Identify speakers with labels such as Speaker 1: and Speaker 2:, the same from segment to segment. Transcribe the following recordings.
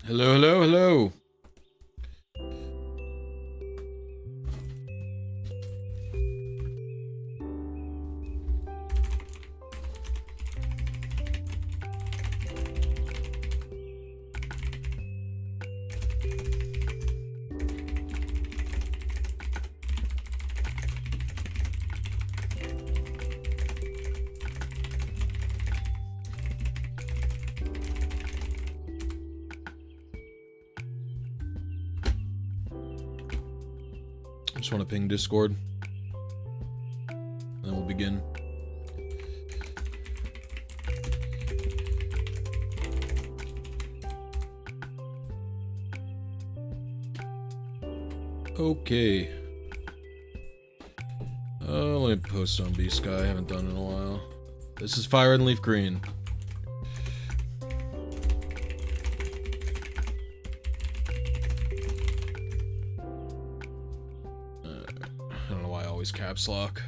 Speaker 1: Hello, hello, hello. I just want to ping Discord. And then we'll begin. Okay. Let me post on B-Sky. I haven't done it in a while. This is Fire and Leaf Green. I don't know why I always caps lock.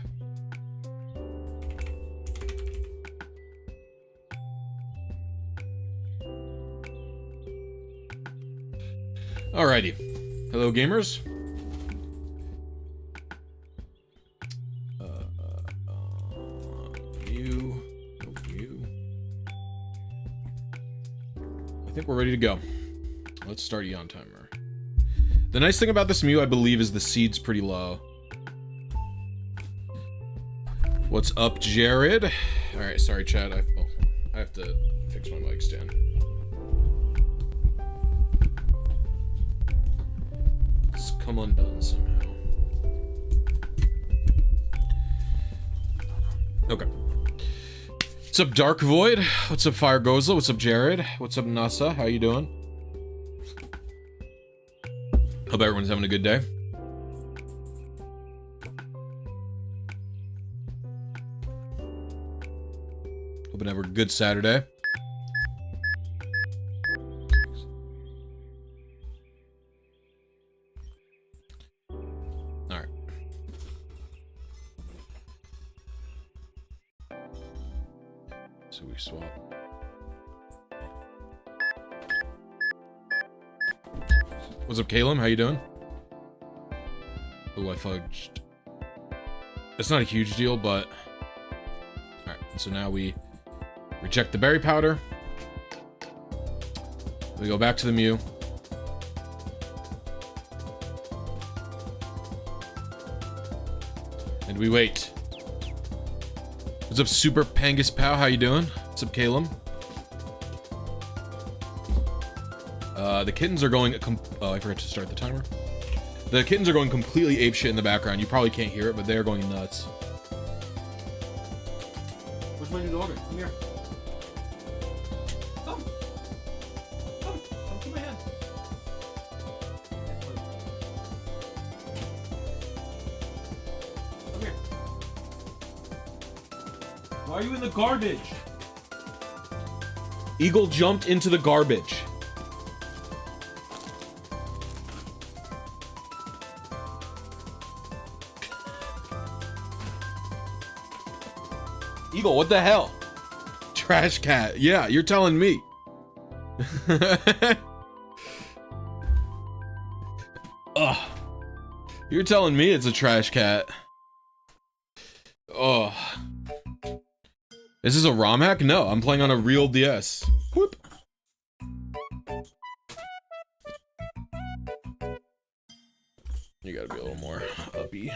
Speaker 1: Alrighty. Hello, gamers. I think we're ready to go. Let's start Eon Timer. The nice thing about this MEW, I believe, is the seed's pretty low. What's up, Jared? Alright, sorry, chat. I have to fix my mic stand. It's come undone somehow. Okay. What's up, Dark Void? What's up, Fire Gozla? What's up, Jared? What's up, Nasa? How you doing? Hope everyone's having a good day. Hope you have a good Saturday. Alright. So we swap. What's up, Caleb? How you doing? Oh, I fudged. It's not a huge deal, but... Alright, so now we reject the berry powder. We go back to the MEW. And we wait. What's up, Super Pangus Pow? How you doing? What's up, Caleb? The kittens are going... Oh, I forgot to start the timer. The kittens are going completely apeshit in the background. You probably can't hear it, but they're going nuts. Where's my new dog? Come here. Come. Come. Come to my hand. Come here. Why are you in the garbage? Eagle jumped into the garbage. Eagle, what the hell? Trash cat. Yeah, you're telling me. Ugh. You're telling me it's a trash cat. Oh. Is this a ROM hack? No, I'm playing on a real DS. Whoop. You gotta be a little more uppy.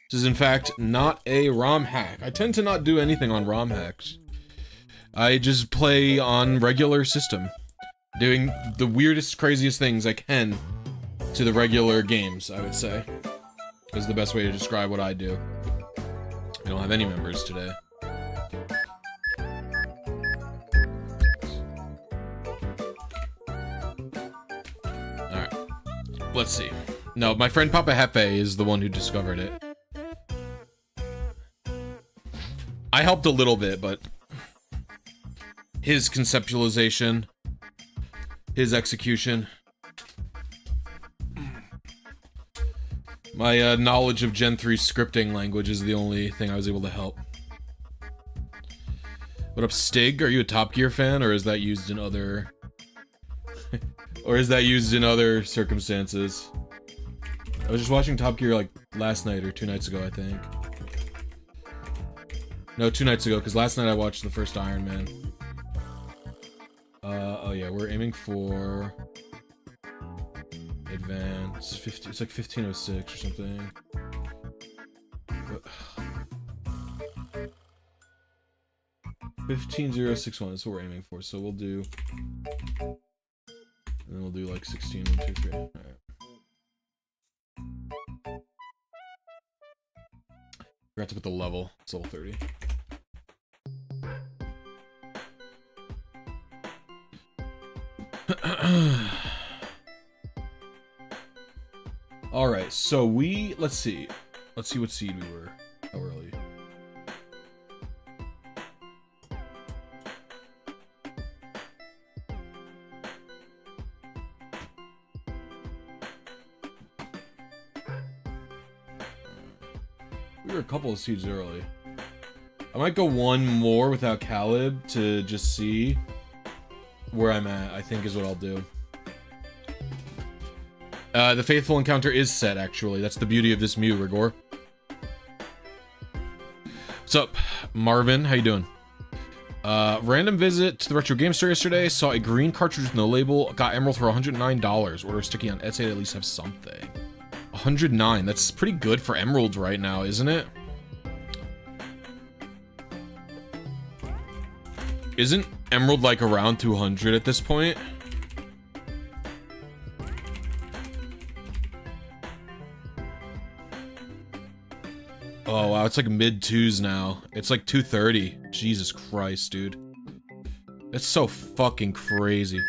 Speaker 1: This is in fact not a ROM hack. I tend to not do anything on ROM hacks. I just play on regular system, doing the weirdest, craziest things I can to the regular games, I would say, is the best way to describe what I do. I don't have any members today. Alright, let's see. No, my friend Papa Hefe is the one who discovered it. I helped a little bit, but his conceptualization, his execution, my knowledge of Gen 3 scripting language is the only thing I was able to help. What up, Stig? Are you a Top Gear fan, or is that used in other... or is that used in other circumstances? I was just watching Top Gear, like, last night or 2 nights ago, I think. No, 2 nights ago, because last night I watched the first Iron Man. Oh yeah, we're aiming for... Advance 50, it's like 1506 or something. 15061 is what we're aiming for, so we'll do, and then we'll do like 16, 1, 2, 3. All right. Forgot to put the level. It's level 30. All right, so let's see what seed we were. How early? We were a couple of seeds early. I might go one more without Caleb to just see where I'm at, I think is what I'll do. The Faithful Encounter is set, actually. That's the beauty of this MEW, Rigor. What's up, Marvin? How you doing? Random visit to the Retro Game Store yesterday. Saw a green cartridge with no label. Got Emerald for $109. Order a sticky on Etsy to at least have something. 109. That's pretty good for Emeralds right now, isn't it? Isn't Emerald like around 200 at this point? Oh wow, it's like mid twos now. It's like 230. Jesus Christ, dude. It's so fucking crazy.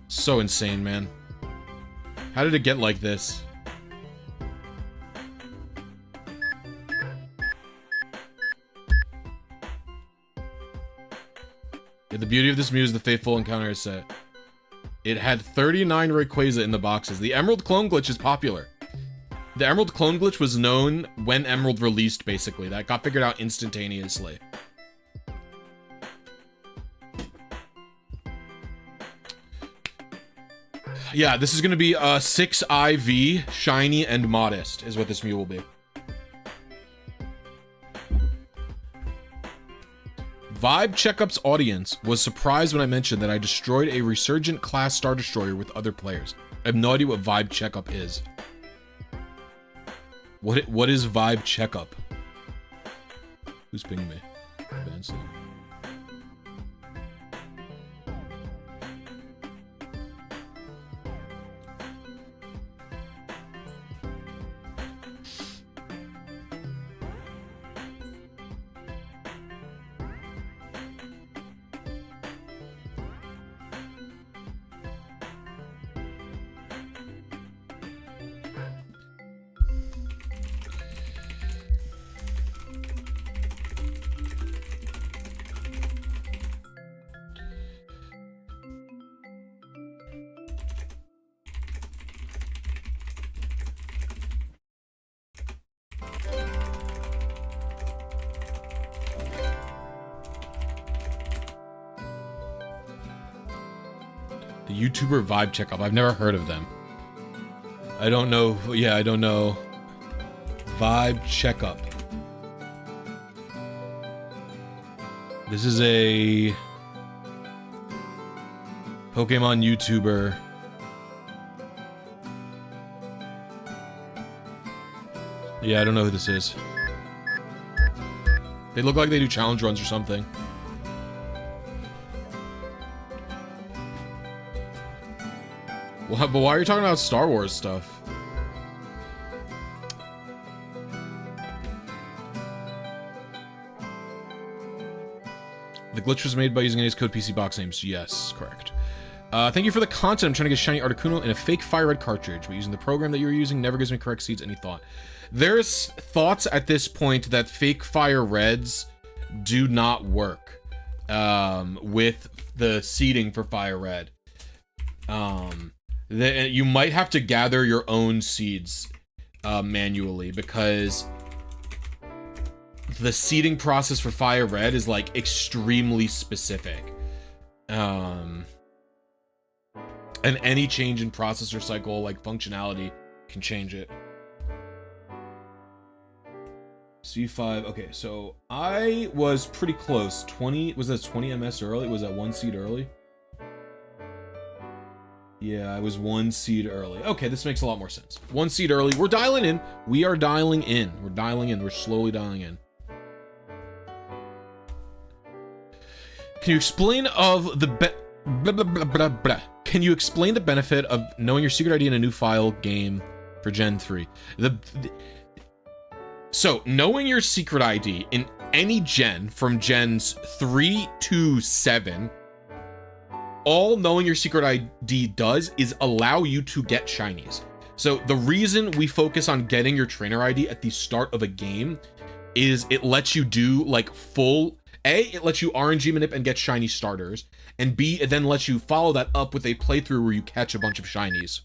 Speaker 1: So insane, man. How did it get like this? Yeah, the beauty of this MEW is the Faithful Encounter is set. It had 39 Rayquaza in the boxes. The Emerald clone glitch is popular. The Emerald clone glitch was known when Emerald released, basically. That got figured out instantaneously. Yeah, this is going to be 6 IV, shiny, and modest, is what this MEW will be. Vibe Checkup's audience was surprised when I mentioned that I destroyed a Resurgent class Star Destroyer with other players. I have no idea what Vibe Checkup is. What is Vibe Checkup? Who's pinging me? Advancing. YouTuber Vibe Checkup. I've never heard of them. I don't know. Yeah, I don't know. Vibe Checkup. This is a Pokemon YouTuber. Yeah, I don't know who this is. They look like they do challenge runs or something. But why are you talking about Star Wars stuff? The glitch was made by using any code PC box names. Yes, correct. Thank you for the content. I'm trying to get shiny Articuno in a fake Fire Red cartridge, but using the program that you're using never gives me correct seeds. Any thought? There's thoughts at this point that fake Fire Reds do not work with the seeding for Fire Red. You might have to gather your own seeds manually, because the seeding process for Fire Red is like extremely specific. And any change in processor cycle, like functionality, can change it. C5, okay, so I was pretty close. 20, was that 20 MS early? Was that 1 seed early? Yeah, I was 1 seed early. Okay, this makes a lot more sense. 1 seed early. We're dialing in. We are dialing in. We're dialing in. We're slowly dialing in. Can you explain of the Can you explain the benefit of knowing your secret ID in a new file game for Gen 3? So, knowing your secret ID in any gen from Gens 3 to 7, all knowing your secret ID does is allow you to get shinies. So the reason we focus on getting your trainer ID at the start of a game is it lets you do like full, A, it lets you RNG manip and get shiny starters, and B, it then lets you follow that up with a playthrough where you catch a bunch of shinies.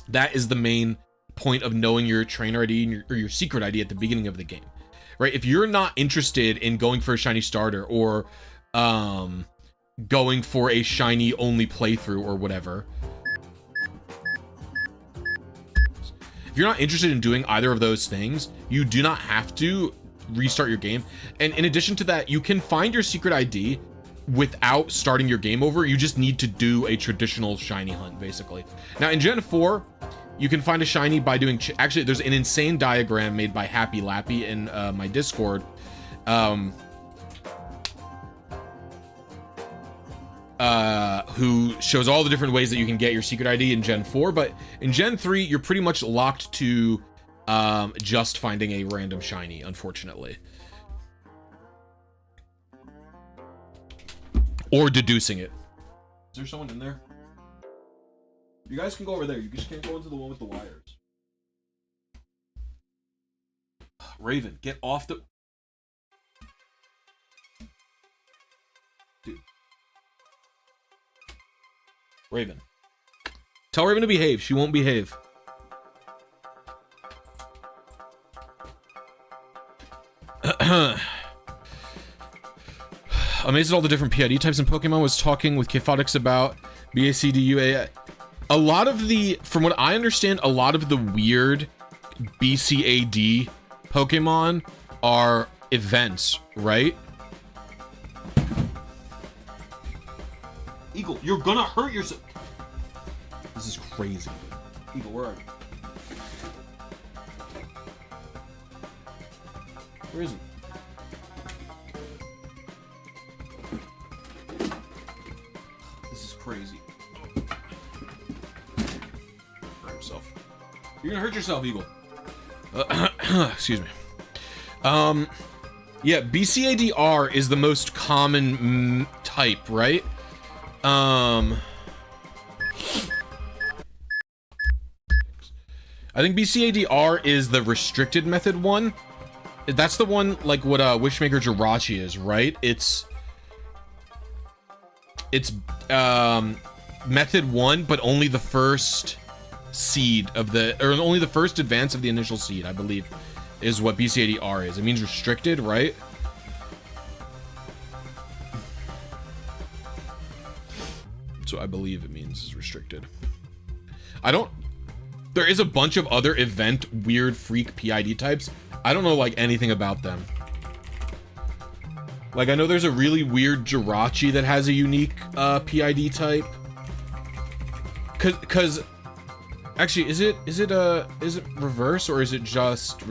Speaker 1: That is the main point of knowing your trainer ID or your secret ID at the beginning of the game, right? If you're not interested in going for a shiny starter or going for a shiny only playthrough or whatever, if you're not interested in doing either of those things, you do not have to restart your game. And in addition to that, you can find your secret ID without starting your game over. You just need to do a traditional shiny hunt, basically. Now in Gen 4, you can find a shiny by doing, actually there's an insane diagram made by Happy Lappy in my Discord, who shows all the different ways that you can get your secret ID in Gen 4, but in Gen 3, you're pretty much locked to just finding a random shiny, unfortunately. Or deducing it. Is there someone in there? You guys can go over there. You just can't go into the one with the wires. Raven, get off the... Dude. Raven. Tell Raven to behave. She won't behave. Amazed at all the different PID types in Pokemon. Was talking with Kphotics about BACDUA. A lot of the, from what I understand, a lot of the weird BCAD Pokemon are events, right? Eagle, you're gonna hurt yourself. This is crazy. Eagle, where are you? Where is he? This is crazy. Hurt himself. You're gonna hurt yourself, Eagle. Excuse me. Yeah, BCADR is the most common type, right? I think BCADR is the restricted method one. That's the one like what Wishmaker Jirachi is, right? It's method 1, but only the first seed of the, or only the first advance of the initial seed, I believe, is what BCADR is. It means restricted, right? So I believe it means is restricted. I don't, there is a bunch of other event weird freak PID types. I don't know like anything about them. Like I know there's a really weird Jirachi that has a unique PID type. Cause actually is it reverse or is it just,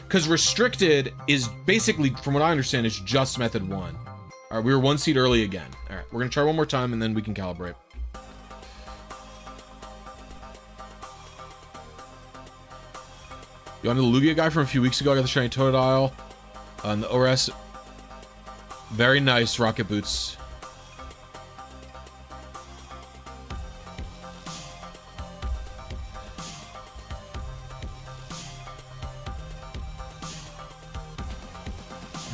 Speaker 1: because restricted is basically, from what I understand, is just method 1. All right, we were 1 seed early again. All right, we're gonna try one more time and then we can calibrate. You wanted the Lugia guy from a few weeks ago. I got the shiny Totodile on the ORS. Very nice, Rocket Boots.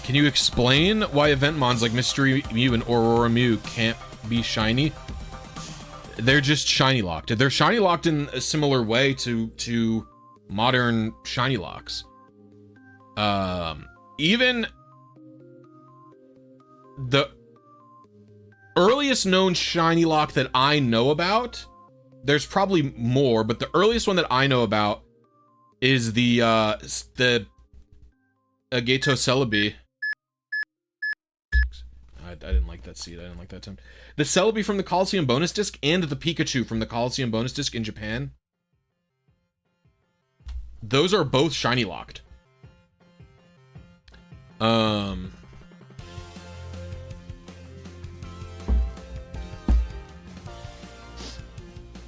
Speaker 1: Can you explain why event mons like Mystery Mew and Aurora Mew can't be shiny? They're just shiny locked. They're shiny locked in a similar way to modern shiny locks. Even the earliest known shiny lock that I know about, there's probably more, but the earliest one that I know about is the Agato Celebi. I didn't like that seed. I didn't like that time. The Celebi from the Coliseum bonus disc and the Pikachu from the Coliseum bonus disc in Japan. Those are both shiny locked. And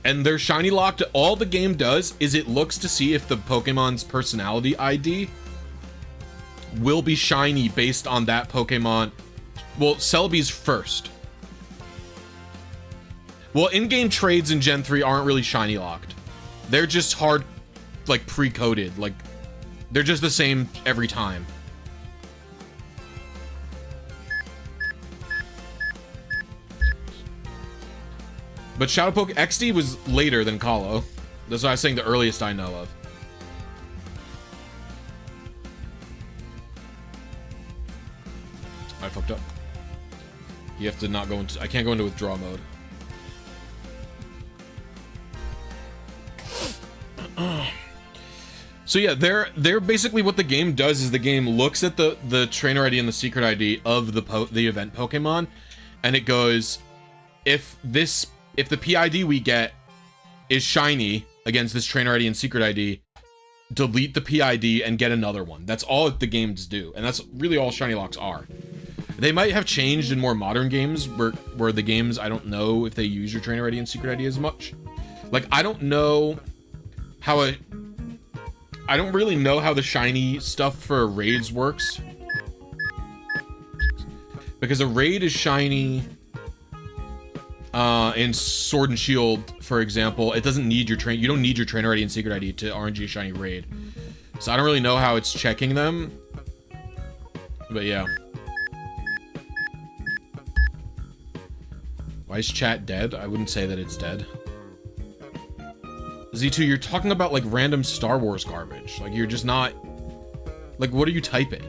Speaker 1: they're shiny locked. All the game does is it looks to see if the Pokemon's personality ID will be shiny based on that Pokemon. Well, Celebi's first. Well, in-game trades in Gen 3 aren't really shiny locked. They're just hard, like, pre-coded. Like, they're just the same every time. But Shadowpoke XD was later than Colo. That's why I was saying the earliest I know of. I fucked up. You have to not go into... I can't go into withdraw mode. So yeah, they're basically what the game does is the game looks at the trainer ID and the secret ID of the event Pokemon, and it goes, if the PID we get is shiny against this trainer ID and secret ID, delete the PID and get another one. That's all the games do, and that's really all shiny locks are. They might have changed in more modern games where the games, I don't know if they use your trainer ID and secret ID as much. Like, I don't know how I don't really know how the shiny stuff for raids works. Because a raid is shiny in Sword and Shield, for example. It doesn't need your you don't need your trainer ID and secret ID to RNG shiny raid. So I don't really know how it's checking them. But yeah. Why is chat dead? I wouldn't say that it's dead. Z2, you're talking about like random Star Wars garbage. Like you're just not... Like what are you typing?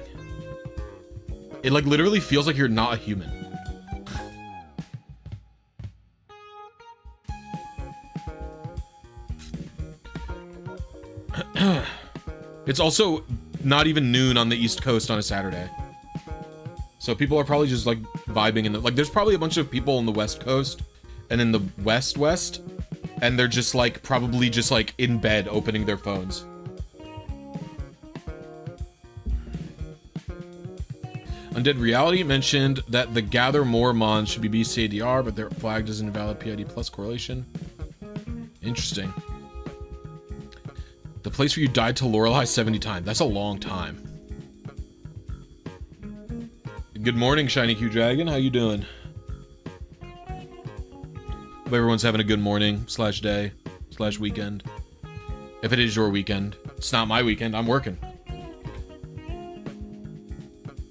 Speaker 1: It like literally feels like you're not a human. It's also not even noon on the East Coast on a Saturday. So people are probably just like vibing in the... Like there's probably a bunch of people in the West Coast and in the West, and they're just like probably just like in bed opening their phones. Undead Reality mentioned that the Gather More Mons should be BCADR, but they're flagged as invalid PID plus correlation. Interesting. The place where you died to Lorelei 70 times. That's a long time. Good morning, Shiny Q Dragon. How you doing? Hope everyone's having a good morning, / day, / weekend. If it is your weekend. It's not my weekend. I'm working.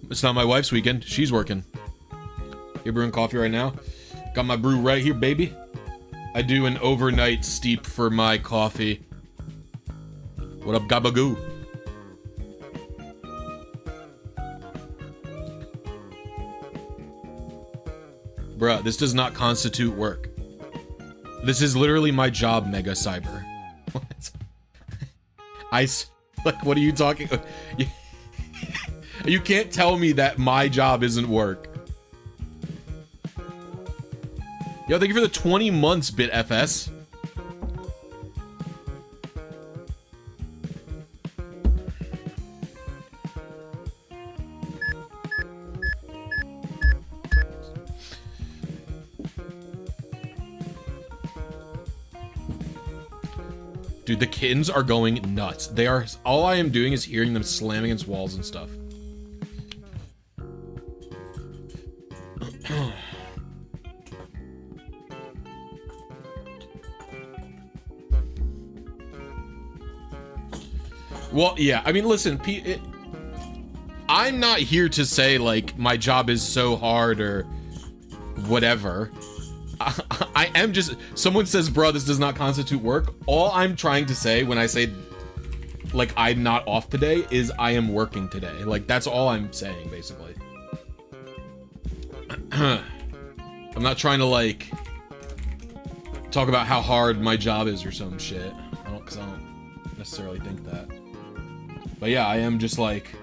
Speaker 1: It's not my wife's weekend. She's working. You're brewing coffee right now? Got my brew right here, baby. I do an overnight steep for my coffee. What up, Gabagoo? Bruh, this does not constitute work. This is literally my job, Mega Cyber. What? Like, what are you talking? You can't tell me that my job isn't work. Yo, thank you for the 20 months, BitFS. Dude, the kittens are going nuts. They are... All I am doing is hearing them slam against walls and stuff. Well, yeah. I mean, listen, I'm not here to say, like, my job is so hard or whatever. I am just, someone says, bro, this does not constitute work. All I'm trying to say when I say, like, I'm not off today is I am working today. Like, that's all I'm saying, basically. I'm not trying to, like, talk about how hard my job is or some shit. Because I don't necessarily think that. But yeah, I am just like...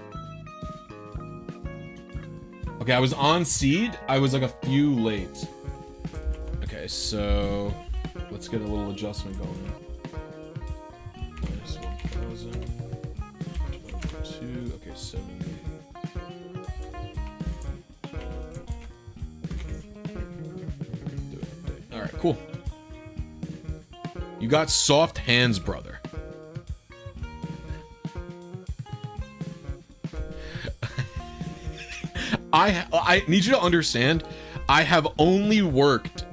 Speaker 1: Okay, I was on seed. I was like a few late. Okay, so... Let's get a little adjustment going. Minus 1,000. 22. Okay, 70. Alright, cool. You got soft hands, brother. I need you to understand, I have only worked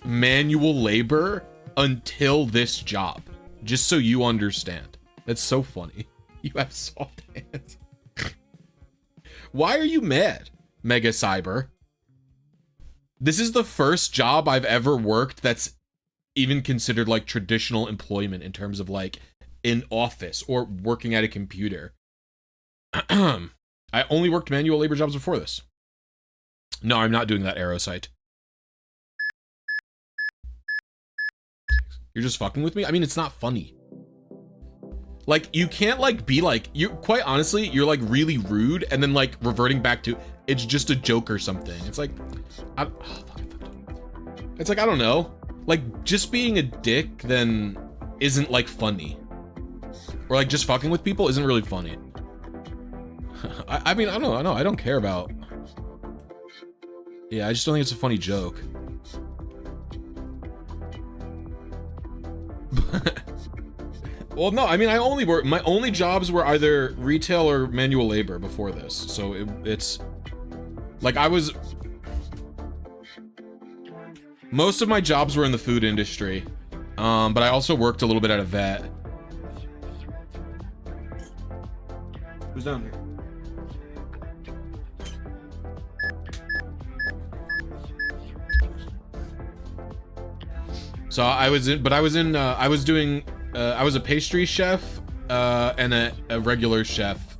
Speaker 1: manual labor until this job. Just so you understand. That's so funny. You have soft hands. Why are you mad, Mega Cyber? This is the first job I've ever worked that's even considered like traditional employment in terms of like in office or working at a computer. I only worked manual labor jobs before this. No, I'm not doing that arrow site. You're just fucking with me? I mean, it's not funny. Like, you can't like be like, you quite honestly, you're like really rude and then like reverting back to, it's just a joke or something. It's like, it's like, I don't know. Like, just being a dick then isn't like funny. Or like just fucking with people isn't really funny. I mean, I don't know. I don't care about... Yeah, I just don't think it's a funny joke. Well, no, I mean, I only work... My only jobs were either retail or manual labor before this. So it's... Like, I was... Most of my jobs were in the food industry. But I also worked a little bit at a vet. Who's down here? So I was doing, I was a pastry chef, and a regular chef,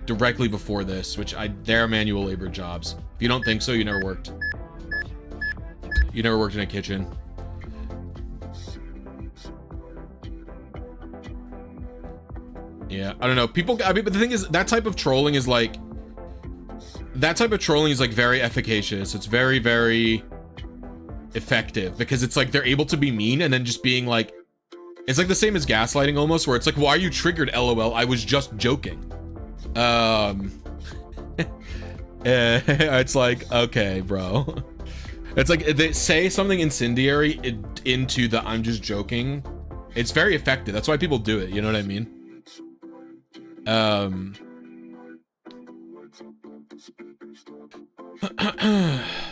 Speaker 1: directly before this, which they're manual labor jobs. If you don't think so, you never worked. You never worked in a kitchen. Yeah, I don't know. People, I mean, but the thing is, that type of trolling is like very efficacious. It's very, very effective because it's like they're able to be mean and then just being like, it's like the same as gaslighting almost, where it's like, why are you triggered? LOL, I was just joking. It's like, okay, bro. It's like they say something incendiary into the I'm just joking. It's very effective. That's why people do it. You know what I mean?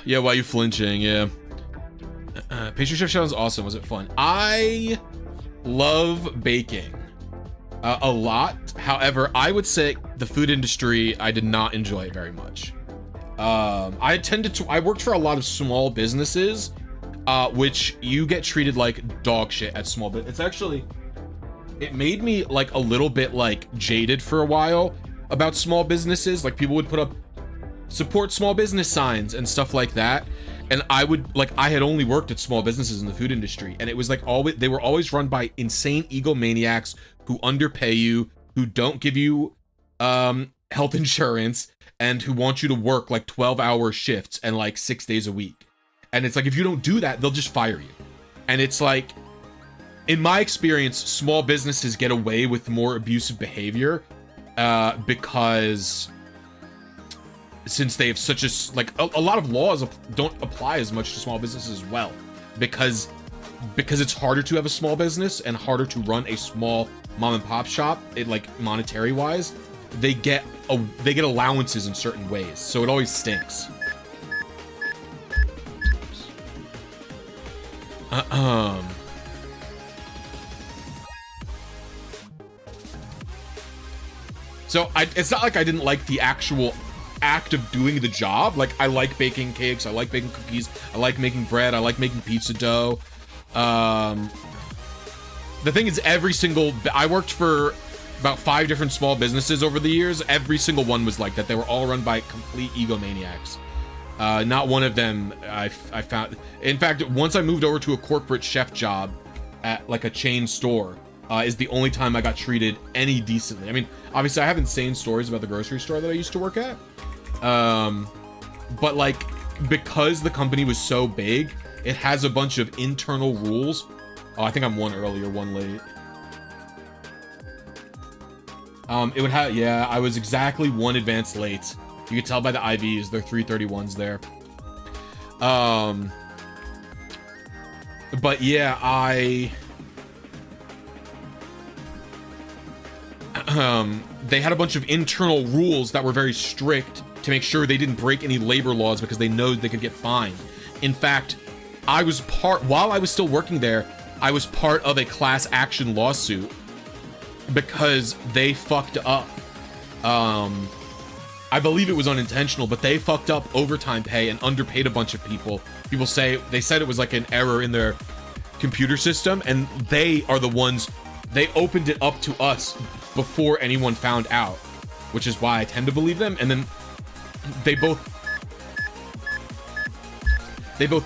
Speaker 1: Yeah, why are you flinching? Yeah. Pastry chef sounds awesome. Was it fun? I love baking a lot. However, I would say the food industry, I did not enjoy it very much. I worked for a lot of small businesses, which you get treated like dog shit at small bit. It made me like a little bit like jaded for a while about small businesses. Like people would put up support small business signs and stuff like that. And I had only worked at small businesses in the food industry, and it was like they were always run by insane egomaniacs who underpay you, who don't give you health insurance, and who want you to work like 12-hour shifts and like 6 days a week. And it's like, if you don't do that, they'll just fire you. And it's like, in my experience, small businesses get away with more abusive behavior because since they have such a lot of laws don't apply as much to small businesses as well, because it's harder to have a small business and harder to run a small mom and pop shop. It like monetary wise, they get allowances in certain ways, so it always stinks. So it's not like I didn't like the actual act of doing the job. Like, I like baking cakes, I like baking cookies, I like making bread, I like making pizza dough. The thing is, I worked for about 5 different small businesses over the years. Every single one was like that. They were all run by complete egomaniacs. Not one of them I found. In fact, once I moved over to a corporate chef job at like a chain store, is the only time I got treated any decently. I mean, obviously I have insane stories about the grocery store that I used to work at. But like, because the company was so big, it has a bunch of internal rules. Oh, I think I'm one early or one late. It would have, yeah, I was exactly 1 advance late. You could tell by the IVs, they're 331s there. But yeah, they had a bunch of internal rules that were very strict to make sure they didn't break any labor laws because they know they could get fined. In fact, while I was still working there, I was part of a class action lawsuit because they fucked up. I believe it was unintentional, but they fucked up overtime pay and underpaid a bunch of people. They said it was like an error in their computer system, and they are the ones, they opened it up to us before anyone found out, which is why I tend to believe them. And then they both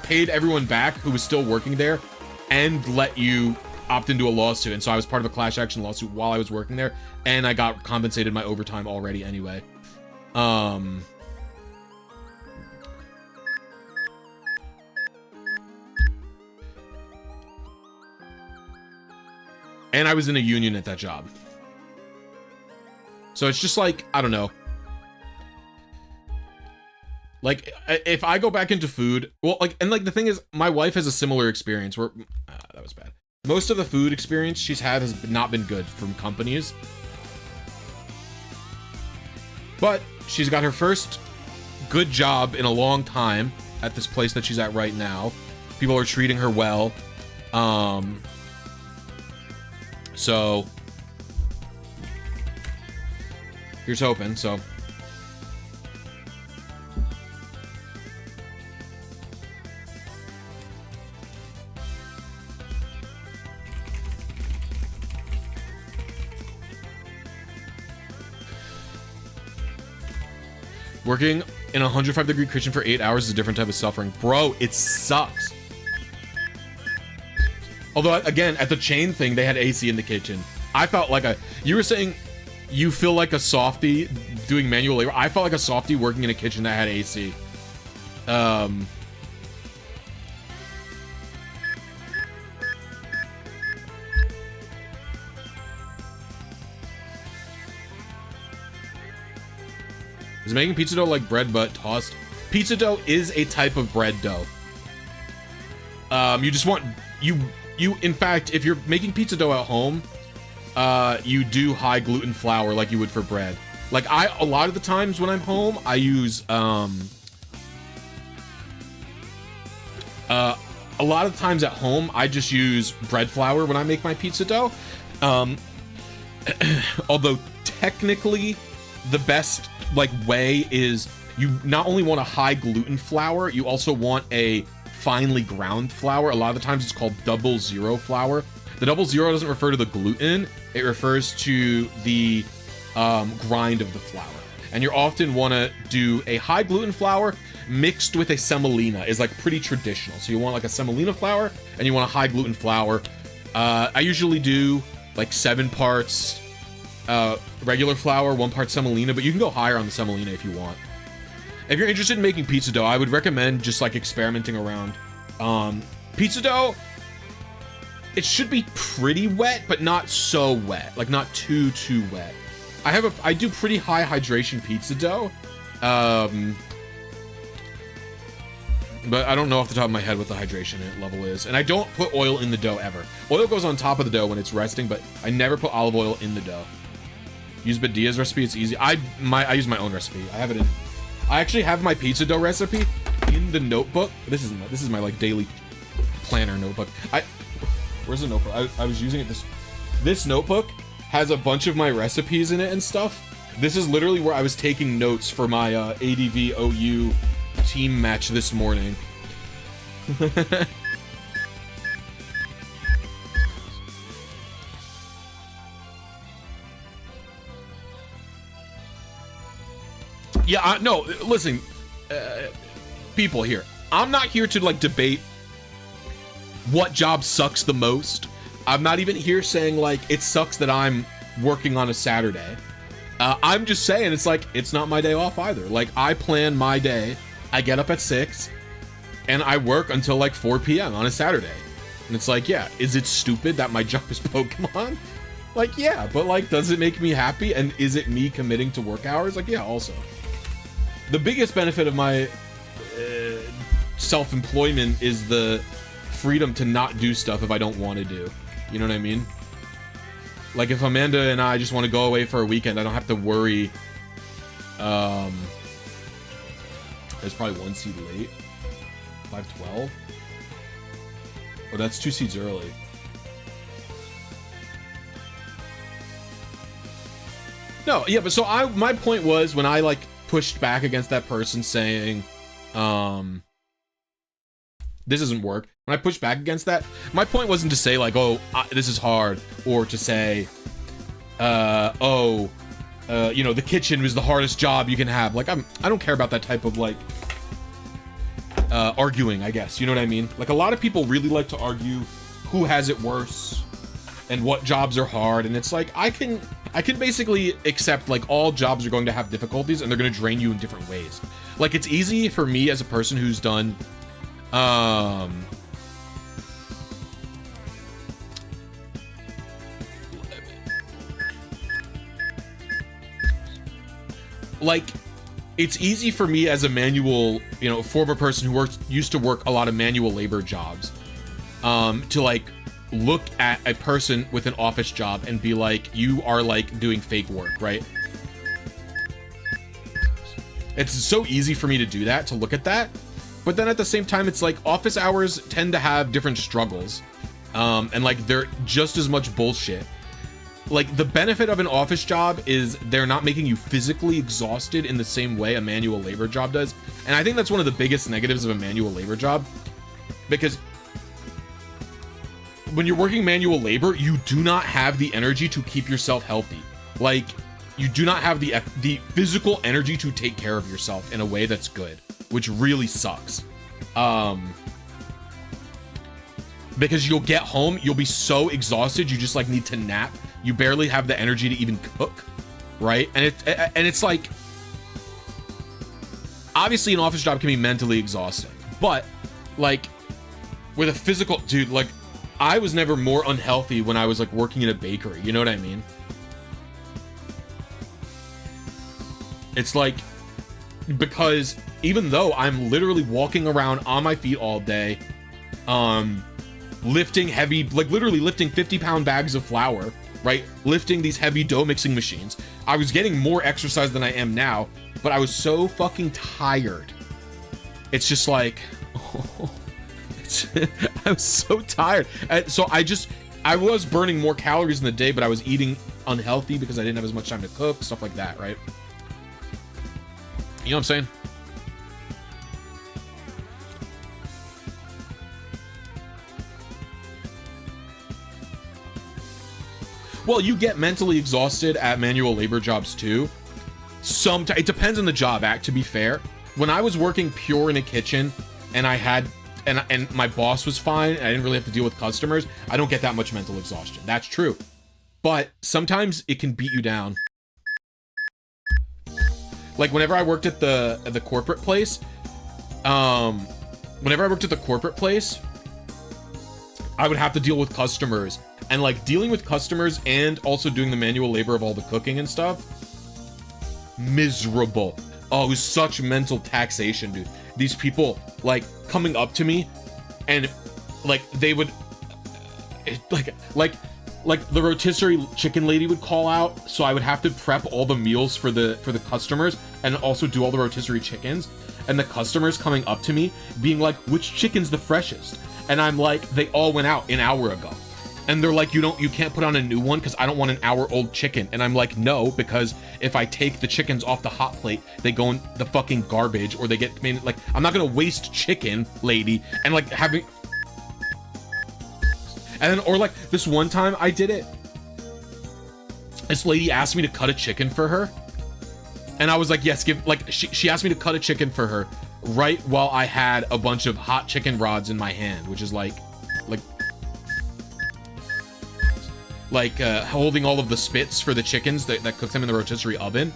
Speaker 1: paid everyone back who was still working there and let you opt into a lawsuit. And so I was part of a class action lawsuit while I was working there, and I got compensated my overtime already anyway. And I was in a union at that job. So it's just like, I don't know. Like, if I go back into food, well, like, and like the thing is, my wife has a similar experience where, that was bad. Most of the food experience she's had has not been good from companies. But she's got her first good job in a long time at this place that she's at right now. People are treating her well. So here's hoping. So working in a 105-degree kitchen for 8 hours is a different type of suffering. Bro, it sucks. Although, again, at the chain thing, they had AC in the kitchen. I felt like you were saying you feel like a softie doing manual labor. I felt like a softie working in a kitchen that had AC. Is making pizza dough like bread but tossed? Pizza dough is a type of bread dough. You just want, in fact, if you're making pizza dough at home, you do high gluten flour like you would for bread. Like a lot of the times when I'm home, I use, a lot of times at home, I just use bread flour when I make my pizza dough. Although technically the best way is you not only want a high gluten flour, you also want a finely ground flour. A lot of the times it's called 00 flour. The 00 doesn't refer to the gluten, it refers to the grind of the flour. And you often want to do a high gluten flour mixed with a semolina is like pretty traditional. So you want like a semolina flour and you want a high gluten flour. I usually do like 7 parts regular flour, 1 part semolina, but you can go higher on the semolina if you want. If you're interested in making pizza dough, I would recommend just like experimenting around. Pizza dough, it should be pretty wet, but not so wet, like not too wet. I do pretty high hydration pizza dough, but I don't know off the top of my head what the hydration level is. And I don't put oil in the dough ever. Oil goes on top of the dough when it's resting, but I never put olive oil in the dough. Use Badia's recipe, it's easy. I use my own recipe. I actually have my pizza dough recipe in the notebook. This is my like daily planner notebook. Where's the notebook? I was using it. This notebook has a bunch of my recipes in it and stuff. This is literally where I was taking notes for my ADV OU team match this morning. Yeah, no, listen, people here. I'm not here to like debate what job sucks the most. I'm not even here saying like it sucks that I'm working on a Saturday. I'm just saying it's like it's not my day off either. Like I plan my day. I get up at 6 and I work until like 4 p.m. on a Saturday. And it's like, yeah, is it stupid that my job is Pokemon? Like, yeah, but like, does it make me happy? And is it me committing to work hours? Like, yeah, also. The biggest benefit of my self-employment is the freedom to not do stuff if I don't want to do. You know what I mean? Like if Amanda and I just want to go away for a weekend, I don't have to worry. There's probably 1 seed late. 512. Oh, that's 2 seeds early. No, yeah, but so my point was when I like pushed back against that person saying, this doesn't work. When I pushed back against that, my point wasn't to say like, oh, this is hard, or to say, you know, the kitchen was the hardest job you can have. Like, I don't care about that type of like arguing, I guess. You know what I mean? Like a lot of people really like to argue who has it worse and what jobs are hard, and it's like I can basically accept like all jobs are going to have difficulties and they're going to drain you in different ways. Like it's easy for me as a person who's done like it's easy for me as a manual, you know, former person who used to work a lot of manual labor jobs, to like look at a person with an office job and be like, you are like doing fake work, right? It's so easy for me to do that, to look at that. But then at the same time, it's like office hours tend to have different struggles. And like they're just as much bullshit. Like the benefit of an office job is they're not making you physically exhausted in the same way a manual labor job does. And I think that's one of the biggest negatives of a manual labor job, because when you're working manual labor, you do not have the energy to keep yourself healthy. Like you do not have the physical energy to take care of yourself in a way that's good, which really sucks. Because you'll get home, you'll be so exhausted, you just like need to nap. You barely have the energy to even cook, right? And it's like, obviously an office job can be mentally exhausting, but like with a physical, dude, like I was never more unhealthy when I was like working in a bakery. You know what I mean? It's like, because even though I'm literally walking around on my feet all day, lifting heavy, like literally lifting 50-pound bags of flour, right? Lifting these heavy dough mixing machines. I was getting more exercise than I am now, but I was so fucking tired. It's just like, oh, I was so tired. So I was burning more calories in the day, but I was eating unhealthy because I didn't have as much time to cook, stuff like that, right? You know what I'm saying? Well, you get mentally exhausted at manual labor jobs too. Sometimes it depends on the job. To be fair, when I was working pure in a kitchen and I had and my boss was fine and I didn't really have to deal with customers, I don't get that much mental exhaustion. That's true. But sometimes it can beat you down. Like whenever I worked at the corporate place, I would have to deal with customers, and like dealing with customers and also doing the manual labor of all the cooking and stuff, miserable. Oh, it was such mental taxation, dude. These people like coming up to me and like they would like the rotisserie chicken lady would call out, so I would have to prep all the meals for the customers and also do all the rotisserie chickens, and the customers coming up to me being like, which chicken's the freshest? And I'm like, they all went out an hour ago. And they're like, you can't put on a new one because I don't want an hour-old chicken. And I'm like, no, because if I take the chickens off the hot plate, they go in the fucking garbage, or they get made, like, I'm not gonna waste chicken, lady, and like having. And then, or like this one time I did it. This lady asked me to cut a chicken for her. And I was like, yes, she asked me to cut a chicken for her right while I had a bunch of hot chicken rods in my hand, which is like holding all of the spits for the chickens that cook them in the rotisserie oven.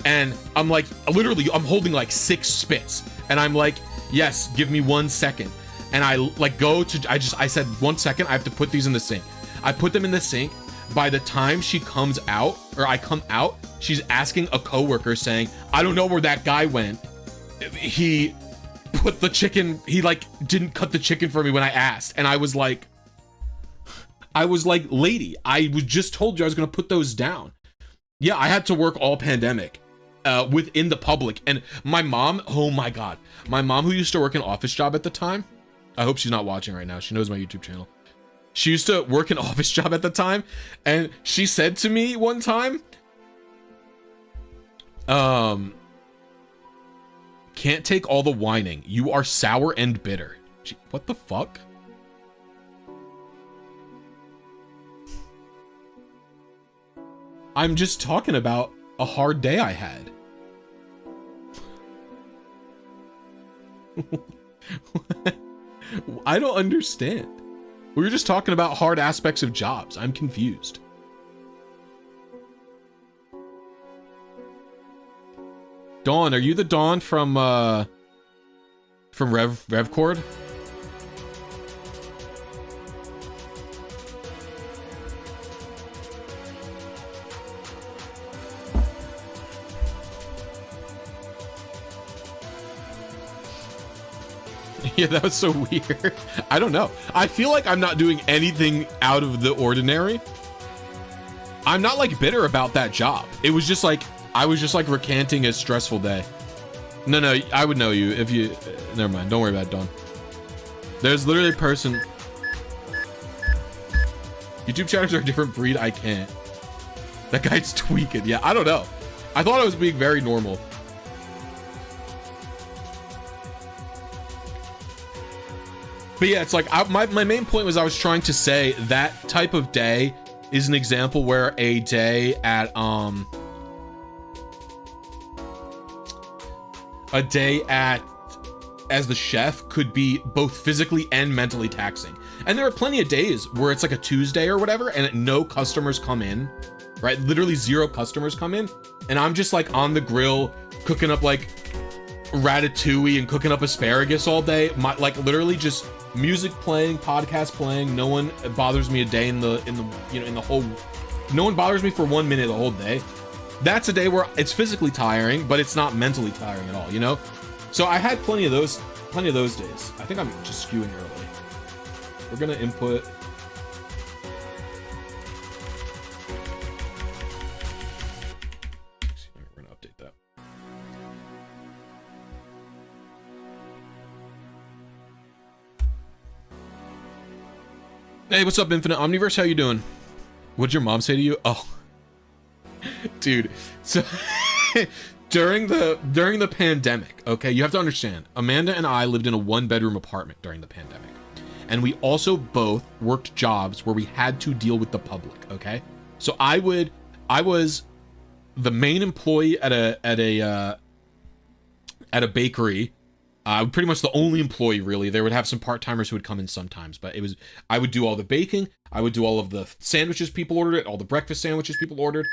Speaker 1: And I'm like, literally, I'm holding like 6 spits. And I'm like, yes, give me 1 second. And I like I said 1 second, I have to put these in the sink. I put them in the sink. By the time she comes out, or I come out, she's asking a coworker saying, I don't know where that guy went. He put the chicken, he like didn't cut the chicken for me when I asked. And I was like, lady, I was just told you I was gonna put those down. Yeah, I had to work all pandemic within the public. And my mom, oh my God, my mom, who used to work an office job at the time, I hope she's not watching right now. She knows my YouTube channel. She used to work an office job at the time, and she said to me one time, can't take all the whining. You are sour and bitter. What the fuck? I'm just talking about a hard day I had. I don't understand. We were just talking about hard aspects of jobs. I'm confused. Dawn, are you the Dawn from Revcord? Yeah, that was so weird. I don't know. I feel like I'm not doing anything out of the ordinary. I'm not like bitter about that job. It was just like, I was just like recanting a stressful day. No, I would know you if you, never mind. Don't worry about it, Dawn. There's literally a person. YouTube chatters are a different breed. I can't. That guy's tweaking. Yeah, I don't know. I thought I was being very normal. But yeah, it's like, my main point was I was trying to say that type of day is an example where a day at, as the chef could be both physically and mentally taxing. And there are plenty of days where it's like a Tuesday or whatever, and no customers come in, right? Literally 0 customers come in. And I'm just like on the grill, cooking up like ratatouille and cooking up asparagus all day. Like literally just music playing, podcast playing. No one bothers me a day in the whole, no one bothers me for 1 minute the whole day. That's a day where it's physically tiring, but it's not mentally tiring at all, you know? So I had plenty of those days. I think I'm just skewing early. We're gonna input. We're gonna update that. Hey, what's up, Infinite Omniverse? How you doing? What'd your mom say to you? Oh, dude. So during the pandemic, okay, you have to understand, Amanda and I lived in a 1-bedroom apartment during the pandemic, and we also both worked jobs where we had to deal with the public. Okay, so I was the main employee at a bakery. Pretty much the only employee, really. They would have some part-timers who would come in sometimes, but I would do all the baking. I would do all of the sandwiches people ordered, all the breakfast sandwiches people ordered.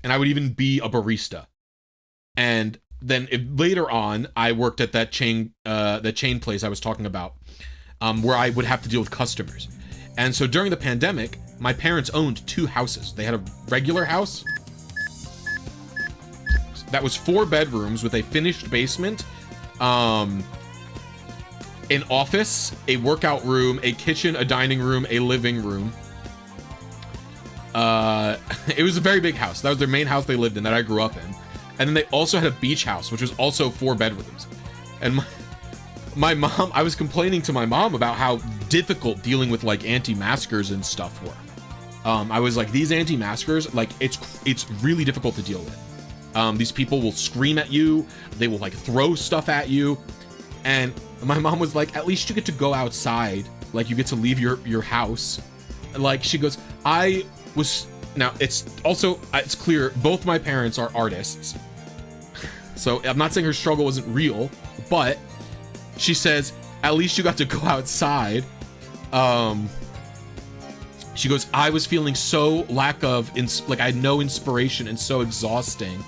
Speaker 1: And I would even be a barista. And then later on, I worked at that chain place I was talking about, where I would have to deal with customers. And so during the pandemic, my parents owned 2 houses. They had a regular house that was 4 bedrooms with a finished basement, an office, a workout room, a kitchen, a dining room, a living room. It was a very big house. That was their main house they lived in, that I grew up in. And then they also had a beach house, which was also 4 bedrooms. And my mom, I was complaining to my mom about how difficult dealing with like anti-maskers and stuff were. I was like, these anti-maskers, like it's really difficult to deal with. These people will scream at you, they will like throw stuff at you, and my mom was like, at least you get to go outside, like you get to leave your house. Like she goes, now it's clear both my parents are artists, so I'm not saying her struggle wasn't real, but she says at least you got to go outside. She goes, I was feeling so lack of like I had no inspiration and so exhausting,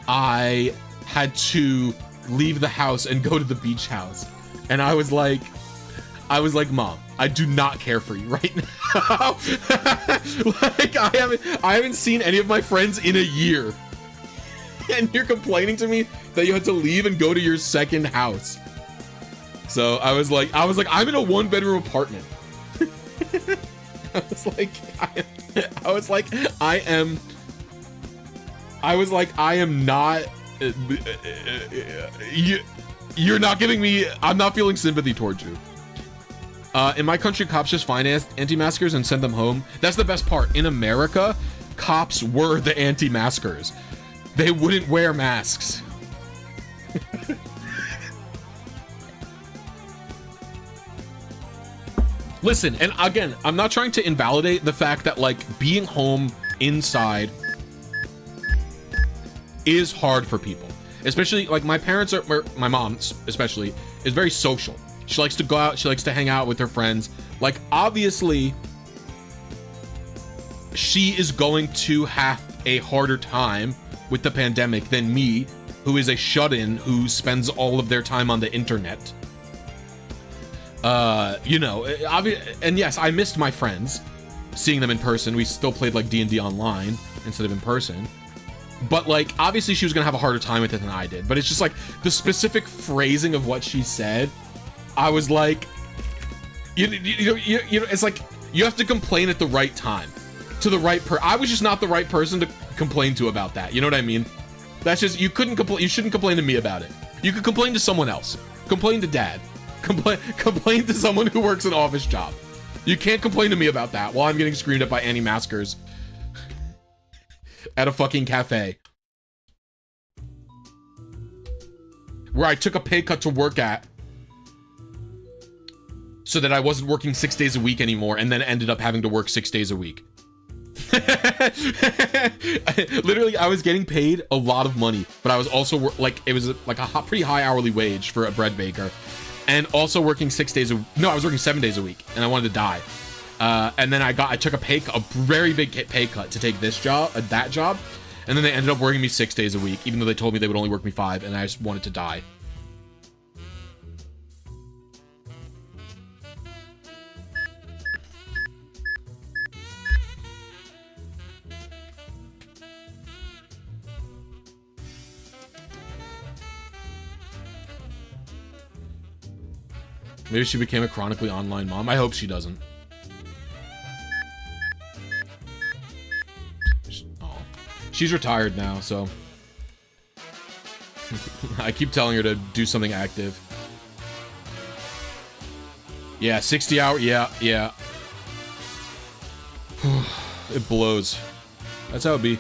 Speaker 1: I had to leave the house and go to the beach house. And I was like, Mom, I do not care for you right now. Like I haven't seen any of my friends in a year, and you're complaining to me that you had to leave and go to your second house. So I was like, I'm in a 1-bedroom apartment. I am not. You're not giving me. I'm not feeling sympathy towards you. In my country, cops just finance anti-maskers and send them home. That's the best part. In America, cops were the anti-maskers. They wouldn't wear masks. Listen, and again, I'm not trying to invalidate the fact that like being home inside is hard for people, especially like my parents are, my mom especially is very social. She likes to go out, she likes to hang out with her friends. Like obviously she is going to have a harder time with the pandemic than me, who is a shut-in who spends all of their time on the internet. You know, and yes, I missed my friends, seeing them in person. We still played like D&D online instead of in person, but like obviously she was gonna have a harder time with it than I did. But it's just like the specific phrasing of what she said, I was like, you know, it's like you have to complain at the right time to the right I was just not the right person to complain to about that. You know what I mean? That's just, you shouldn't complain to me about it. You could complain to someone else. Complain to dad. Complain to someone who works an office job. You can't complain to me about that while I'm getting screamed at by anti-maskers at a fucking cafe where I took a pay cut to work at so that I wasn't working 6 days a week anymore, and then ended up having to work 6 days a week. Literally, I was getting paid a lot of money, but I was also like, it was like a pretty high hourly wage for a bread baker. And also working 6 days no, I was working 7 days a week, and I wanted to die. And then I took a very big pay cut to take this job, that job, and then they ended up working me 6 days a week, even though they told me they would only work me 5, and I just wanted to die. Maybe she became a chronically online mom. I hope she doesn't. Oh. She's retired now, so I keep telling her to do something active. Yeah, 60 hours. Yeah. It blows. That's how it be.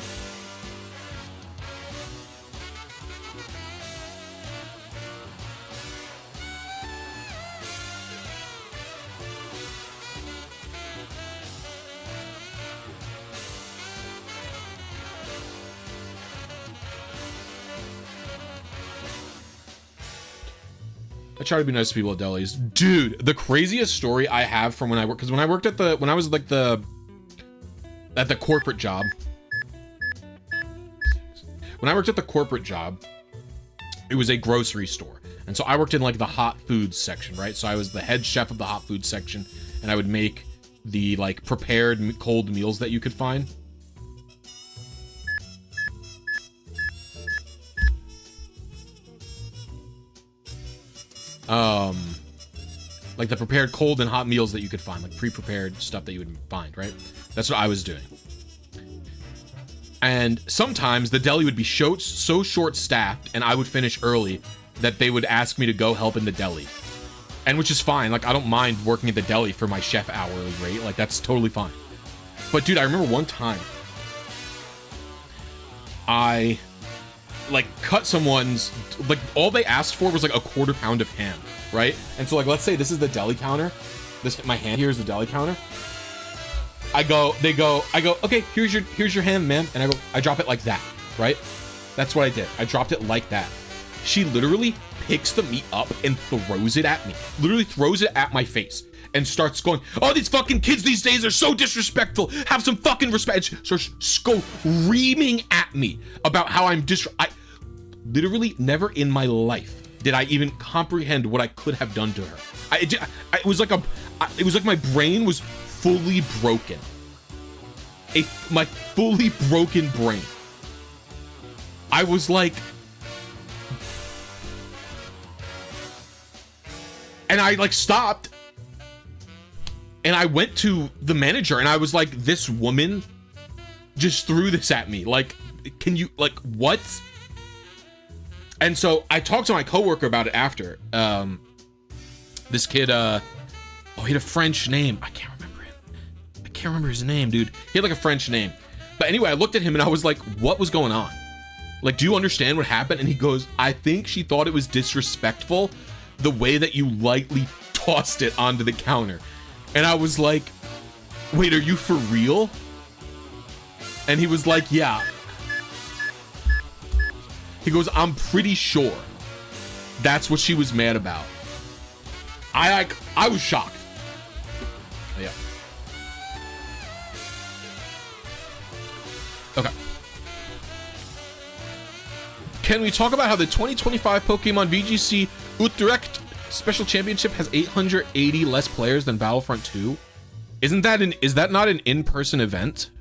Speaker 1: I try to be nice to people at delis. Dude, the craziest story I have from when I worked, because when I worked at when I was like at the corporate job. When I worked at the corporate job, it was a grocery store. And so I worked in like the hot foods section, right? So I was the head chef of the hot foods section, and I would make the like prepared cold meals that you could find. Like the prepared cold and hot meals that you could find, like pre-prepared stuff that you would find, right? That's what I was doing. And sometimes the deli would be so short-staffed, and I would finish early, that they would ask me to go help in the deli. And which is fine. Like, I don't mind working at the deli for my chef hourly rate. Like, that's totally fine. But dude, I remember one time I like cut someone's, like, all they asked for was like a quarter pound of ham, right? And so like, let's say this is the deli counter. My hand here is the deli counter. I go, okay, here's your ham, ma'am. And I drop it like that, right? That's what I did. I dropped it like that. She literally picks the meat up and throws it at me. Literally throws it at my face and starts going, oh, these fucking kids these days are so disrespectful. Have some fucking respect. She starts screaming at me about how I'm I literally never in my life did I even comprehend what I could have done to her. It was like my brain was fully broken. My fully broken brain. I was like, and I like stopped and I went to the manager and I was like, this woman just threw this at me. Like, can you, like, what? And so I talked to my coworker about it after. This kid, oh, he had a French name. I can't remember his name, dude. He had like a French name. But anyway, I looked at him and I was like, what was going on? Like, do you understand what happened? And he goes, I think she thought it was disrespectful the way that you lightly tossed it onto the counter. And I was like, wait, are you for real? And he was like, yeah. He goes, I'm pretty sure that's what she was mad about. I was shocked. Yeah. Okay. Can we talk about how the 2025 Pokemon VGC Utrecht Special Championship has 880 less players than Battlefront 2? Is that not an in-person event?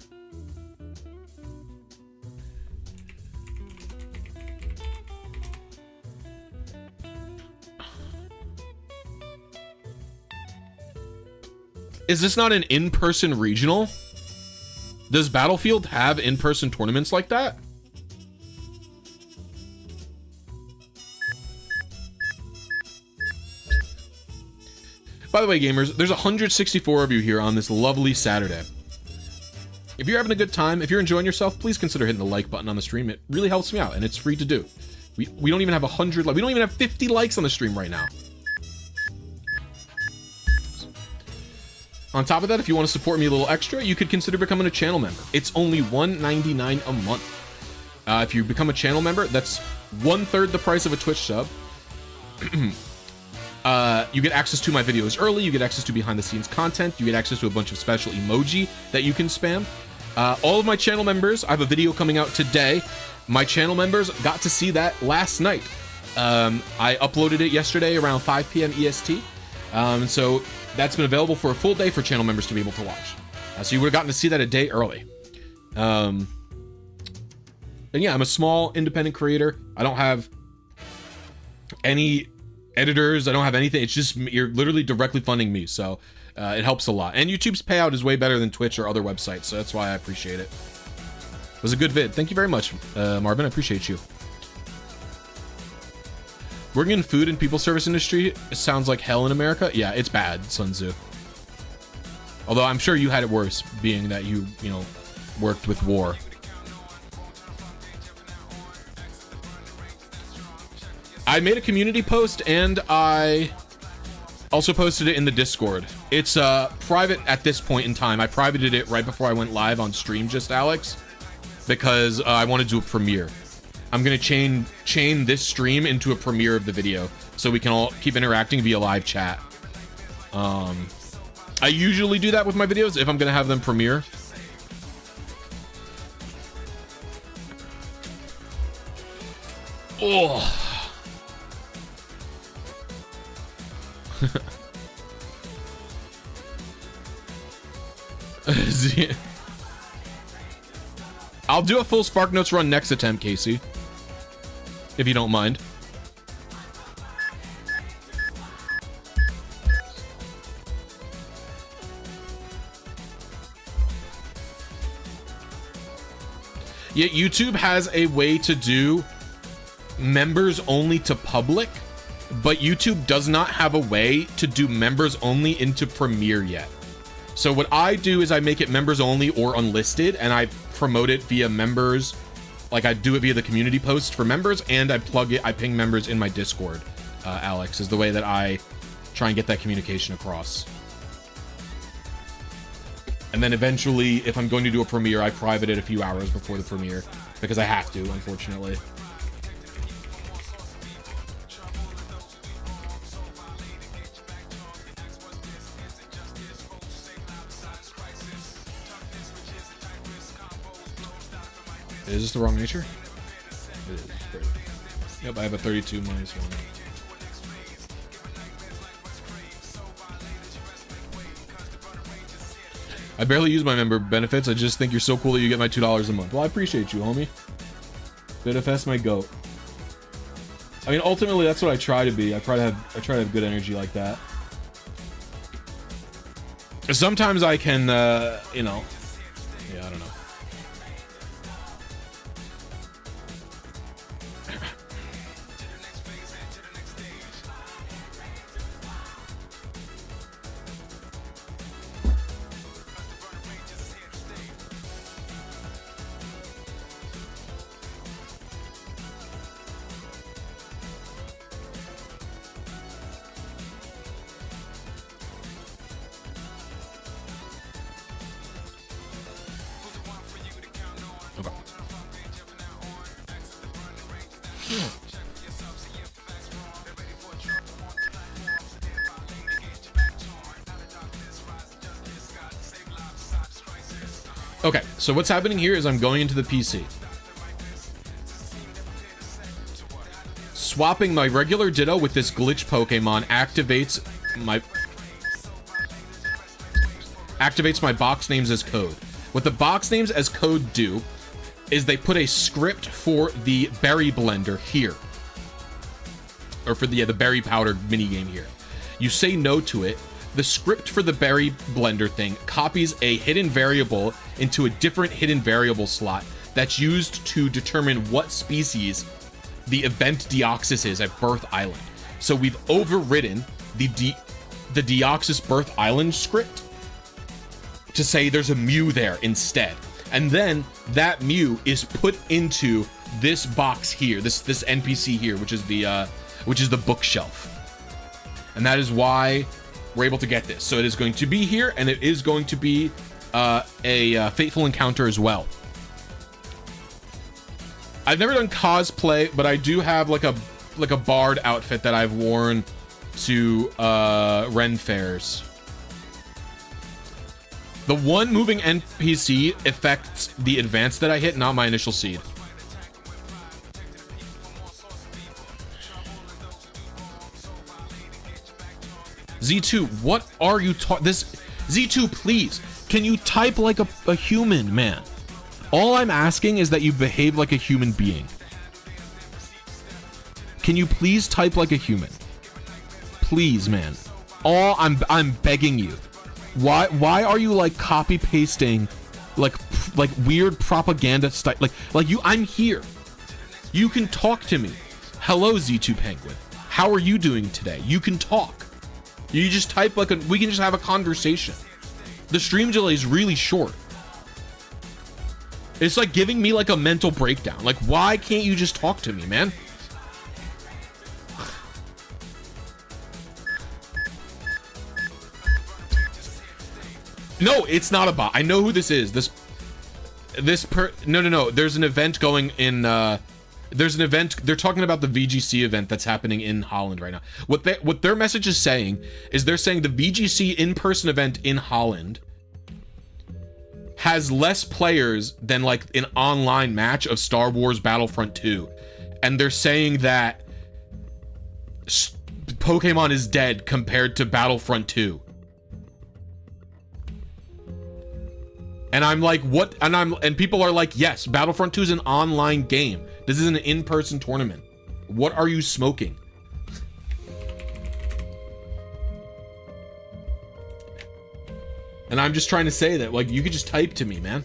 Speaker 1: Is this not an in-person regional? Does Battlefield have in-person tournaments like that? By the way, gamers, there's 164 of you here on this lovely Saturday. If you're having a good time, if you're enjoying yourself, please consider hitting the like button on the stream. It really helps me out, and it's free to do. We don't even have 100, we don't even have 50 likes on the stream right now. On top of that, if you want to support me a little extra, you could consider becoming a channel member. It's only $1.99 a month. If you become a channel member, that's 1/3 the price of a Twitch sub. You get access to my videos early, you get access to behind the scenes content, you get access to a bunch of special emoji that you can spam. All of my channel members, I have a video coming out today. My channel members got to see that last night. I uploaded it yesterday around 5 p.m. EST. So that's been available for a full day for channel members to be able to watch. So you would have gotten to see that a day early. And yeah, I'm a small independent creator. I don't have any editors. I don't have anything. It's just, you're literally directly funding me. So it helps a lot. And YouTube's payout is way better than Twitch or other websites. So that's why I appreciate it. It was a good vid. Thank you very much, Marvin. I appreciate you. Working in food and people service industry sounds like hell in America. Yeah, it's bad, Sun Tzu. Although I'm sure you had it worse, being that you worked with war. I made a community post and I also posted it in the Discord. It's private at this point in time. I privated it right before I went live on stream, just Alex, because I want to do a premiere. I'm gonna chain this stream into a premiere of the video so we can all keep interacting via live chat. I usually do that with my videos if I'm gonna have them premiere. Oh. I'll do a full Spark Notes run next attempt, Casey. If you don't mind. Yeah, YouTube has a way to do members only to public, but YouTube does not have a way to do members only into Premiere yet. So what I do is I make it members only or unlisted, and I promote it via members. Like, I do it via the community post for members, and I ping members in my Discord. Alex, is the way that I try and get that communication across. And then eventually, if I'm going to do a premiere, I private it a few hours before the premiere, because I have to, unfortunately. Is this the wrong nature? It is. Great. Yep, I have a 32 minus 1. I barely use my member benefits. I just think you're so cool that you get my $2 a month. Well, I appreciate you, homie. BitFS my goat. I mean, ultimately, that's what I try to be. I try to have good energy like that. Sometimes I can, you know, yeah, I don't know. Okay, so what's happening here is I'm going into the PC. Swapping my regular Ditto with this glitch Pokemon activates my box names as code. What the box names as code do is they put a script for the berry blender here. Or for the berry powder minigame here. You say no to it. The script for the berry blender thing copies a hidden variable into a different hidden variable slot that's used to determine what species the event Deoxys is at Birth Island. So we've overridden the Deoxys Birth Island script to say there's a MEW there instead. And then that MEW is put into this box here, this NPC here, which is the bookshelf. And that is why we're able to get this. So it is going to be here, and it is going to be a fateful encounter as well. I've never done cosplay, but I do have like a bard outfit that I've worn to Ren fairs. The one moving NPC affects the advance that I hit, not my initial seed. Z2, what are you Z2, please, can you type like a human, man? All I'm asking is that you behave like a human being. Can you please type like a human? Please, man. I'm begging you. Why are you like copy pasting like weird propaganda style? Like you, I'm here. You can talk to me. Hello, Z2 Penguin. How are you doing today? You can talk. You just type like we can just have a conversation. The stream delay is really short. It's like giving me like a mental breakdown. Like, why can't you just talk to me, man? No, it's not a bot. I know who this is. No. There's an event going in, there's an event, they're talking about the VGC event that's happening in Holland right now. What their message is saying is they're saying the VGC in-person event in Holland has less players than like an online match of Star Wars Battlefront 2. And they're saying that Pokemon is dead compared to Battlefront 2. And I'm like, what? And people are like, yes, Battlefront 2 is an online game. This is an in-person tournament. What are you smoking? And I'm just trying to say that, like, you could just type to me, man.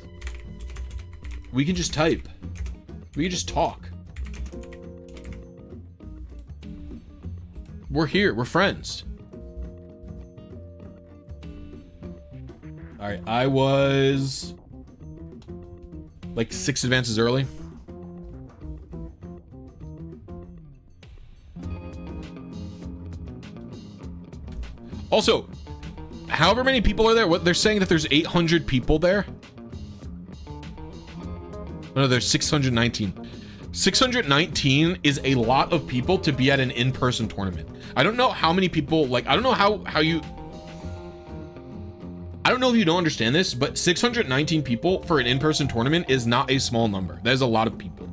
Speaker 1: We can just type. We can just talk. we're here. We're friends. All right, I was like 6 advances early. Also, however many people are there, what they're saying that there's 800 people there. No, there's 619. 619 is a lot of people to be at an in-person tournament. I don't know how many people, like, I don't know how you, I don't know if you don't understand this, but 619 people for an in-person tournament is not a small number. That is a lot of people.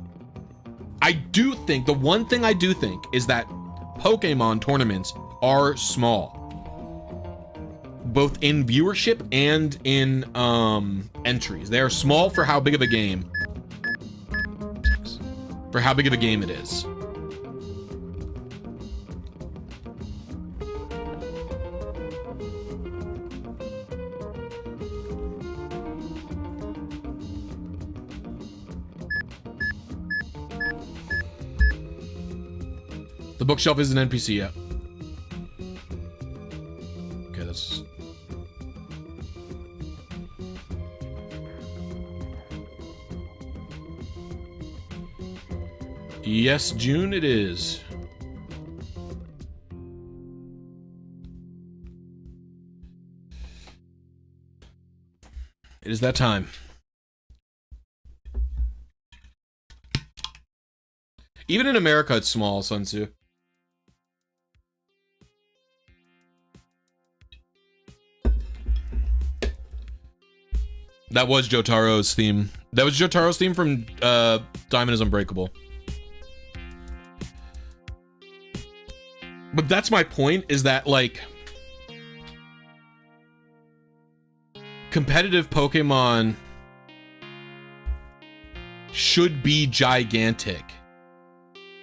Speaker 1: I do think, the one thing I do think is that Pokemon tournaments are small. Both in viewership and in entries. They are small for how big of a game. For how big of a game it is. The bookshelf is an NPC yet. Okay, that's... Yes, June it is. It is that time. Even in America, it's small, Sun Tzu. That was Jotaro's theme. That was Jotaro's theme from Diamond is Unbreakable. But that's my point, is that, like, competitive Pokemon should be gigantic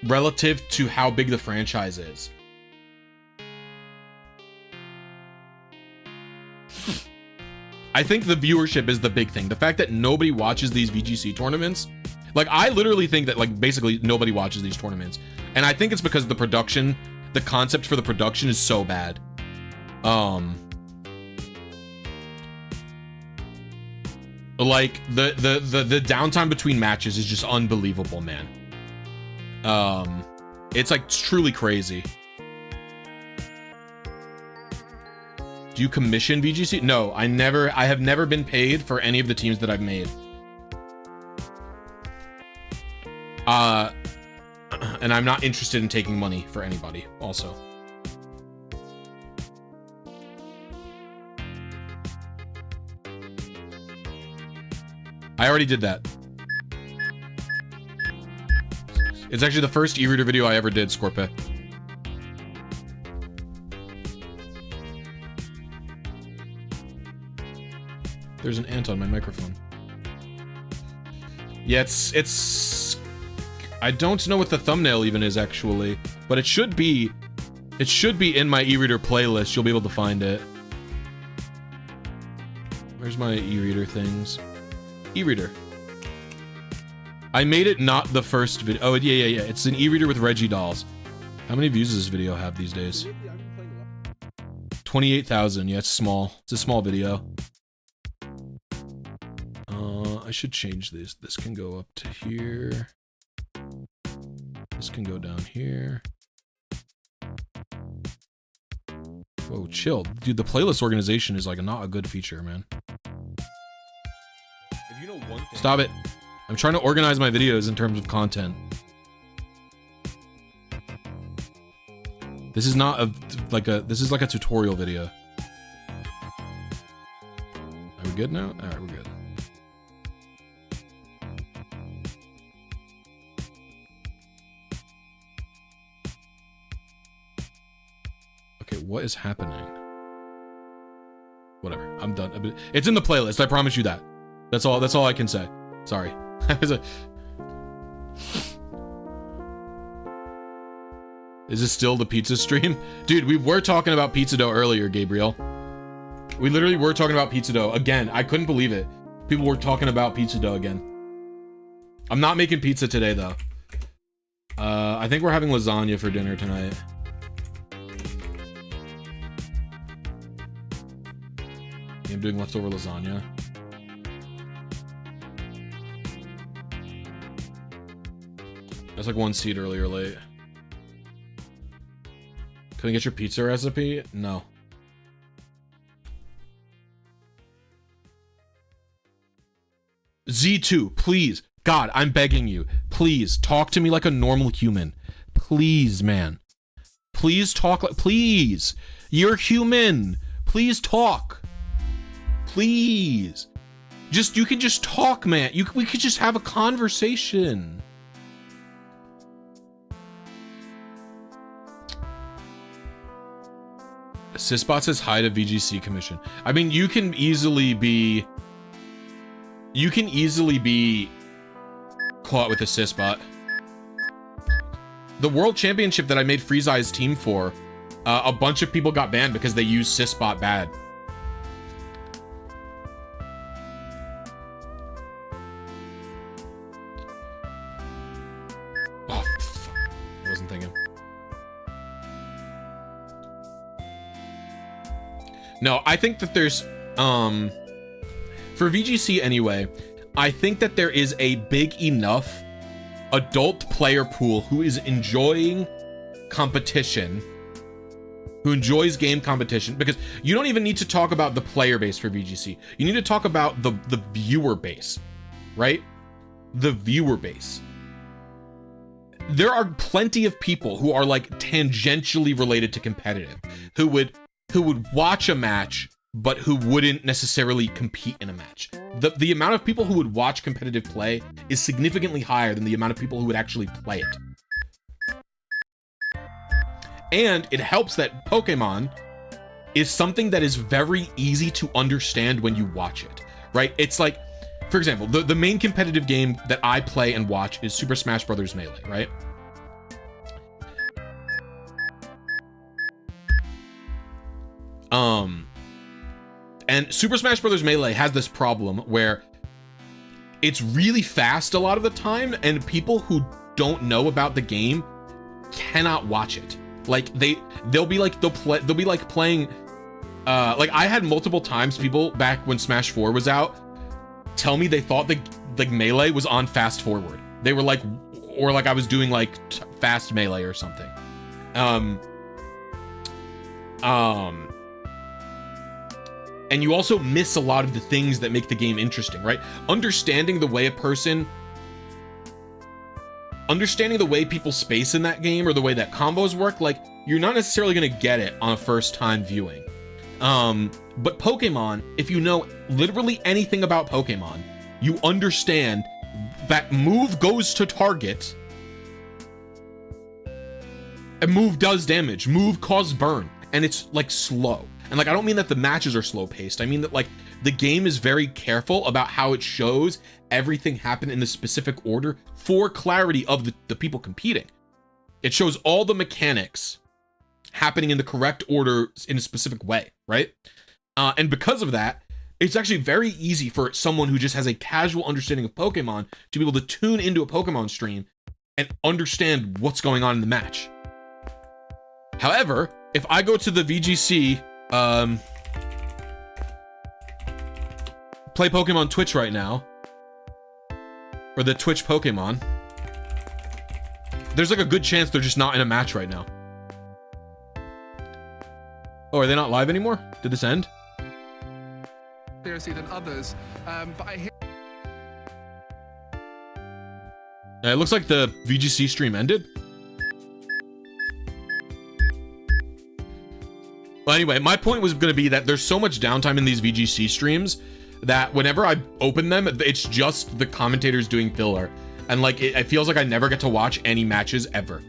Speaker 1: relative to how big the franchise is. I think the viewership is the big thing. The fact that nobody watches these VGC tournaments, like, I literally think that, like, basically nobody watches these tournaments. And I think it's because the production, the concept for the production is so bad. Like, the downtime between matches is just unbelievable, man. It's like truly crazy. Do you commission VGC? No, I have never been paid for any of the teams that I've made. And I'm not interested in taking money for anybody also. I already did that. It's actually the first e-reader video I ever did, Scorpe. There's an ant on my microphone. Yeah, it's I don't know what the thumbnail even is actually, but it should be in my e-reader playlist. You'll be able to find it. Where's my e-reader things? E-reader. I made it not the first video. Oh, yeah. It's an e-reader with Reggie dolls. How many views does this video have these days? 28,000. Yeah, it's small. It's a small video. I should change this. This can go up to here. This can go down here. Whoa, chill. Dude, the playlist organization is like not a good feature, man. If you know one thing... Stop it. I'm trying to organize my videos in terms of content. This is not this is like a tutorial video. Are we good now? All right, we're good. Okay, what is happening? Whatever, I'm done. It's in the playlist, I promise you that. That's all I can say. Sorry. Is this still the pizza stream? Dude, we were talking about pizza dough earlier, Gabriel. We literally were talking about pizza dough. Again, I couldn't believe it. People were talking about pizza dough again. I'm not making pizza today, though. I think we're having lasagna for dinner tonight. I'm doing leftover lasagna. That's like 1 seed early or late. Can we get your pizza recipe? No. Z2, please. God, I'm begging you. Please, talk to me like a normal human. Please, man. Please talk like... Please. You're human. Please talk. Please. You can just talk, man. We could just have a conversation. Sysbot says hi to VGC commission. I mean, you can easily be caught with a Sysbot. The world championship that I made Freeze Eye's team for, a bunch of people got banned because they used Sysbot bad. Oh, fuck. I wasn't thinking. No, I think that there's, for VGC anyway, I think that there is a big enough adult player pool who is enjoying competition, who enjoys game competition, because you don't even need to talk about the player base for VGC. You need to talk about the viewer base, right? The viewer base. There are plenty of people who are like tangentially related to competitive, who would watch a match, but who wouldn't necessarily compete in a match. The amount of people who would watch competitive play is significantly higher than the amount of people who would actually play it. And it helps that Pokemon is something that is very easy to understand when you watch it, right? It's like, for example, the main competitive game that I play and watch is Super Smash Bros. Melee, right? And Super Smash Bros. Melee has this problem where it's really fast a lot of the time, and people who don't know about the game cannot watch it. Like they'll be like playing. Like I had multiple times people back when Smash 4 was out tell me they thought the Melee was on fast forward. They were like, or like I was doing like fast Melee or something. And you also miss a lot of the things that make the game interesting, right? Understanding the way people space in that game, or the way that combos work, like, you're not necessarily gonna get it on a first time viewing. But Pokemon, if you know literally anything about Pokemon, you understand that move goes to target, and move does damage, move causes burn, and it's like slow. And like, I don't mean that the matches are slow paced. I mean that like the game is very careful about how it shows everything happen in the specific order for clarity of the people competing. It shows all the mechanics happening in the correct order in a specific way, right? And because of that, it's actually very easy for someone who just has a casual understanding of Pokemon to be able to tune into a Pokemon stream and understand what's going on in the match. However, if I go to the VGC play Pokemon Twitch right now, or the Twitch Pokemon, there's like a good chance they're just not in a match right now. Oh, are they not live anymore? Did this end?
Speaker 2: Seriously than others, but I hear.
Speaker 1: It looks like the VGC stream ended. Well, anyway, my point was going to be that there's so much downtime in these VGC streams that whenever I open them, it's just the commentators doing filler. And like, it feels like I never get to watch any matches ever.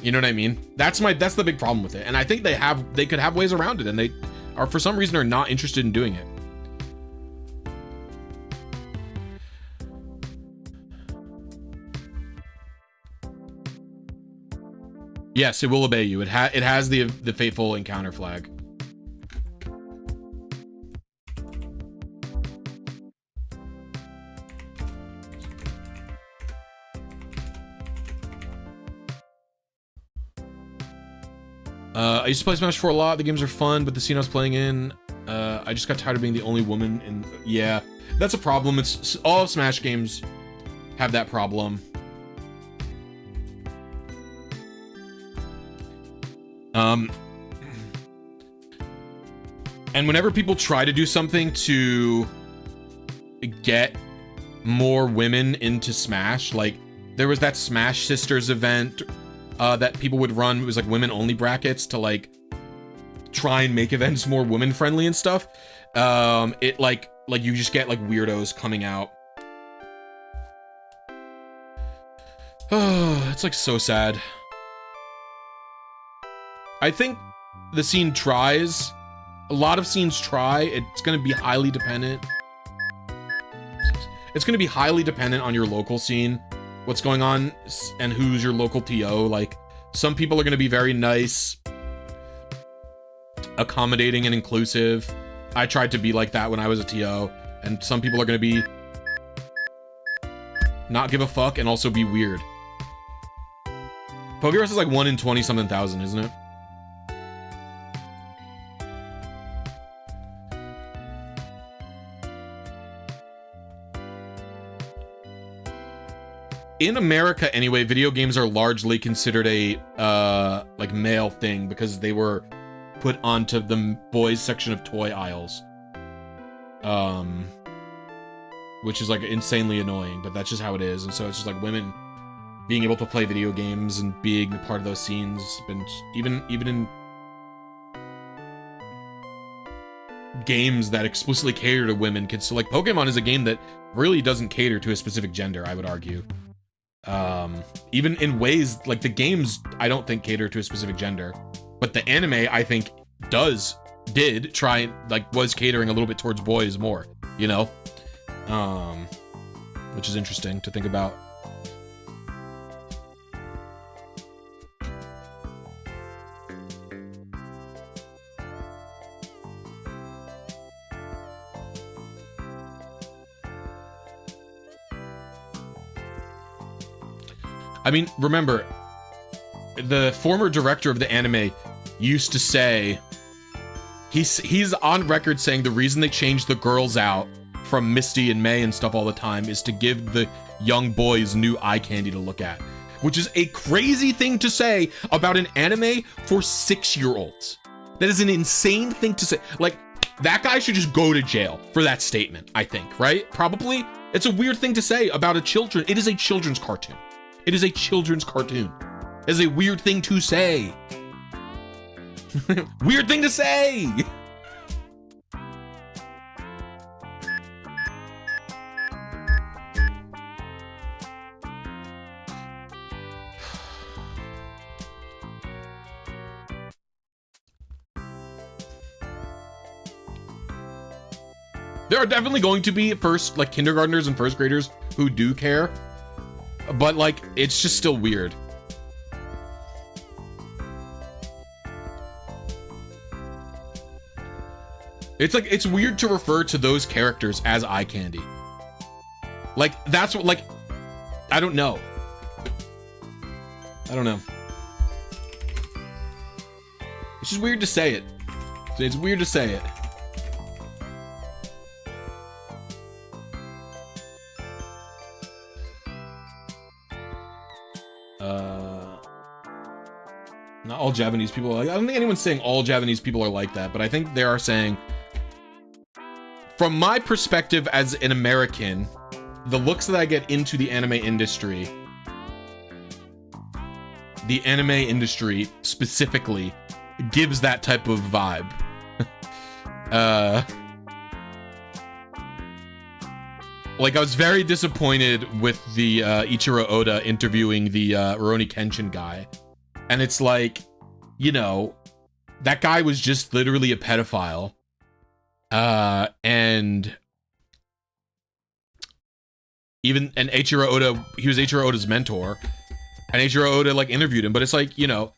Speaker 1: You know what I mean? That's the big problem with it. And I think they could have ways around it, and they are, for some reason, are not interested in doing it. Yes, it will obey you. It has the fateful encounter flag. I used to play Smash 4 a lot. The games are fun, but the scene I was playing in, I I just got tired of being the only woman in... Yeah, that's a problem. It's all Smash games have that problem. And whenever people try to do something to get more women into Smash, like there was that Smash Sisters event that people would run. It was like women only brackets to like try and make events more women friendly and stuff. It like you just get like weirdos coming out. Oh, it's like so sad. I think the scene tries. A lot of scenes try. It's going to be highly dependent. It's going to be highly dependent on your local scene, what's going on, and who's your local TO. Like, some people are going to be very nice, accommodating, and inclusive. I tried to be like that when I was a TO, and some people are going to be not give a fuck and also be weird. Pokerus is like 1 in 20-something thousand, isn't it? In America, anyway, video games are largely considered a, like, male thing because they were put onto the boys section of toy aisles. Which is, like, insanely annoying, but that's just how it is. And so it's just, like, women being able to play video games and being a part of those scenes. Been even in games that explicitly cater to women, so, like, Pokemon is a game that really doesn't cater to a specific gender, I would argue. Even in ways like the games I don't think cater to a specific gender, but the anime I think did try, like, was catering a little bit towards boys more, you know, which is interesting to think about. I mean, remember, the former director of the anime used to say, he's on record saying the reason they changed the girls out from Misty and May and stuff all the time is to give the young boys new eye candy to look at, which is a crazy thing to say about an anime for 6-year-olds. That is an insane thing to say. Like, that guy should just go to jail for that statement, I think, right? Probably. It's a weird thing to say about a children. It is a children's cartoon. It is a children's cartoon. It is a weird thing to say. Weird thing to say! There are definitely going to be kindergartners and first graders who do care. But, like, it's just still weird. It's like, it's weird to refer to those characters as eye candy. Like, that's what, like, I don't know. I don't know. It's just weird to say it. It's weird to say it. Not all Japanese people are like, I don't think anyone's saying all Japanese people are like that, but I think they are saying, from my perspective as an American, the looks that I get into the anime industry specifically gives that type of vibe. Like, I was very disappointed with the Ichiro Oda interviewing the Rurouni Kenshin guy. And it's like, you know, that guy was just literally a pedophile. And Eiichiro Oda, he was Eiichiro Oda's mentor. And Eiichiro Oda, like, interviewed him. But it's like, you know.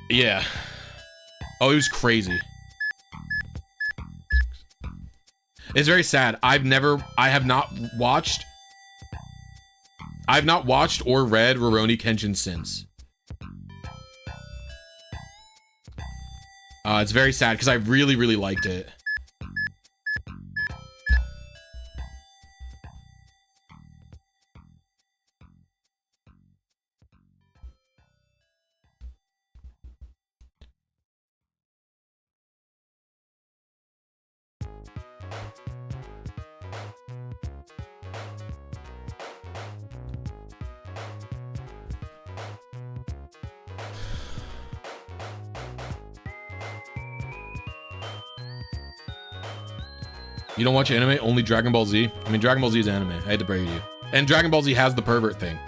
Speaker 1: Yeah. Oh, it was crazy. It's very sad. I have not watched or read Rurouni Kenshin since. It's very sad because I really, really liked it. You don't watch anime? Only Dragon Ball Z? I mean, Dragon Ball Z is anime. I had to break you. And Dragon Ball Z has the pervert thing.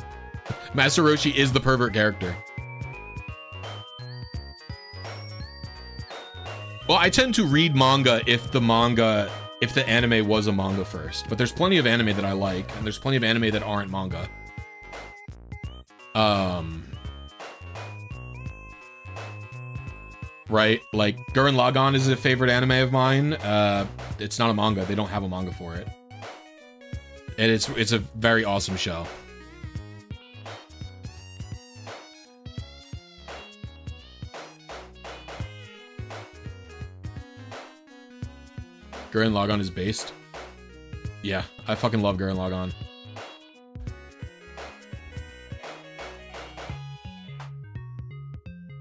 Speaker 1: Master Roshi is the pervert character. Well, I tend to read manga if the anime was a manga first. But there's plenty of anime that I like, and there's plenty of anime that aren't manga. Right? Like, Gurren Lagann is a favorite anime of mine. It's not a manga. They don't have a manga for it. And it's a very awesome show. Gurren Lagann is based. Yeah, I fucking love Gurren Lagann.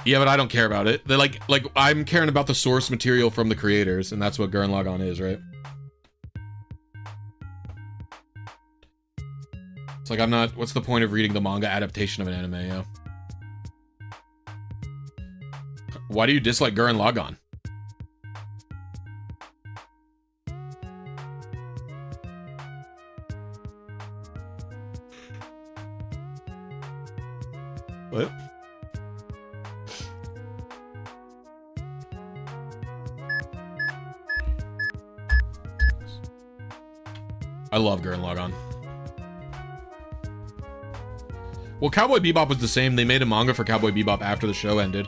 Speaker 1: Yeah, but I don't care about it. They're like I'm caring about the source material from the creators, and that's what Gurren Lagann is, right? It's like I'm not. What's the point of reading the manga adaptation of an anime? Yeah. Why do you dislike Gurren Lagann? What? I love Gurren Lagann. Well, Cowboy Bebop was the same. They made a manga for Cowboy Bebop after the show ended.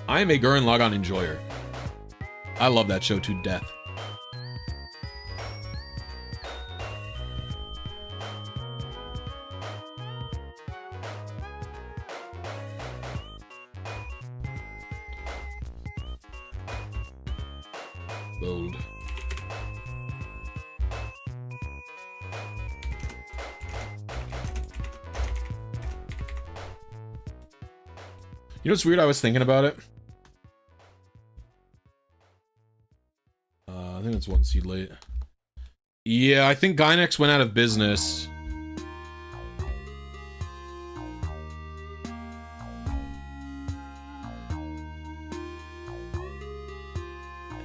Speaker 1: I am a Gurren Lagann enjoyer. I love that show to death. Bold. You know what's weird? I was thinking about it. I think it's one seed late. Yeah, I think Gynex went out of business.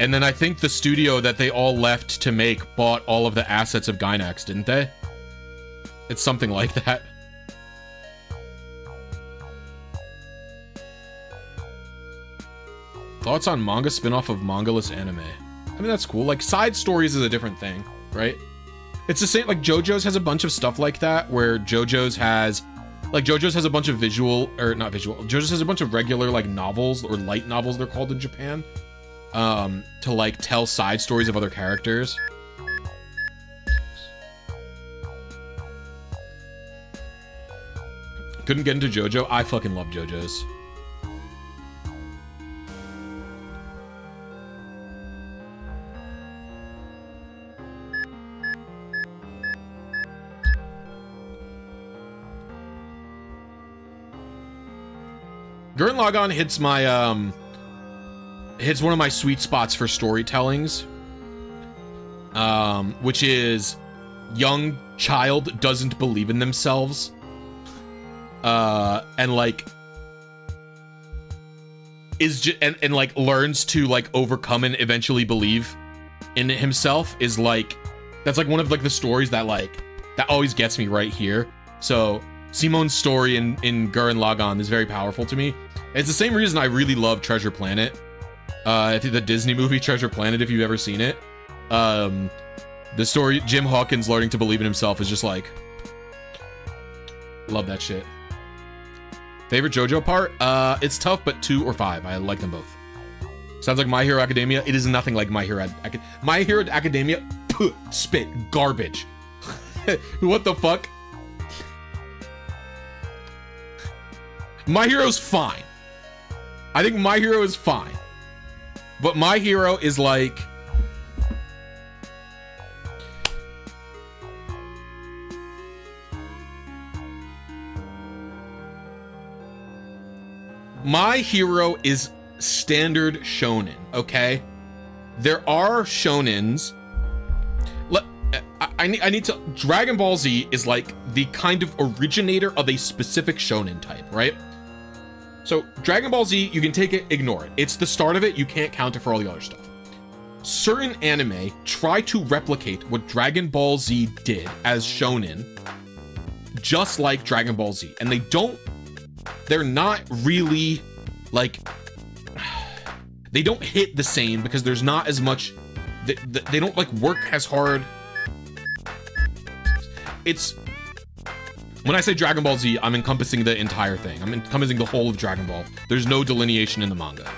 Speaker 1: And then I think the studio that they all left to make bought all of the assets of Gynex, didn't they? It's something like that. Thoughts on manga spin-off of mangaless anime? I mean, that's cool. Like, side stories is a different thing, right? It's the same, like, JoJo's has a bunch of stuff like that, where JoJo's has a bunch of JoJo's has a bunch of regular, like, novels, or light novels, they're called in Japan, to, like, tell side stories of other characters. Couldn't get into JoJo? I fucking love JoJo's. Gurren Lagann hits my, hits one of my sweet spots for storytellings. Which is young child doesn't believe in themselves. And like, and like learns to like overcome and eventually believe in himself is like, that's like one of like the stories that like, that always gets me right here. So Simon's story in Gurren Lagann is very powerful to me. It's the same reason I really love Treasure Planet. I think the Disney movie Treasure Planet, if you've ever seen it. The story, Jim Hawkins learning to believe in himself is just like, love that shit. Favorite JoJo part? It's tough, but 2 or 5. I like them both. Sounds like My Hero Academia. It is nothing like My Hero Academia. Spit. Garbage. What the fuck? My Hero's fine. I think My Hero is fine. But My Hero is like... My Hero is standard shonen, okay? There are shonens. I need to... Dragon Ball Z is like the kind of originator of a specific shonen type, right? So Dragon Ball Z, you can take it, ignore it. It's the start of it. You can't count it for all the other stuff. Certain anime try to replicate what Dragon Ball Z did as shonen, just like Dragon Ball Z. And they're not really like... They don't hit the same because there's not as much... They don't like work as hard. It's... When I say Dragon Ball Z, I'm encompassing the entire thing. I'm encompassing the whole of Dragon Ball. There's no delineation in the manga.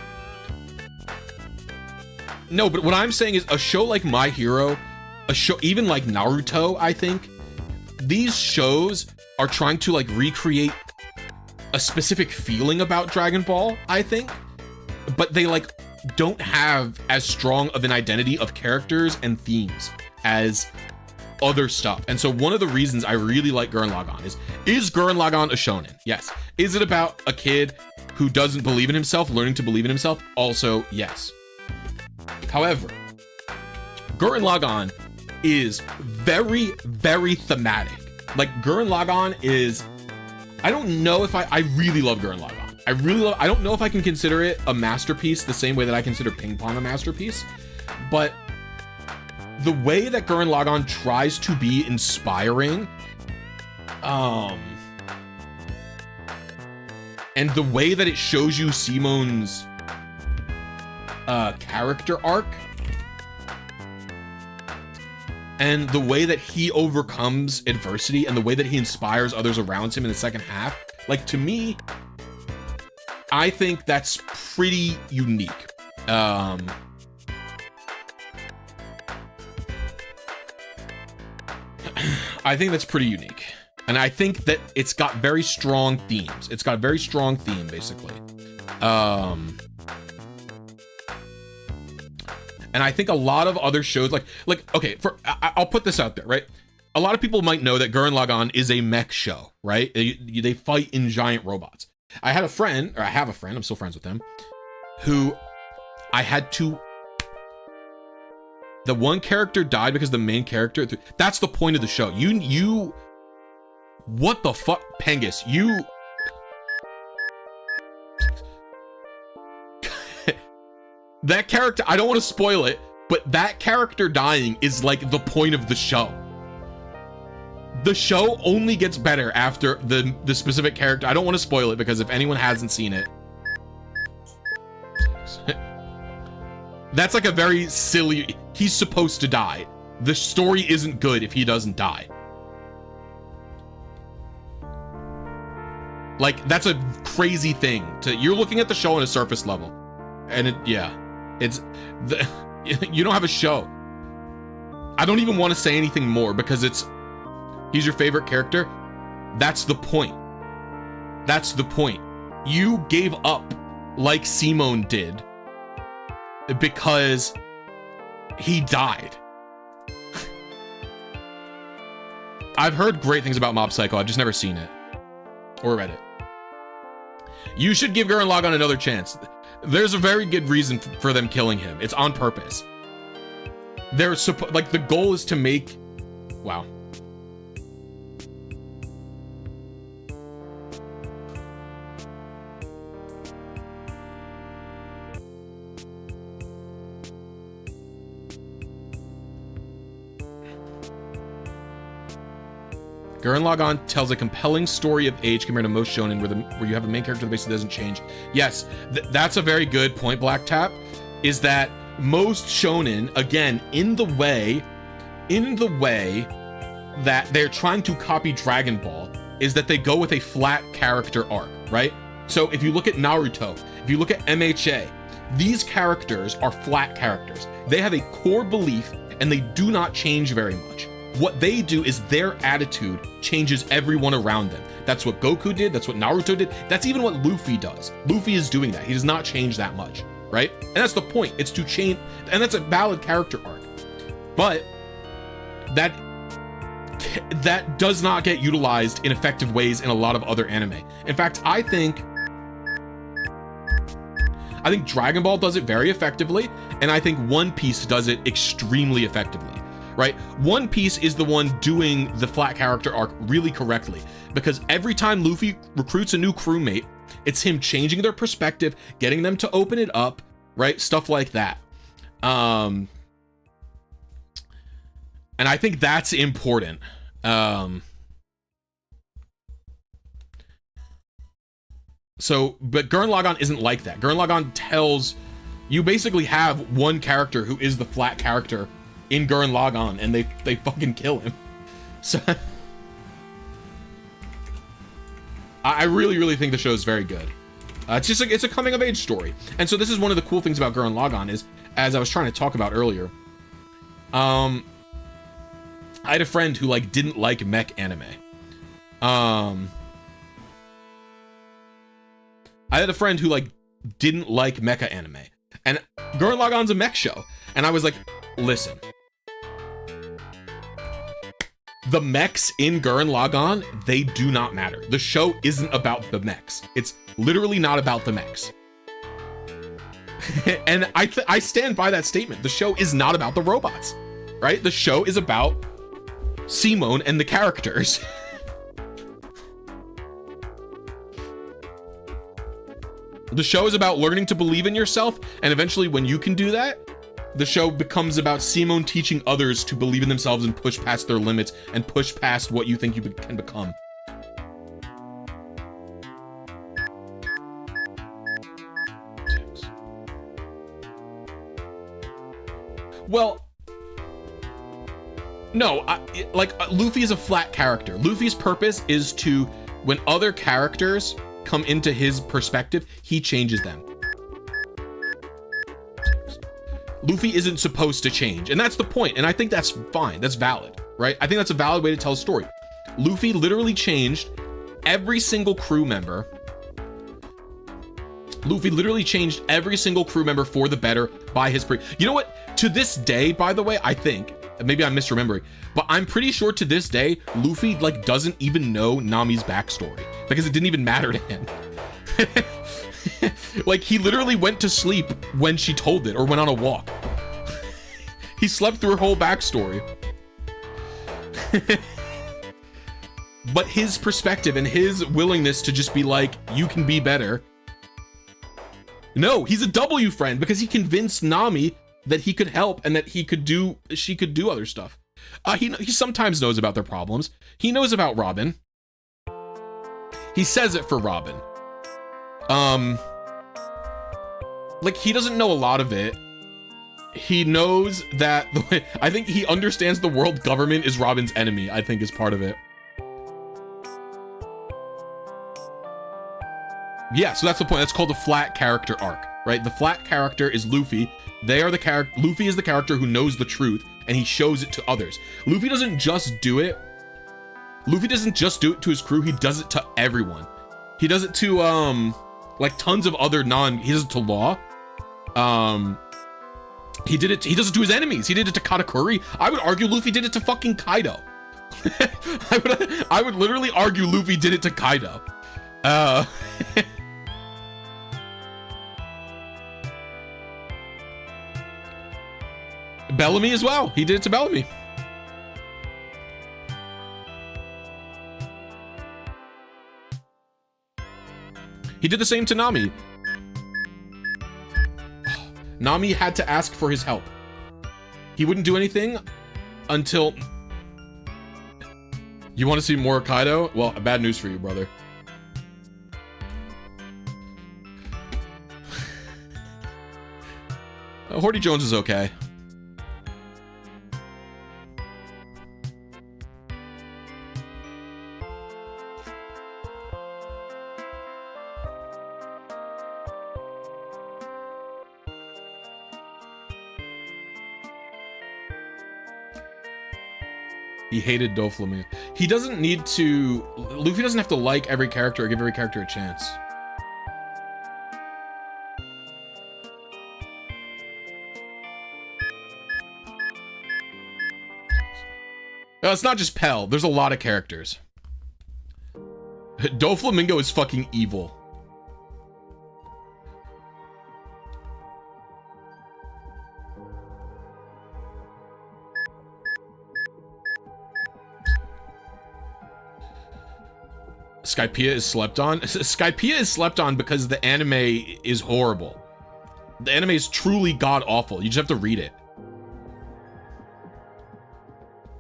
Speaker 1: No, but what I'm saying is a show like My Hero, a show even like Naruto, I think, these shows are trying to like recreate a specific feeling about Dragon Ball, I think, but they like don't have as strong of an identity of characters and themes as other stuff. And so one of the reasons I really like Gurren Lagann is Gurren Lagann a shonen? Yes. Is it about a kid who doesn't believe in himself, learning to believe in himself? Also, yes. However, Gurren Lagann is very, very thematic. Like Gurren Lagann is, I don't know if I really love Gurren Lagann. I don't know if I can consider it a masterpiece the same way that I consider Ping Pong a masterpiece, but the way that Gurren Lagann tries to be inspiring, and the way that it shows you Simon's character arc, and the way that he overcomes adversity, and the way that he inspires others around him in the second half, like, to me, I think that's pretty unique. I think that's pretty unique. And I think that it's got very strong themes. It's got a very strong theme, basically. And I think a lot of other shows, like okay, I'll put this out there, right? A lot of people might know that Gurren Lagann is a mech show, right? They fight in giant robots. I have a friend, I'm still friends with him, who I had to... The one character died because the main character... That's the point of the show. You... What the fuck? Pengus, you... That character... I don't want to spoil it, but that character dying is like the point of the show. The show only gets better after the specific character... I don't want to spoil it because if anyone hasn't seen it... That's like a very silly... He's supposed to die. The story isn't good if he doesn't die. Like, that's a crazy thing to... You're looking at the show on a surface level. And you don't have a show. I don't even want to say anything more because he's your favorite character. That's the point. That's the point. You gave up like Simone did because he died. I've heard great things about Mob Psycho. I've just never seen it or read it. You should give Gurren Lagann another chance. There's a very good reason for them killing him. It's on purpose. Like, the goal is to make... Wow. Gurren Lagann tells a compelling story of age compared to most shonen where you have a main character that basically doesn't change. Yes, that's a very good point, Black Tap, is that most shonen, again, in the way that they're trying to copy Dragon Ball, is that they go with a flat character arc, right? So if you look at Naruto, if you look at MHA, these characters are flat characters. They have a core belief and they do not change very much. what they do is their attitude changes everyone around them. That's what Goku did. That's what Naruto did. That's even what Luffy does. Luffy is doing that. He does not change that much, right? And that's the point. It's to change, and that's a valid character arc. But that does not get utilized in effective ways in a lot of other anime. In fact, I think Dragon Ball does it very effectively, and I think One Piece does it extremely effectively, right? One Piece is the one doing the flat character arc really correctly, because every time Luffy recruits a new crewmate, it's him changing their perspective, getting them to open it up, right? Stuff like that. And I think that's important. But Gurren Lagann isn't like that. Gurren Lagann tells you basically have one character who is the flat character in Gurren Lagann, and they fucking kill him. So I really think the show is very good. It's a coming of age story, and so this is one of the cool things about Gurren Lagann is, as I was trying to talk about earlier, I had a friend who like didn't like mech anime. I had a friend who like didn't like mecha anime, and Gurren Lagann's a mech show, and I was like, listen, the mechs in Gurren Lagann, they do not matter. The show isn't about the mechs. It's literally not about the mechs. And I stand by that statement. The show is not about the robots, right? The show is about Simone and the characters. The show is about learning to believe in yourself, and eventually when you can do that, the show becomes about Simone teaching others to believe in themselves and push past their limits and push past what you think you can become. Well, no, Luffy is a flat character. Luffy's purpose is to, when other characters come into his perspective, he changes them. Luffy isn't supposed to change, and that's the point, and I think that's fine. That's valid, right? I think that's a valid way to tell a story. Luffy literally changed every single crew member. Luffy literally changed every single crew member for the better by his You know what? To this day, by the way, I think, maybe I'm misremembering, but I'm pretty sure to this day, Luffy like doesn't even know Nami's backstory because it didn't even matter to him. Like he literally went to sleep when she told it or went on a walk. He slept through her whole backstory. But his perspective and his willingness to just be like, you can be better. No, he's a W friend because he convinced Nami that he could help and that she could do other stuff. He sometimes knows about their problems. He knows about Robin. He says it for Robin. Like he doesn't know a lot of it. He knows that I think he understands the world government is Robin's enemy, I think is part of it. Yeah, so that's the point. That's called the flat character arc, right? The flat character is Luffy. They are the character. Luffy is the character who knows the truth and he shows it to others. Luffy doesn't just do it. Luffy doesn't just do it to his crew. He does it to everyone. He does it to like tons of other he does it to Law. He does it to his enemies. He did it to Katakuri. I would argue Luffy did it to fucking Kaido. I would literally argue Luffy did it to Kaido. Bellamy as well. He did it to Bellamy. He did the same to Nami. Nami had to ask for his help. He wouldn't do anything until... You want to see more Kaido? Well, bad news for you, brother. Horty Jones is okay. He hated Doflamingo. He doesn't need to... Luffy doesn't have to like every character or give every character a chance. No, it's not just Pell. There's a lot of characters. Doflamingo is fucking evil. Skypiea is slept on. Skypiea is slept on because the anime is horrible. The anime is truly god-awful. You just have to read it.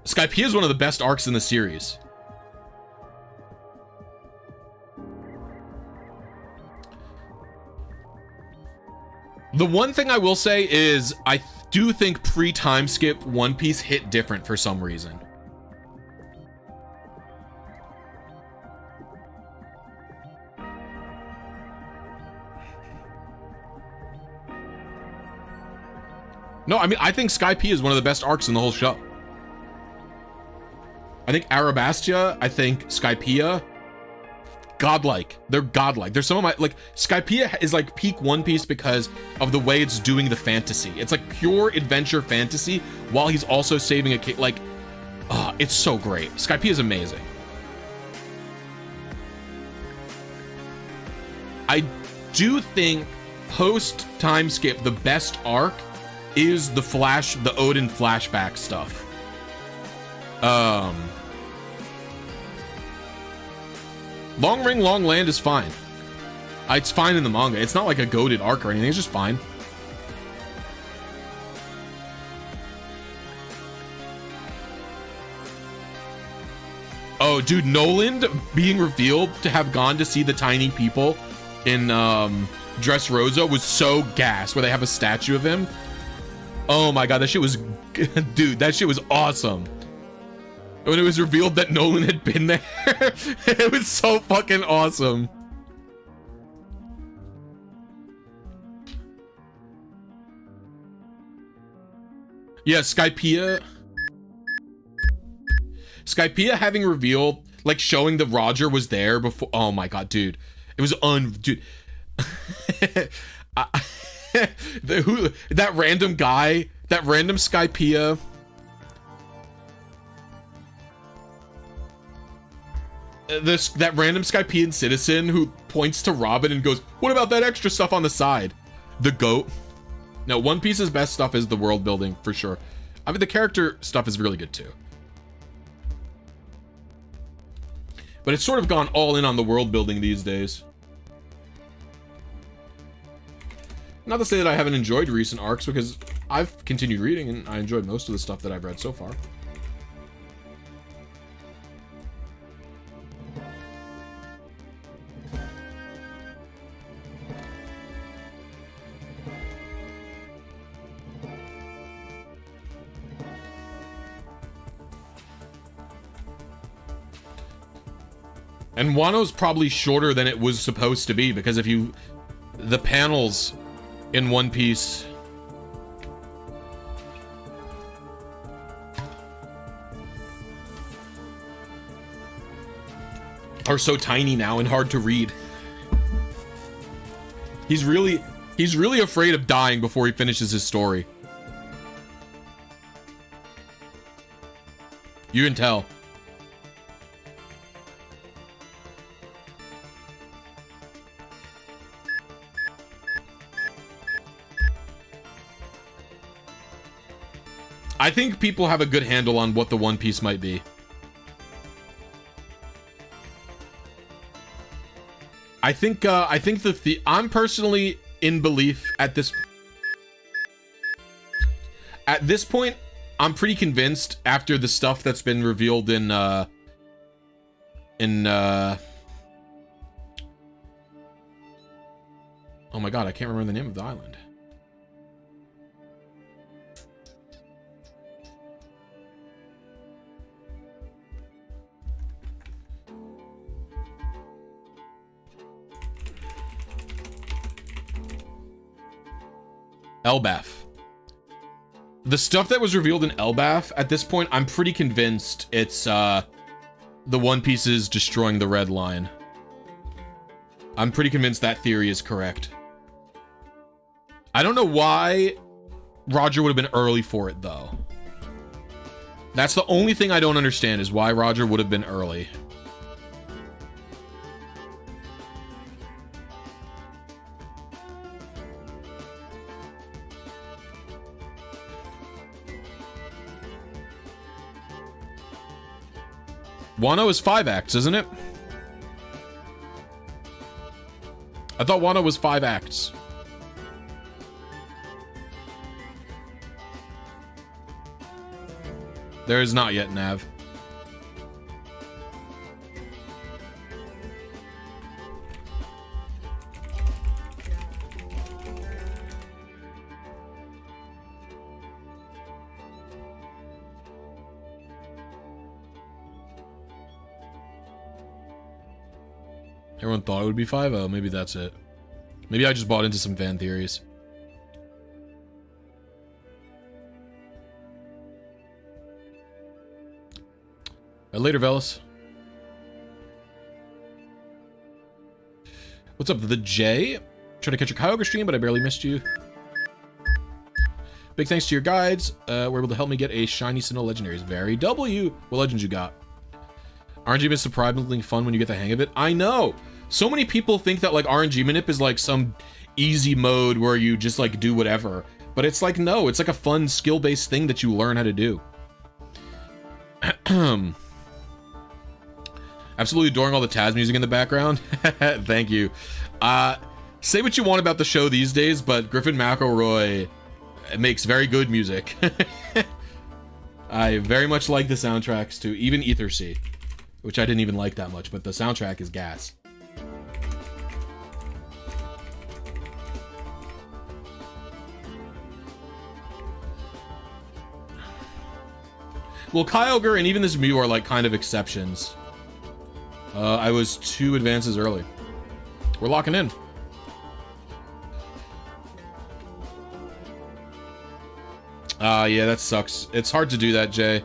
Speaker 1: Skypiea is one of the best arcs in the series. The one thing I will say is I do think pre-time skip One Piece hit different for some reason. No, I mean, I think Skypiea is one of the best arcs in the whole show. I think Arabastia, I think Skypiea, godlike. They're godlike. They're some of my, like, Skypiea is like peak One Piece because of the way it's doing the fantasy. It's like pure adventure fantasy while he's also saving a kid. Like, it's so great. Skypiea is amazing. I do think post time skip, the best arc is the Odin flashback stuff. Long Ring, Long Land is fine. It's fine in the manga. It's not like a goated arc or anything. It's just fine. Oh, dude, Noland being revealed to have gone to see the tiny people in Dressrosa was so gas, where they have a statue of him. Oh my god, that shit was... Dude, that shit was awesome. When it was revealed that Nolan had been there, it was so fucking awesome. Yeah, Skypiea having revealed, like, showing that Roger was there before. Oh my god, dude. It was dude. That random guy, that random Skypiea. That random Skypiean citizen who points to Robin and goes, "What about that extra stuff on the side?" The goat. No, One Piece's best stuff is the world building for sure. I mean, the character stuff is really good too. But it's sort of gone all in on the world building these days. Not to say that I haven't enjoyed recent arcs, because I've continued reading and I enjoyed most of the stuff that I've read so far. And Wano's probably shorter than it was supposed to be, because if you... The panels in One Piece... are so tiny now and hard to read. He's really afraid of dying before he finishes his story. You can tell. I think people have a good handle on what the One Piece might be. I think that I'm personally in belief at this point. I'm pretty convinced after the stuff that's been revealed in oh my god, I can't remember the name of the island. Elbaf. The stuff that was revealed in Elbaf, at this point, I'm pretty convinced it's, the One Piece is destroying the red line. I'm pretty convinced that theory is correct. I don't know why Roger would have been early for it, though. That's the only thing I don't understand, is why Roger would have been early. Wano is 5 acts, isn't it? I thought Wano was 5 acts. There is not yet, Nav. Everyone thought it would be 5. Oh, maybe that's it. Maybe I just bought into some fan theories. Later, Velas. What's up, the J? Trying to catch a Kyogre stream, but I barely missed you. Big thanks to your guides. Were able to help me get a shiny Sinnoh legendaries. Very W. What legends you got? RNG is surprisingly fun when you get the hang of it. I know. So many people think that like RNG manip is like some easy mode where you just like do whatever. But it's like, no, it's like a fun skill-based thing that you learn how to do. Absolutely adoring all the Taz music in the background. Thank you. Say what you want about the show these days, but Griffin McElroy makes very good music. I very much like the soundtracks to even Ethersea, which I didn't even like that much, but the soundtrack is gas. Well, Kyogre and even this Mew are like kind of exceptions. I was 2 advances early. We're locking in. Yeah, that sucks. It's hard to do that, Jay.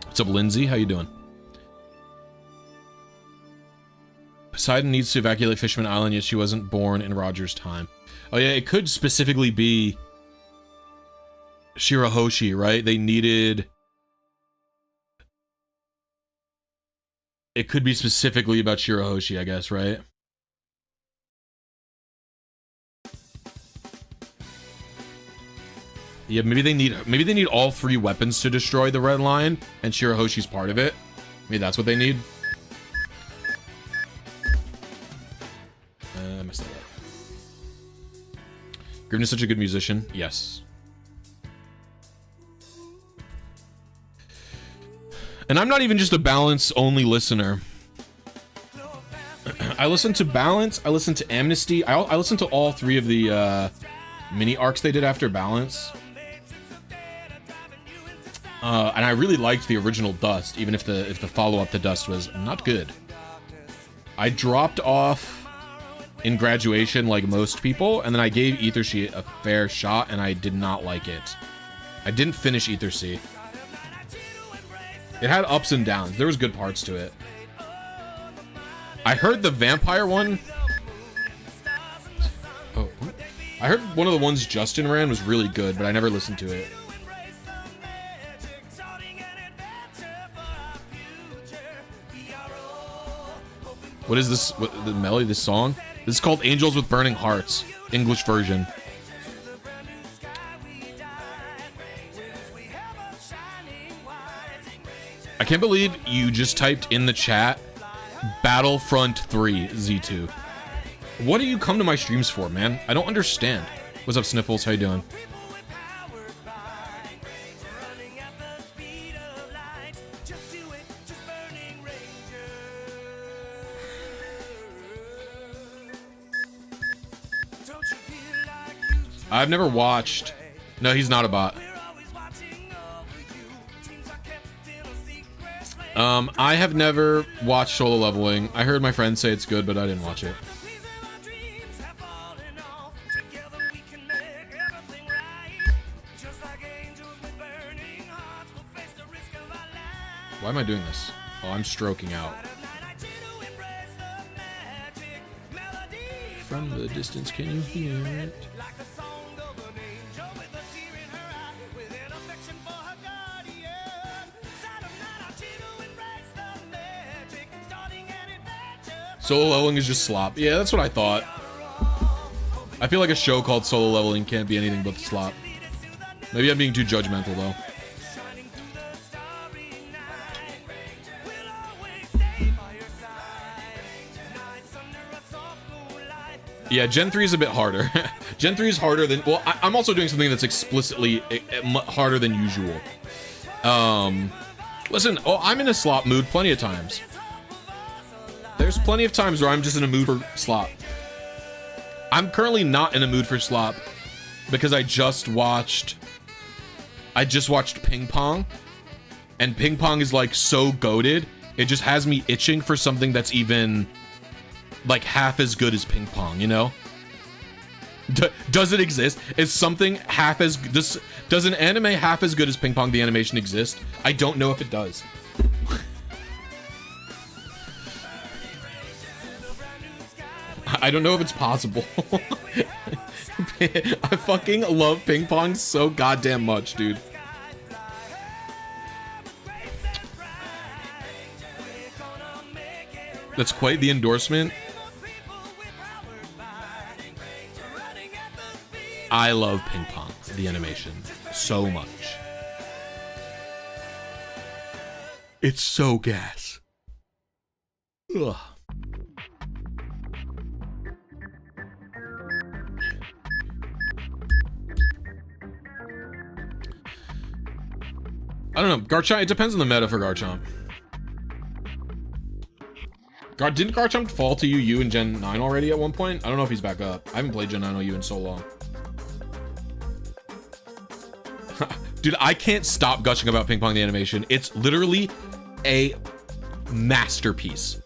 Speaker 1: What's up, Lindsay? How you doing? Poseidon needs to evacuate Fishman Island, yet she wasn't born in Roger's time. Oh yeah, it could specifically be Shirahoshi, right? They needed... It could be specifically about Shirahoshi, I guess, right? Yeah, maybe they need all 3 weapons to destroy the red line, and Shirahoshi's part of it. Maybe that's what they need. I messed that up. Grim is such a good musician. Yes. And I'm not even just a balance-only listener. I listen to Balance, I listen to Amnesty, I listen to all 3 of the mini arcs they did after Balance. And I really liked the original Dust, even if the follow-up to Dust was not good. I dropped off in graduation like most people, and then I gave Ethersea a fair shot, and I did not like it. I didn't finish Ethersea. It had ups and downs. There was good parts to it. I heard the vampire one. Oh, I heard one of the ones Justin ran was really good, but I never listened to it. What is this? What, the melody? This song? This is called "Angels with Burning Hearts," English version. I can't believe you just typed in the chat Battlefront 3 Z2. What do you come to my streams for, man? I don't understand. What's up, Sniffles? How you doing? I've never watched. No, he's not a bot. I have never watched Solo Leveling. I heard my friends say it's good, but I didn't watch it. Why am I doing this? Oh, I'm stroking out. From the distance, can you hear it? Solo leveling is just slop. Yeah, that's what I thought. I feel like a show called Solo Leveling can't be anything but slop. Maybe I'm being too judgmental, though. Yeah, Gen 3 is a bit harder. Gen 3 is harder than... Well, I'm also doing something that's explicitly harder than usual. Listen, I'm in a slop mood plenty of times. There's plenty of times where I'm just in a mood for slop. I'm currently not in a mood for slop because I just watched Ping Pong, and Ping Pong is like so goated. It just has me itching for something that's even like half as good as Ping Pong, you know? Does it exist? Is something half as does an anime half as good as Ping Pong the animation exist? I don't know if it does. I don't know if it's possible. I fucking love Ping Pong so goddamn much, dude. That's quite the endorsement. I love Ping Pong, the animation, so much. It's so gas. Ugh. I don't know, Garchomp, it depends on the meta for Garchomp. Didn't Garchomp fall to UU in Gen 9 already at one point? I don't know if he's back up. I haven't played Gen 9 OU in so long. Dude, I can't stop gushing about Ping Pong the animation. It's literally a masterpiece.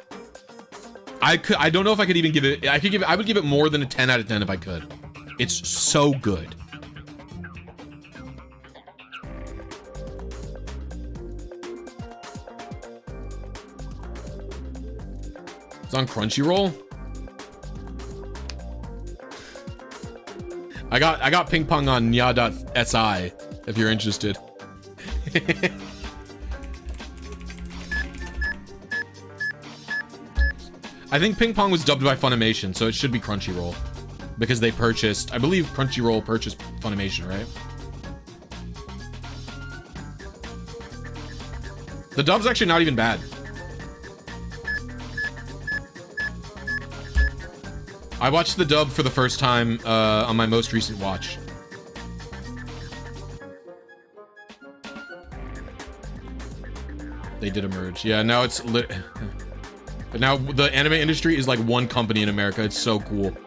Speaker 1: I don't know if I could even give it, I would give it more than a 10 out of 10 if I could. It's so good. It's on Crunchyroll. I got Ping Pong on nya.si if you're interested. I think Ping Pong was dubbed by Funimation, so it should be Crunchyroll because they purchased, I believe Crunchyroll purchased Funimation, right? The dub's actually not even bad. I watched the dub for the first time on my most recent watch. They did emerge. Yeah, now it's lit. But now the anime industry is like one company in America. It's so cool.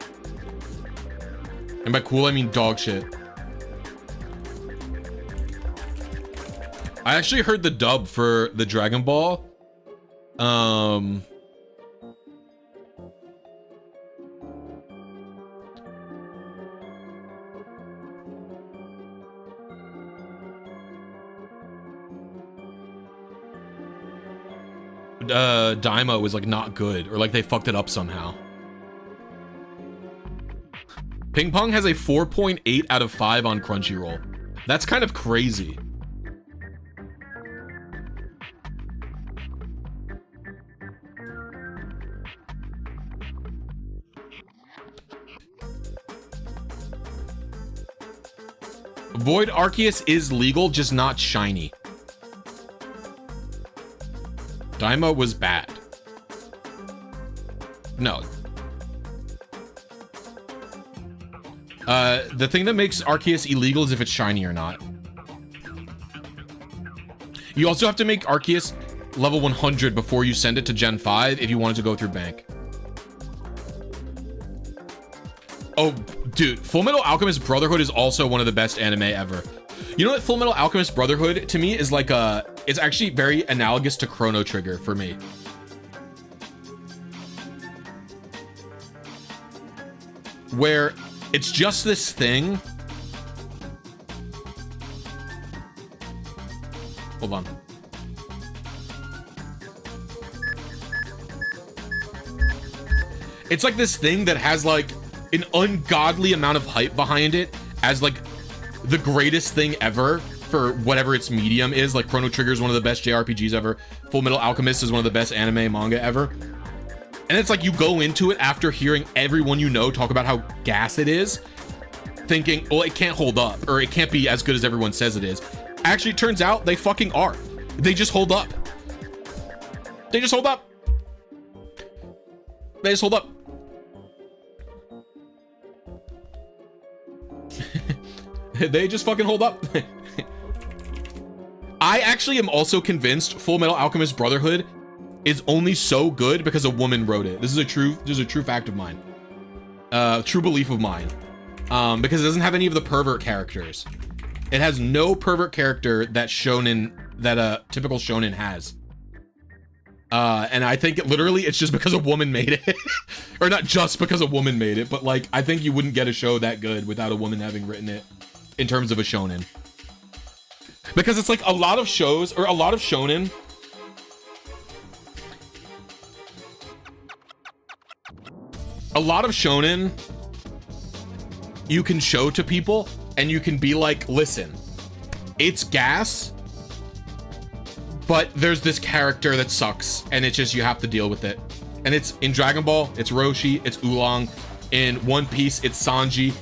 Speaker 1: And by cool, I mean dog shit. I actually heard the dub for the Dragon Ball. Daima was like not good, or like they fucked it up somehow. Ping Pong has a 4.8 out of 5 on Crunchyroll. That's kind of crazy. Void Arceus is legal, just not shiny. Daima was bad. No. The thing that makes Arceus illegal is if it's shiny or not. You also have to make Arceus level 100 before you send it to Gen 5 if you want it to go through bank. Oh, dude, Fullmetal Alchemist Brotherhood is also one of the best anime ever. You know what, Fullmetal Alchemist Brotherhood to me is like a, it's actually very analogous to Chrono Trigger for me. Where it's just this thing. Hold on. It's like this thing that has like an ungodly amount of hype behind it as like the greatest thing ever for whatever its medium is. Like Chrono Trigger is one of the best JRPGs ever. Full Metal Alchemist is one of the best anime manga ever. And it's like you go into it after hearing everyone you know talk about how gas it is, thinking, well, it can't hold up, or it can't be as good as everyone says it is. Actually, it turns out they fucking are. They just hold up. They just hold up. They just hold up. They just fucking hold up. I actually am also convinced Full Metal Alchemist Brotherhood is only so good because a woman wrote it. This is a true fact of mine. True belief of mine. Because it doesn't have any of the pervert characters. It has no pervert character that a typical shonen has. And I think literally it's just because a woman made it. Or not just because a woman made it, but like I think you wouldn't get a show that good without a woman having written it in terms of a shonen. Because it's like a lot of shows or a lot of shonen you can show to people and you can be like, listen, it's gas, but there's this character that sucks and it's just, you have to deal with it. And it's in Dragon Ball, it's Roshi, it's Oolong. In One Piece, it's Sanji.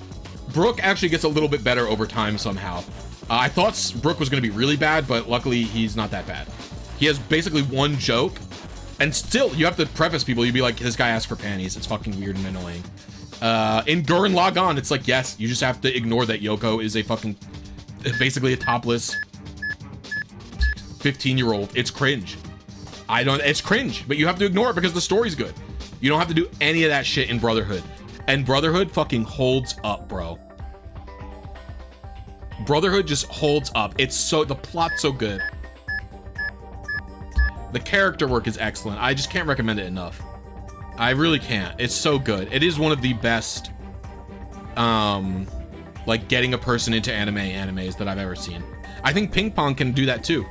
Speaker 1: Brook actually gets a little bit better over time somehow. I thought Brook was going to be really bad, but luckily he's not that bad. He has basically one joke, and still you have to preface people. You'd be like, this guy asked for panties. It's fucking weird and annoying. In Gurren Lagann, it's like, yes, you just have to ignore that Yoko is a fucking, basically a topless 15-year-old. It's cringe. It's cringe, but you have to ignore it because the story's good. You don't have to do any of that shit in Brotherhood. And Brotherhood fucking holds up, bro. Brotherhood just holds up. The plot's so good. The character work is excellent. I just can't recommend it enough. I really can't. It's so good. It is one of the best, like getting a person into animes that I've ever seen. I think Ping Pong can do that too.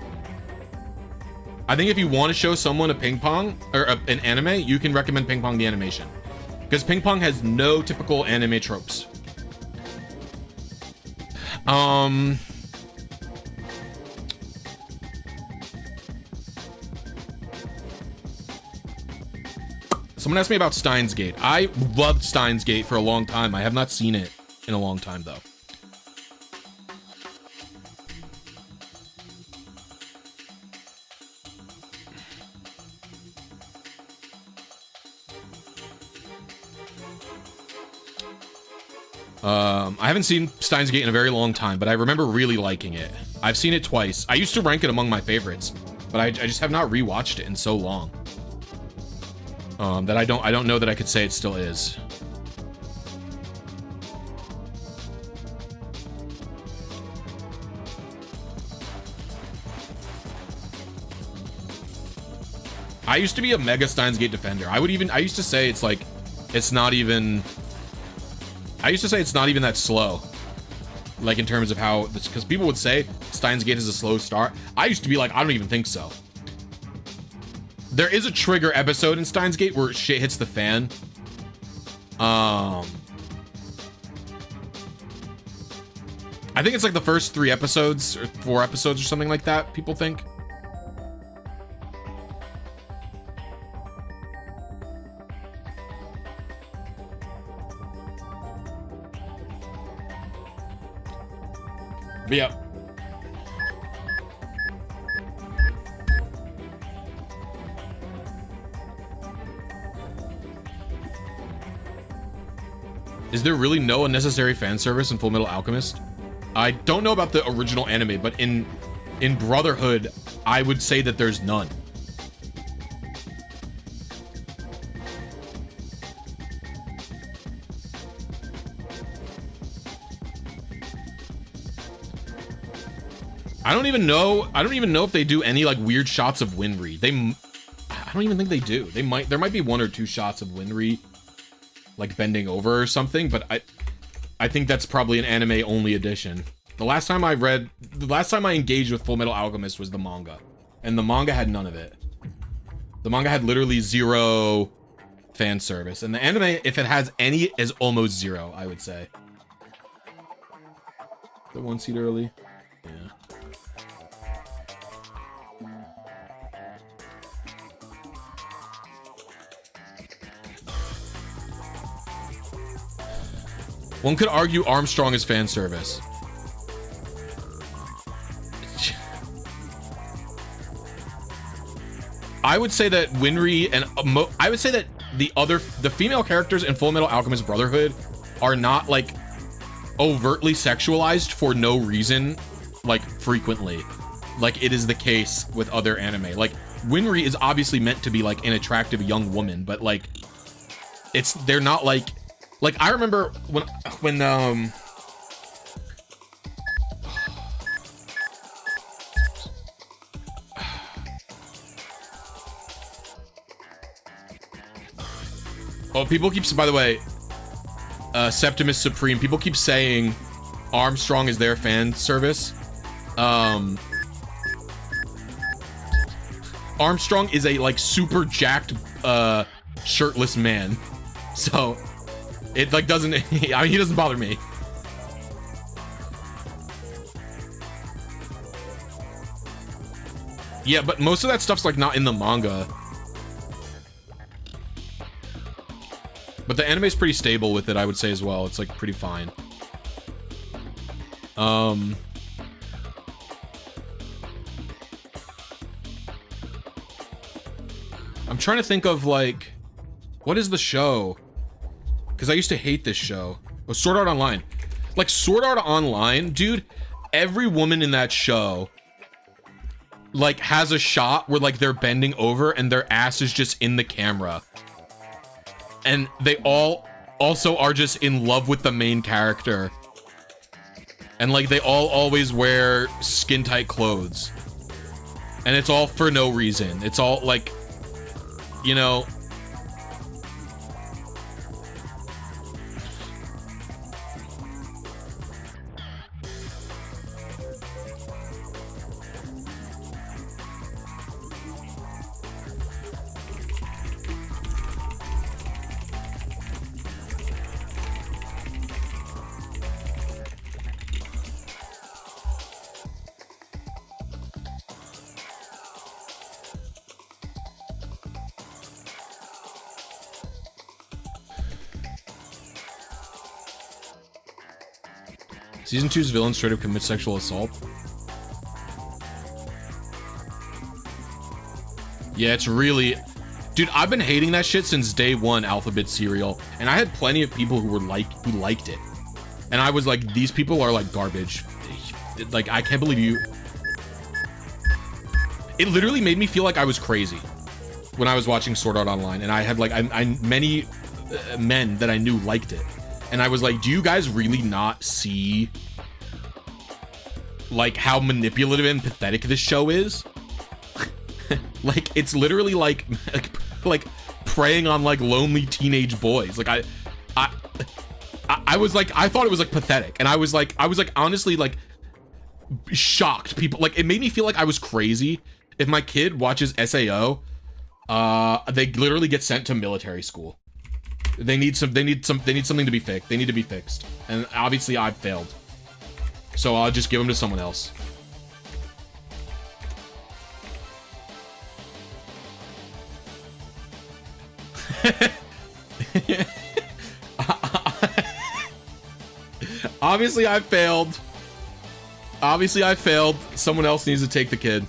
Speaker 1: I think if you want to show someone a ping pong or an anime, you can recommend Ping Pong the animation, because Ping Pong has no typical anime tropes. Someone asked me about Steins Gate. I loved Steins Gate for a long time. I have not seen it in a long time though. I haven't seen Steins Gate in a very long time, but I remember really liking it. I've seen it twice. I used to rank it among my favorites, but I just have not rewatched it in so long. That I don't know that I could say it still is. I used to be a mega Steins Gate defender. I used to say it's like, it's not even that slow. Like in terms of how, because people would say Steins Gate is a slow start. I used to be like, I don't even think so. There is a trigger episode in Steins Gate where shit hits the fan. I think it's like the first 3 episodes or 4 episodes or something like that, people think. But yeah. Is there really no unnecessary fan service in Full Metal Alchemist? I don't know about the original anime, but in Brotherhood, I would say that there's none. I don't even know if they do any like weird shots of Winry. I don't even think they do. There might be 1 or 2 shots of Winry like bending over or something, but I think that's probably an anime only edition. The last time I engaged with Full Metal Alchemist was the manga, and the manga had none of it. The manga had literally 0 fan service. And the anime, if it has any, is almost 0, I would say. The 1 seed early? Yeah. One could argue Armstrong is fan service. I would say that Winry and I would say that the female characters in Full Metal Alchemist Brotherhood are not like overtly sexualized for no reason, like frequently, like it is the case with other anime. Like Winry is obviously meant to be like an attractive young woman, but like they're not like I remember when oh, people keep, by the way, Septimus Supreme, people keep saying Armstrong is their fan service. Armstrong is a like super jacked shirtless man, so it like doesn't I mean, he doesn't bother me. Yeah, but most of that stuff's like not in the manga. But the anime's pretty stable with it, I would say as well. It's like pretty fine. I'm trying to think of like, what is the show? Because I used to hate this show. Oh, Sword Art Online. Like Sword Art Online, dude, every woman in that show like has a shot where like they're bending over and their ass is just in the camera. And they all also are just in love with the main character. And like they all always wear skin tight clothes. And it's all for no reason. It's all like, you know. Season 2's villain straight up commits sexual assault. Yeah, it's really... Dude, I've been hating that shit since day one, Alphabet Cereal. And I had plenty of people who liked it. And I was like, these people are like garbage. Like, I can't believe you... It literally made me feel like I was crazy when I was watching Sword Art Online. And I had like, many men that I knew liked it. And I was like, do you guys really not see like how manipulative and pathetic this show is? Like it's literally like preying on like lonely teenage boys. Like I was like, I thought it was like pathetic. And I was like honestly like shocked. People like, it made me feel like I was crazy. If my kid watches SAO, they literally get sent to military school. They need something to be fixed. They need to be fixed. And obviously I've failed. So I'll just give them to someone else. Obviously I failed. Obviously I failed. Someone else needs to take the kid.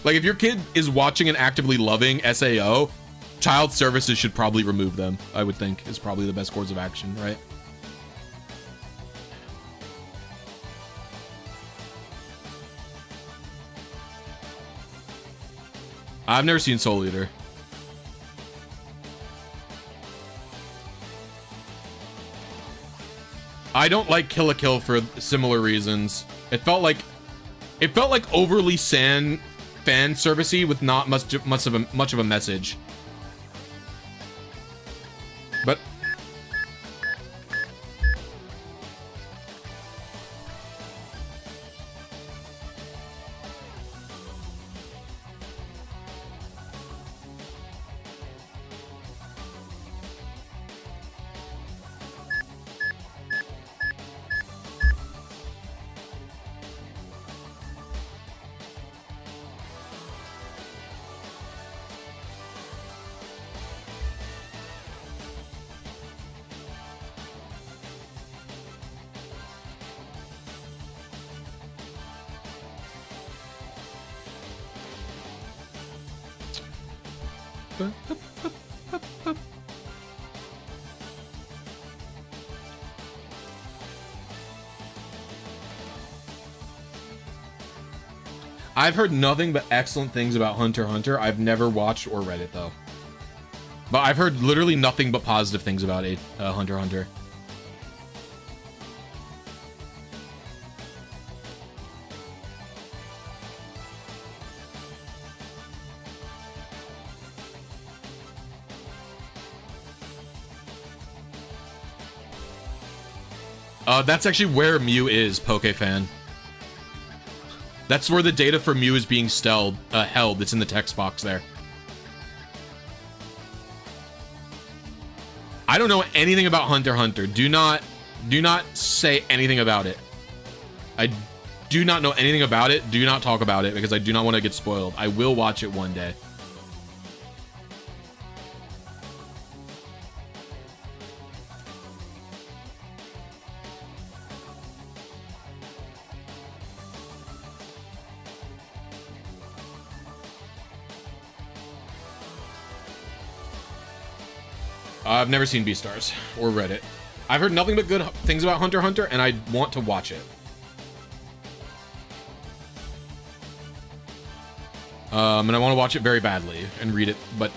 Speaker 1: Like, if your kid is watching and actively loving SAO, child services should probably remove them, I would think, is probably the best course of action, right? I've never seen Soul Eater. I don't like Kill la Kill for similar reasons. It felt like overly fan servicey with not much of a message. But I've heard nothing but excellent things about Hunter x Hunter. I've never watched or read it though. But I've heard literally nothing but positive things about it, Hunter x Hunter. That's actually where MEW is, Pokefan. That's where the data for MEW is being held. It's in the text box there. I don't know anything about Hunter x Hunter. Do not say anything about it. I do not know anything about it. Do not talk about it because I do not want to get spoiled. I will watch it one day. I've never seen Beastars or read it. I've heard nothing but good things about Hunter x Hunter, and I want to watch it. And I want to watch it very badly and read it, but...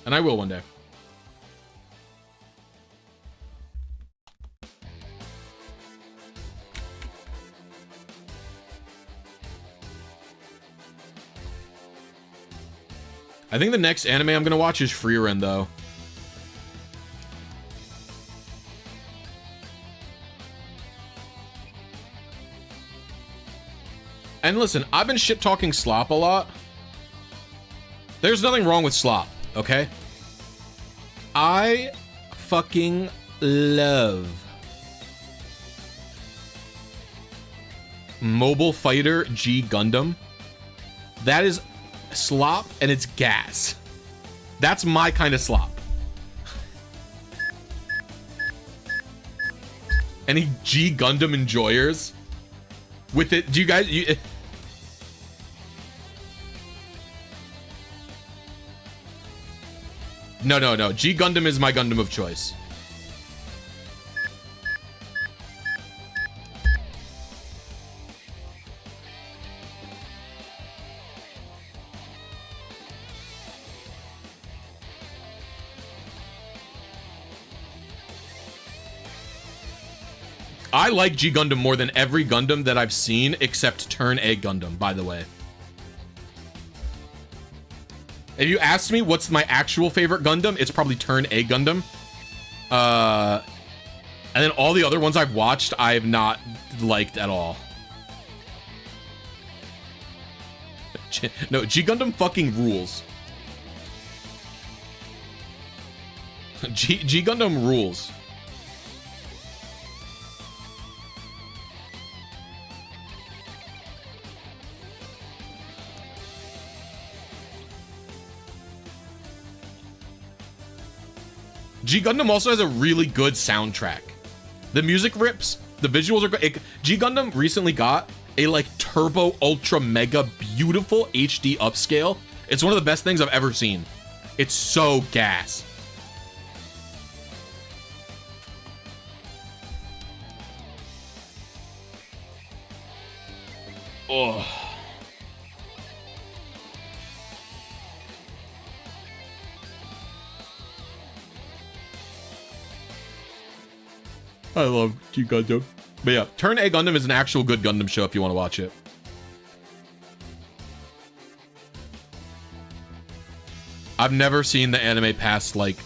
Speaker 1: And I will one day. I think the next anime I'm gonna watch is Frieren, though. And listen, I've been shit-talking Slop a lot. There's nothing wrong with Slop, okay? I fucking love Mobile Fighter G Gundam. That is slop and it's gas. That's my kind of slop. Any G Gundam enjoyers with it? Do you guys No. G Gundam is my Gundam of choice. I like G Gundam more than every Gundam that I've seen except Turn A Gundam, by the way. If you ask me what's my actual favorite Gundam, it's probably Turn A Gundam. And then all the other ones I've watched, I have not liked at all. No, G Gundam fucking rules. G Gundam rules. G Gundam also has a really good soundtrack. The music rips, the visuals are good. G Gundam recently got a like turbo ultra mega beautiful HD upscale. It's one of the best things I've ever seen. It's so gas. Oh. I love G Gundam. But yeah, Turn A Gundam is an actual good Gundam show if you want to watch it. I've never seen the anime past like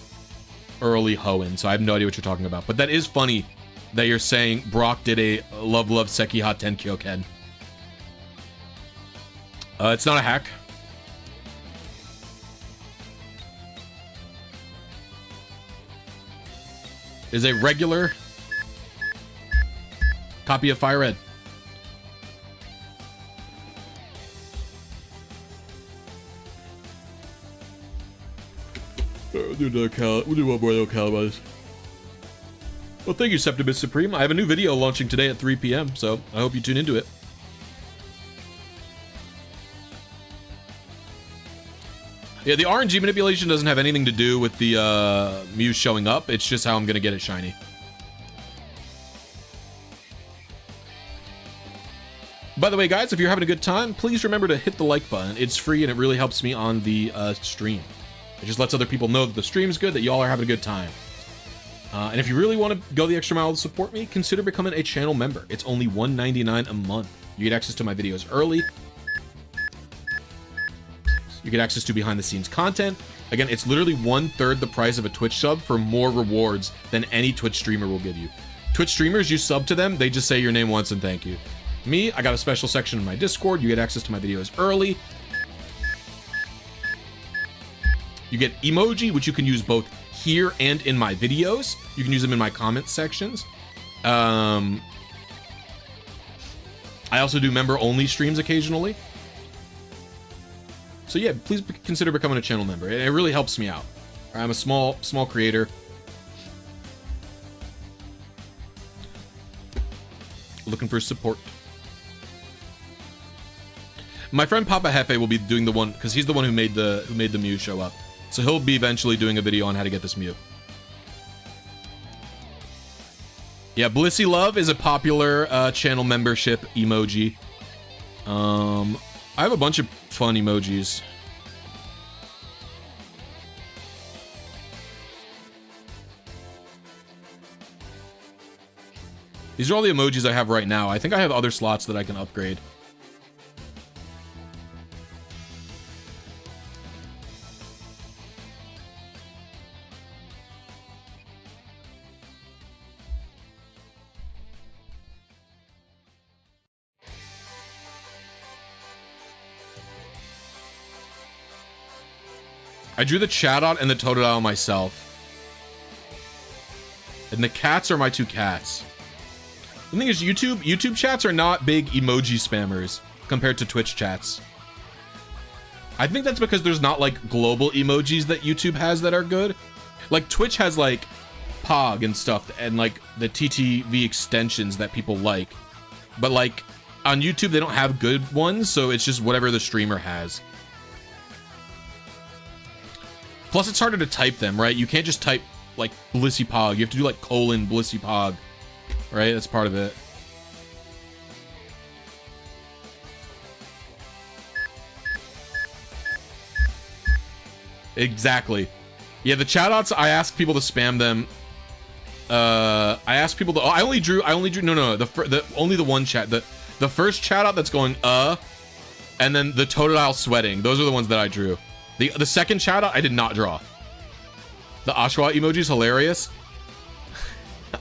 Speaker 1: early Hoenn, so I have no idea what you're talking about. But that is funny that you're saying Brock did a Love Sekiha Tenkyoken. It's not a hack. Is a regular copy of Fire Red. We'll do one more little calibers. Well, thank you, Septimus Supreme. I have a new video launching today at 3 p.m., so I hope you tune into it. Yeah, the RNG manipulation doesn't have anything to do with the Mew showing up. It's just how I'm going to get it shiny. By the way, guys, if you're having a good time, please remember to hit the like button. It's free and it really helps me on the stream. It just lets other people know that the stream's good, that y'all are having a good time. And if you really want to go the extra mile to support me, consider becoming a channel member. It's only $1.99 a month. You get access to my videos early. You get access to behind-the-scenes content. Again, it's literally 1/3 the price of a Twitch sub for more rewards than any Twitch streamer will give you. Twitch streamers, you sub to them, they just say your name once and thank you. Me, I got a special section in my Discord. You get access to my videos early. You get emoji, which you can use both here and in my videos. You can use them in my comment sections. I also do member-only streams occasionally. So yeah, please consider becoming a channel member. It really helps me out. I'm a small creator. Looking for support. My friend Papa Hefe will be doing the one, because he's the one who made the Mew show up. So he'll be eventually doing a video on how to get this Mew. Yeah, Blisy Love is a popular channel membership emoji. I have a bunch of fun emojis. These are all the emojis I have right now. I think I have other slots that I can upgrade. I drew the Chatot and the Totodile myself. And the cats are my two cats. The thing is, YouTube chats are not big emoji spammers compared to Twitch chats. I think that's because there's not like global emojis that YouTube has that are good. Like Twitch has like Pog and stuff and like the TTV extensions that people like. But like on YouTube, they don't have good ones, so it's just whatever the streamer has. Plus, it's harder to type them, right? You can't just type, like, BlisyPog. You have to do, like, :BlisyPog. Right? That's part of it. Exactly. Yeah, the chatouts, I ask people to spam them. I ask people to... Oh, I only drew... No. Only the one chat. The first chatout that's going, and then the Totodile sweating. Those are the ones that I drew. The second shout out I did not draw. The Oshawott emoji is hilarious.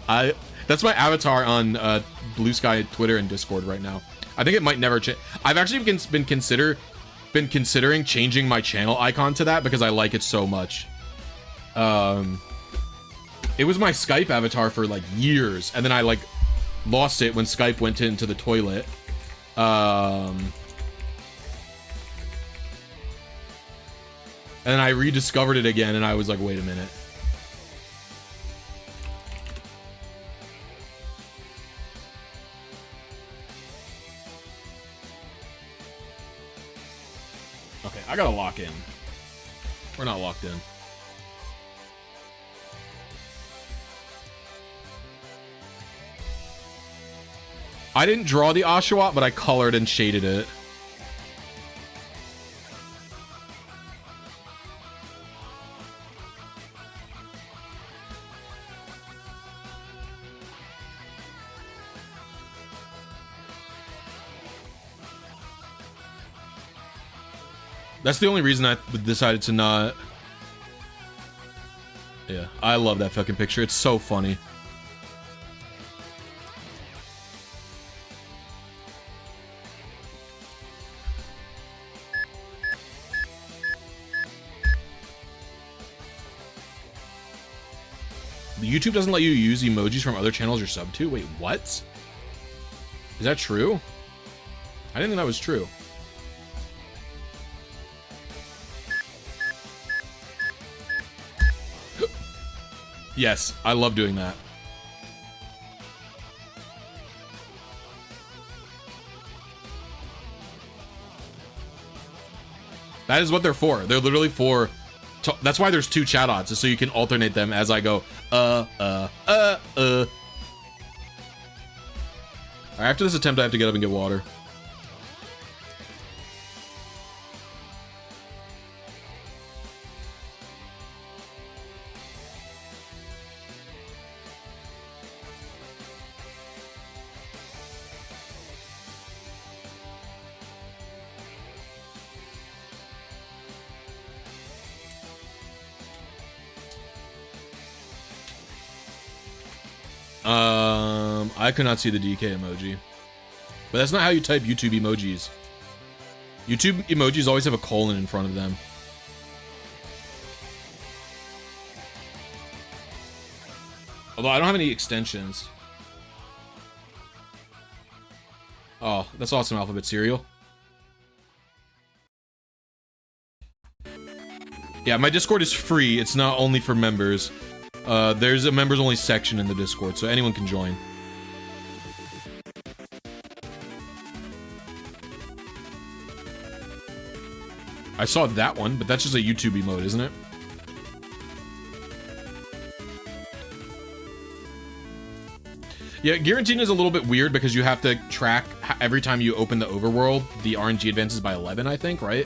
Speaker 1: That's my avatar on Blue Sky, Twitter, and Discord right now. I think it might never change. I've actually been considering changing my channel icon to that because I like it so much. It was my Skype avatar for like years, and then I like lost it when Skype went into the toilet. And then I rediscovered it again, and I was like, wait a minute. Okay, I gotta lock in. We're not locked in. I didn't draw the Oshawott, but I colored and shaded it. That's the only reason I decided to not... Yeah, I love that fucking picture. It's so funny. YouTube doesn't let you use emojis from other channels you're sub to? Wait, what? Is that true? I didn't think that was true. Yes, I love doing that. That is what they're for. They're literally for... That's why there's 2 chat odds, is so you can alternate them as I go, Alright, after this attempt, I have to get up and get water. I could not see the DK emoji. But that's not how you type YouTube emojis. YouTube emojis always have a colon in front of them. Although I don't have any extensions. Oh, that's awesome, Alphabet Cereal. Yeah, my Discord is free. It's not only for members. There's a members only section in the Discord, so anyone can join. I saw that one, but that's just a YouTube emote, isn't it? Yeah, Giratina is a little bit weird because you have to track every time you open the overworld, the RNG advances by 11, I think, right?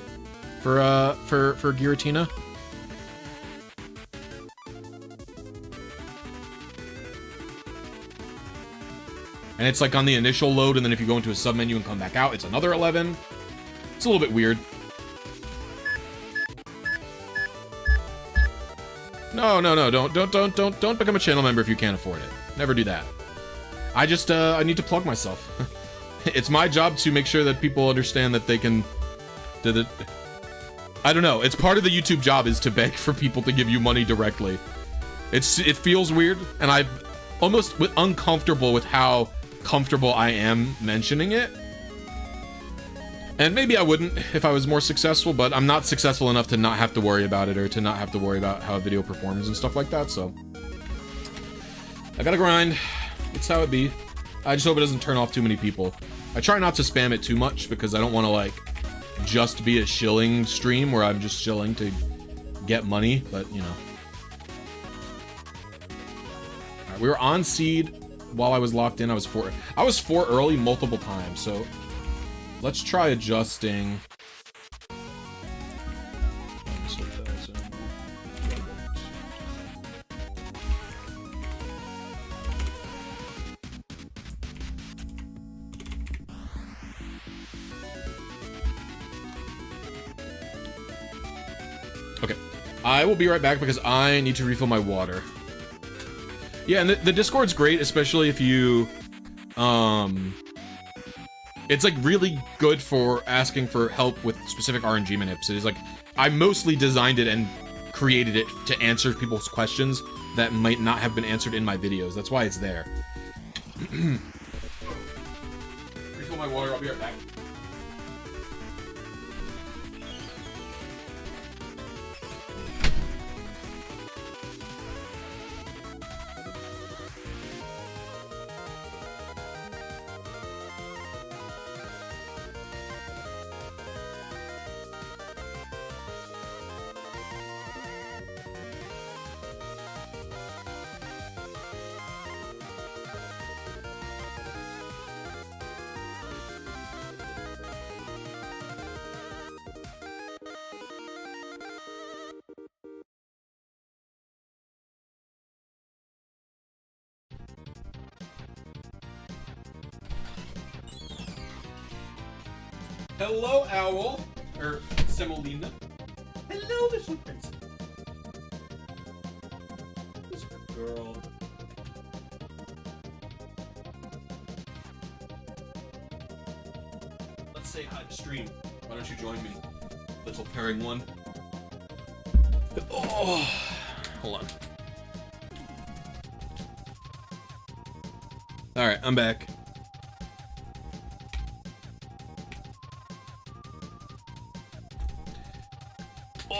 Speaker 1: For Giratina. And it's like on the initial load, and then if you go into a submenu and come back out, it's another 11. It's a little bit weird. No, don't become a channel member if you can't afford it. Never do that. I just, I need to plug myself. It's my job to make sure that people understand that they can... I don't know, it's part of the YouTube job is to beg for people to give you money directly. It feels weird, and I'm almost uncomfortable with how comfortable I am mentioning it. And maybe I wouldn't if I was more successful, but I'm not successful enough to not have to worry about it or to not have to worry about how a video performs and stuff like that, so. I gotta grind. It's how it be. I just hope it doesn't turn off too many people. I try not to spam it too much because I don't want to, like, just be a shilling stream where I'm just shilling to get money, but, you know. Alright, we were on seed while I was locked in. I was 4 early multiple times, so let's try adjusting. Okay, I will be right back because I need to refill my water. Yeah, and the Discord's great, especially if you, it's like really good for asking for help with specific RNG manips. It is like, I mostly designed it and created it to answer people's questions that might not have been answered in my videos. That's why it's there. Refill my water, I'll be right back. Hello, Owl. Or Semolina. Hello, little princess. Who's a good girl? Let's say hi to stream. Why don't you join me? Little pairing one. Oh, hold on. Alright, I'm back.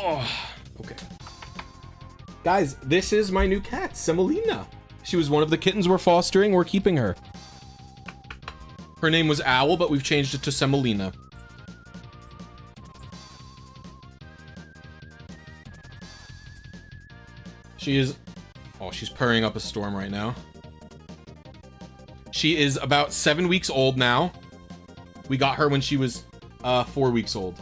Speaker 1: Oh, okay. Guys, this is my new cat, Semolina. She was one of the kittens we're fostering. We're keeping her. Her name was Owl, but we've changed it to Semolina. She is... Oh, she's purring up a storm right now. She is about 7 weeks old now. We got her when she was 4 weeks old.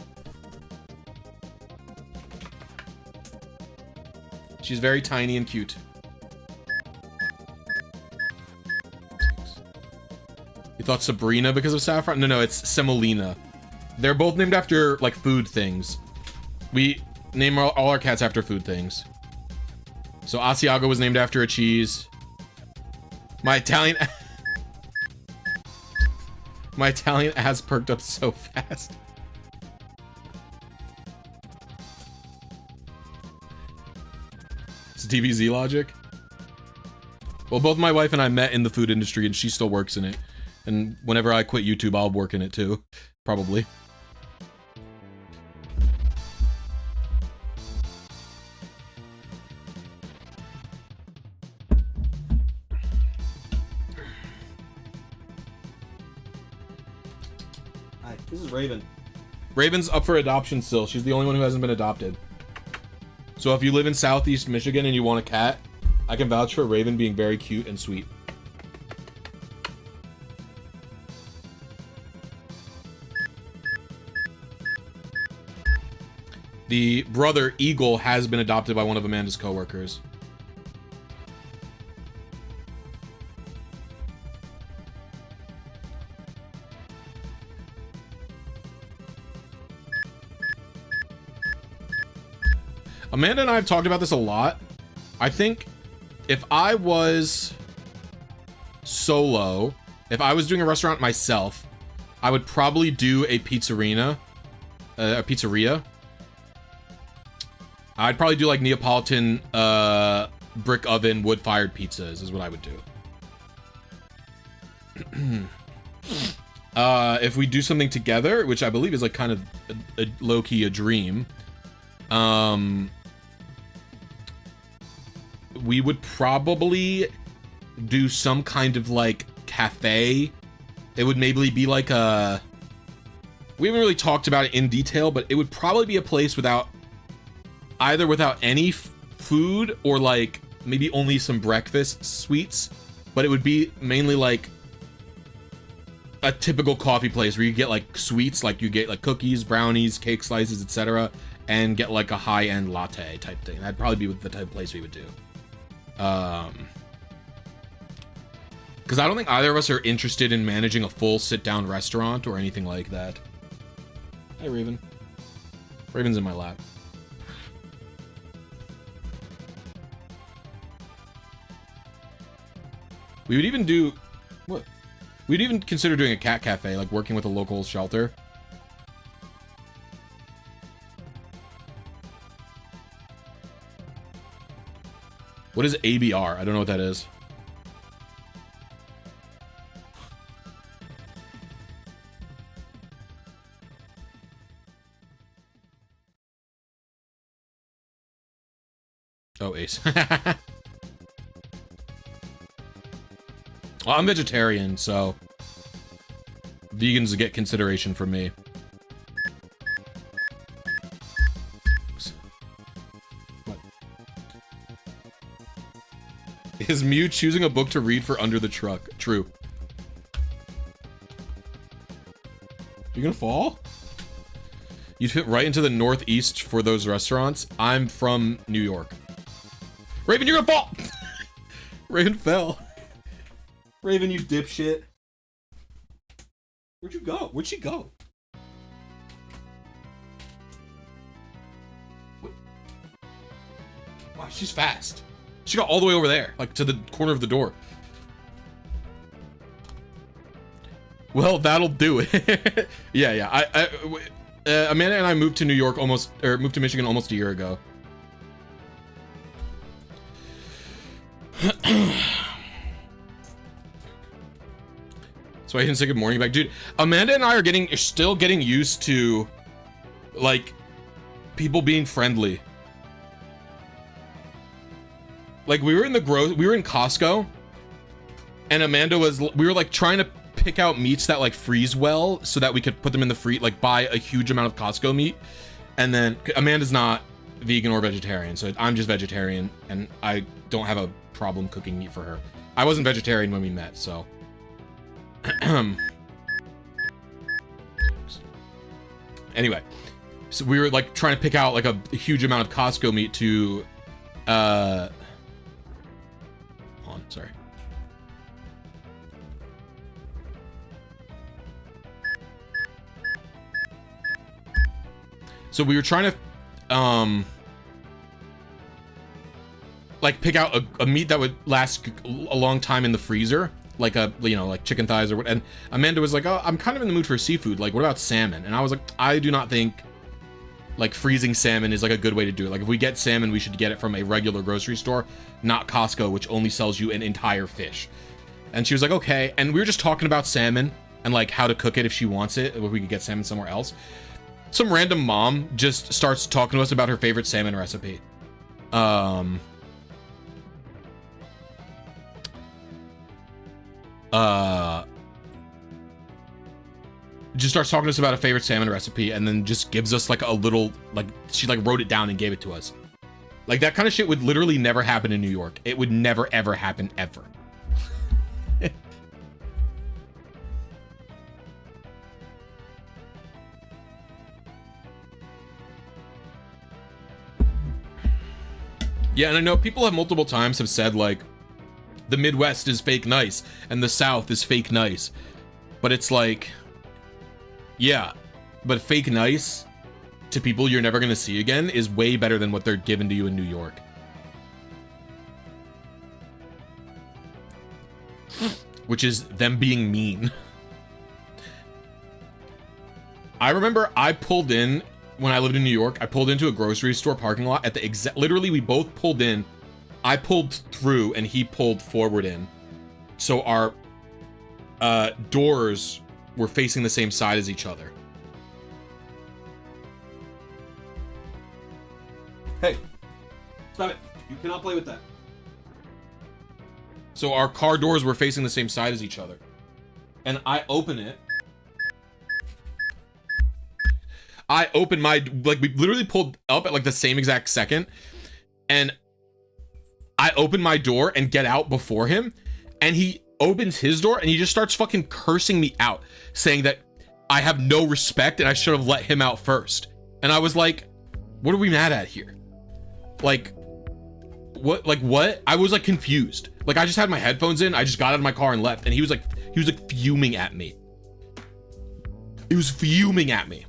Speaker 1: She's very tiny and cute. You thought Sabrina because of saffron? No, it's Semolina. They're both named after, like, food things. We name all our cats after food things. So Asiago was named after a cheese. My Italian... My Italian ass perked up so fast. It's DBZ logic. Well, both my wife and I met in the food industry, and she still works in it. And whenever I quit YouTube, I'll work in it too. Probably. Hi, this is Raven. Raven's up for adoption still. She's the only one who hasn't been adopted. So if you live in Southeast Michigan and you want a cat, I can vouch for Raven being very cute and sweet. The brother, Eagle, has been adopted by one of Amanda's coworkers. Amanda and I have talked about this a lot. I think if I was solo, if I was doing a restaurant myself, I would probably do a pizzeria. I'd probably do like Neapolitan brick oven wood-fired pizzas is what I would do. If we do something together, which I believe is like kind of a low-key a dream, we would probably do some kind of like cafe. It would maybe be like a... We haven't really talked about it in detail, but it would probably be a place without any food or like maybe only some breakfast sweets, but it would be mainly like a typical coffee place where you get like sweets, like you get like cookies, brownies, cake slices, etc., and get like a high-end latte type thing. That'd probably be the type of place we would do. Because I don't think either of us are interested in managing a full sit-down restaurant or anything like that. Hi, Raven. Raven's in my lap. We would even do... What? We'd even consider doing a cat cafe, like working with a local shelter. What is ABR? I don't know what that is. Oh, Ace. Well, I'm vegetarian, so vegans get consideration from me. What? Is Mew choosing a book to read for Under the Truck? True. You gonna fall? You'd fit right into the northeast for those restaurants. I'm from New York. Raven, you're gonna fall! Raven fell. Raven, you dipshit. Where'd you go? Where'd she go? What? Wow, she's fast. She got all the way over there, like to the corner of the door. Well, that'll do it. yeah. Amanda and I moved to moved to Michigan almost a year ago. So I didn't say good morning back. Dude, Amanda and I are still getting used to, like, people being friendly. Like, we were in Costco, and we were, like, trying to pick out meats that, like, freeze well, so that we could put them in the buy a huge amount of Costco meat. And then, Amanda's not vegan or vegetarian, so I'm just vegetarian, and I don't have a problem cooking meat for her. I wasn't vegetarian when we met, so. Anyway, so we were like trying to pick out like a huge amount of Costco meat to, hold on, sorry. So we were trying to, like pick out a meat that would last a long time in the freezer, like like chicken thighs or what. And Amanda was like, "Oh, I'm kind of in the mood for seafood. Like, what about salmon?" And I was like, "I do not think like freezing salmon is like a good way to do it. Like, if we get salmon, we should get it from a regular grocery store, not Costco, which only sells you an entire fish." And she was like, "Okay." And we were just talking about salmon and like how to cook it if she wants it, if we could get salmon somewhere else. Some random mom just starts talking to us about her favorite salmon recipe. Just starts talking to us about a favorite salmon recipe, and then just gives us like a little, like, she like wrote it down and gave it to us. Like, that kind of shit would literally never happen in New York. It would never ever happen ever. Yeah, and I know people have multiple times have said like the Midwest is fake nice and the South is fake nice. But it's like, yeah, but fake nice to people you're never gonna see again is way better than what they're giving to you in New York. Which is them being mean. I remember I pulled in, when I lived in New York, I pulled into a grocery store parking lot at the exact, literally we both pulled in. I pulled through and he pulled forward in. So our doors were facing the same side as each other. Hey, stop it. You cannot play with that. So our car doors were facing the same side as each other. And I open it. I opened my, like, we literally pulled up at like the same exact second. And I open my door and get out before him. And he opens his door and he just starts fucking cursing me out, saying that I have no respect and I should have let him out first. And I was like, what are we mad at here? Like, what? Like, what? I was like confused. Like, I just had my headphones in. I just got out of my car and left. And he was like fuming at me. He was fuming at me.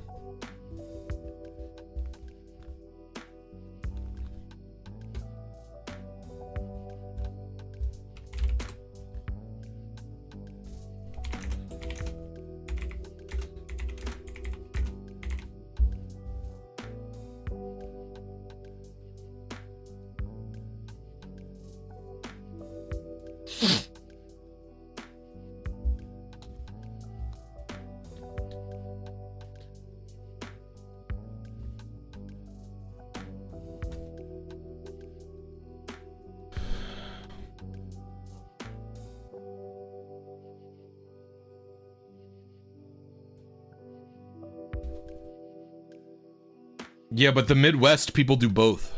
Speaker 1: Yeah, but the Midwest people do both.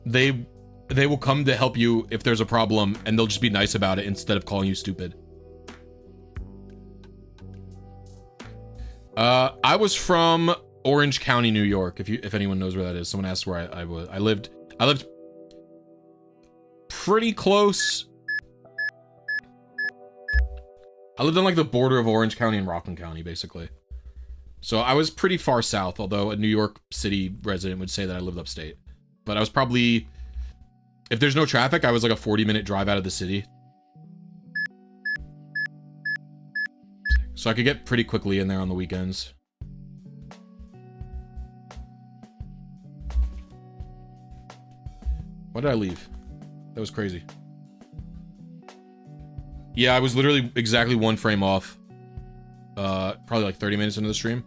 Speaker 1: They will come to help you if there's a problem, and they'll just be nice about it instead of calling you stupid. I was from Orange County, New York. If anyone knows where that is. Someone asked where I was. I lived pretty close. I lived on like the border of Orange County and Rockland County, basically. So I was pretty far south, although a New York City resident would say that I lived upstate. But I was probably, if there's no traffic, I was like a 40-minute drive out of the city. So I could get pretty quickly in there on the weekends. Why did I leave? That was crazy. Yeah, I was literally exactly one frame off. Probably like 30 minutes into the stream.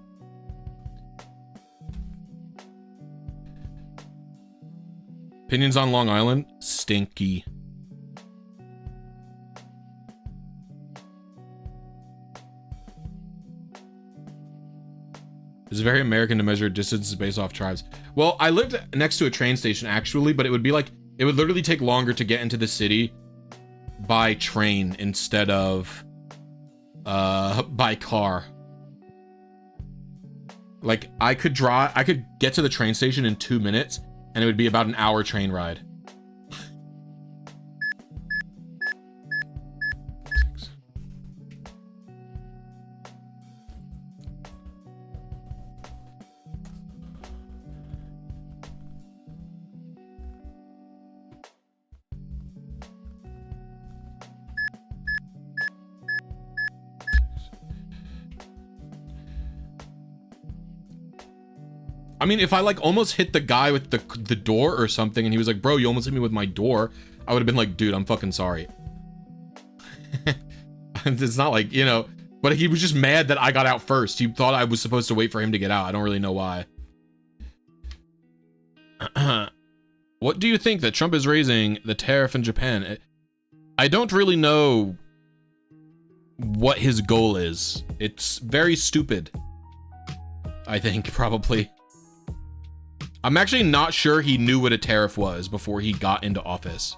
Speaker 1: Opinions on Long Island? Stinky. It's very American to measure distances based off tribes. Well, I lived next to a train station actually, but it would be like, it would literally take longer to get into the city by train instead of by car. Like I could get to the train station in 2 minutes and it would be about an hour train ride. I mean, if I like almost hit the guy with the door or something and he was like, bro, you almost hit me with my door, I would have been like, dude, I'm fucking sorry. It's not like, you know, but he was just mad that I got out first. He thought I was supposed to wait for him to get out. I don't really know why. What do you think that Trump is raising the tariff in Japan? I don't really know what his goal is. It's very stupid. I think, probably. I'm actually not sure he knew what a tariff was before he got into office.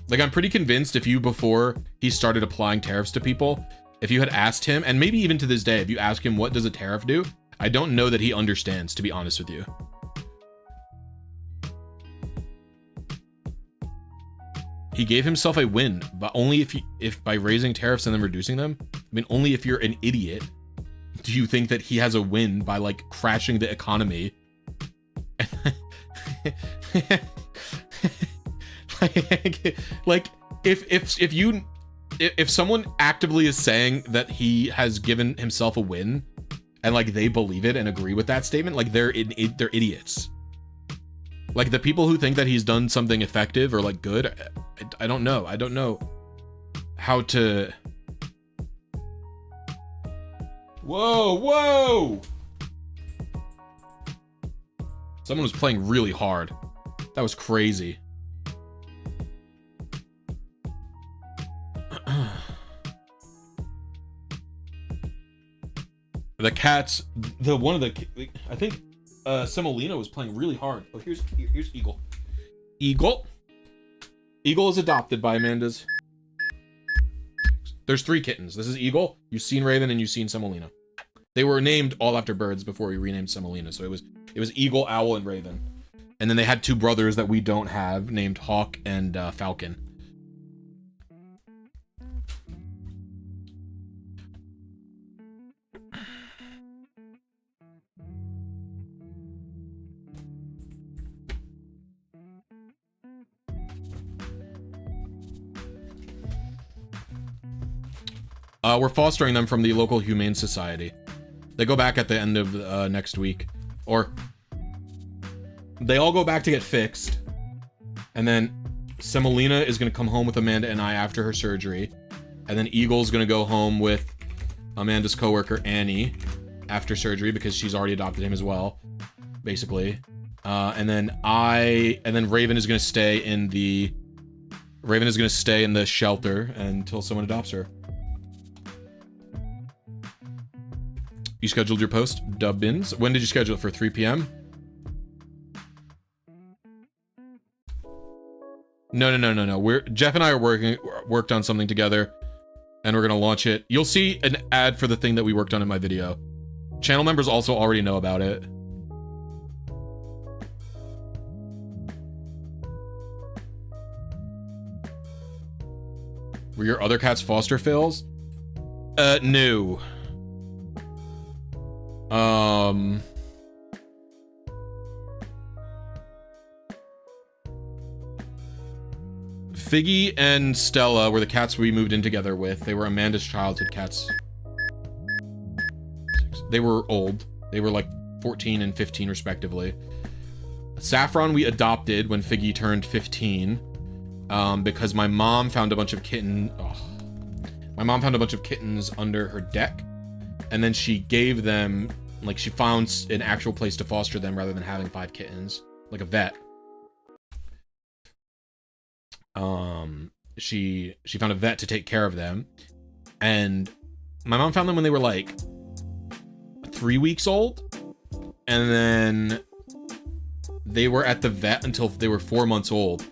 Speaker 1: Like, I'm pretty convinced if you, before he started applying tariffs to people, if you had asked him, and maybe even to this day, if you ask him what does a tariff do, I don't know that he understands, to be honest with you. He gave himself a win, but only if by raising tariffs and then reducing them. I mean, only if you're an idiot do you think that he has a win by like crashing the economy. like if someone actively is saying that he has given himself a win and like they believe it and agree with that statement, like they're idiots. Like the people who think that he's done something effective or like good, I don't know. I don't know how to. Whoa, whoa! Someone was playing really hard. That was crazy. The cats, I think Semolina was playing really hard. Oh, here's Eagle. Eagle is adopted by Amanda's. There's 3 kittens. This is Eagle, you've seen Raven, and you've seen Semolina. They were named all after birds before we renamed Semolina. So it was Eagle, Owl, and Raven. And then they had 2 brothers that we don't have, named Hawk and Falcon. We're fostering them from the local humane society. They go back at the end of next week, or they all go back to get fixed, and then Semolina is gonna come home with Amanda and I after her surgery, and then Eagle's gonna go home with Amanda's coworker Annie after surgery because she's already adopted him as well, basically. And then Raven is gonna stay in the shelter until someone adopts her. You scheduled your post, Dubbins. When did you schedule it for? 3 p.m.? No. Jeff and I are worked on something together, and we're gonna launch it. You'll see an ad for the thing that we worked on in my video. Channel members also already know about it. Were your other cats foster fails? No. Figgy and Stella were the cats we moved in together with. They were Amanda's childhood cats. They were old. They were like 14 and 15 respectively. Saffron we adopted when Figgy turned 15, because my mom found a bunch of kittens under her deck, and then she gave them, like, she found an actual place to foster them rather than having 5 kittens, like a vet. She found a vet to take care of them, and my mom found them when they were like 3 weeks old, and then they were at the vet until they were 4 months old.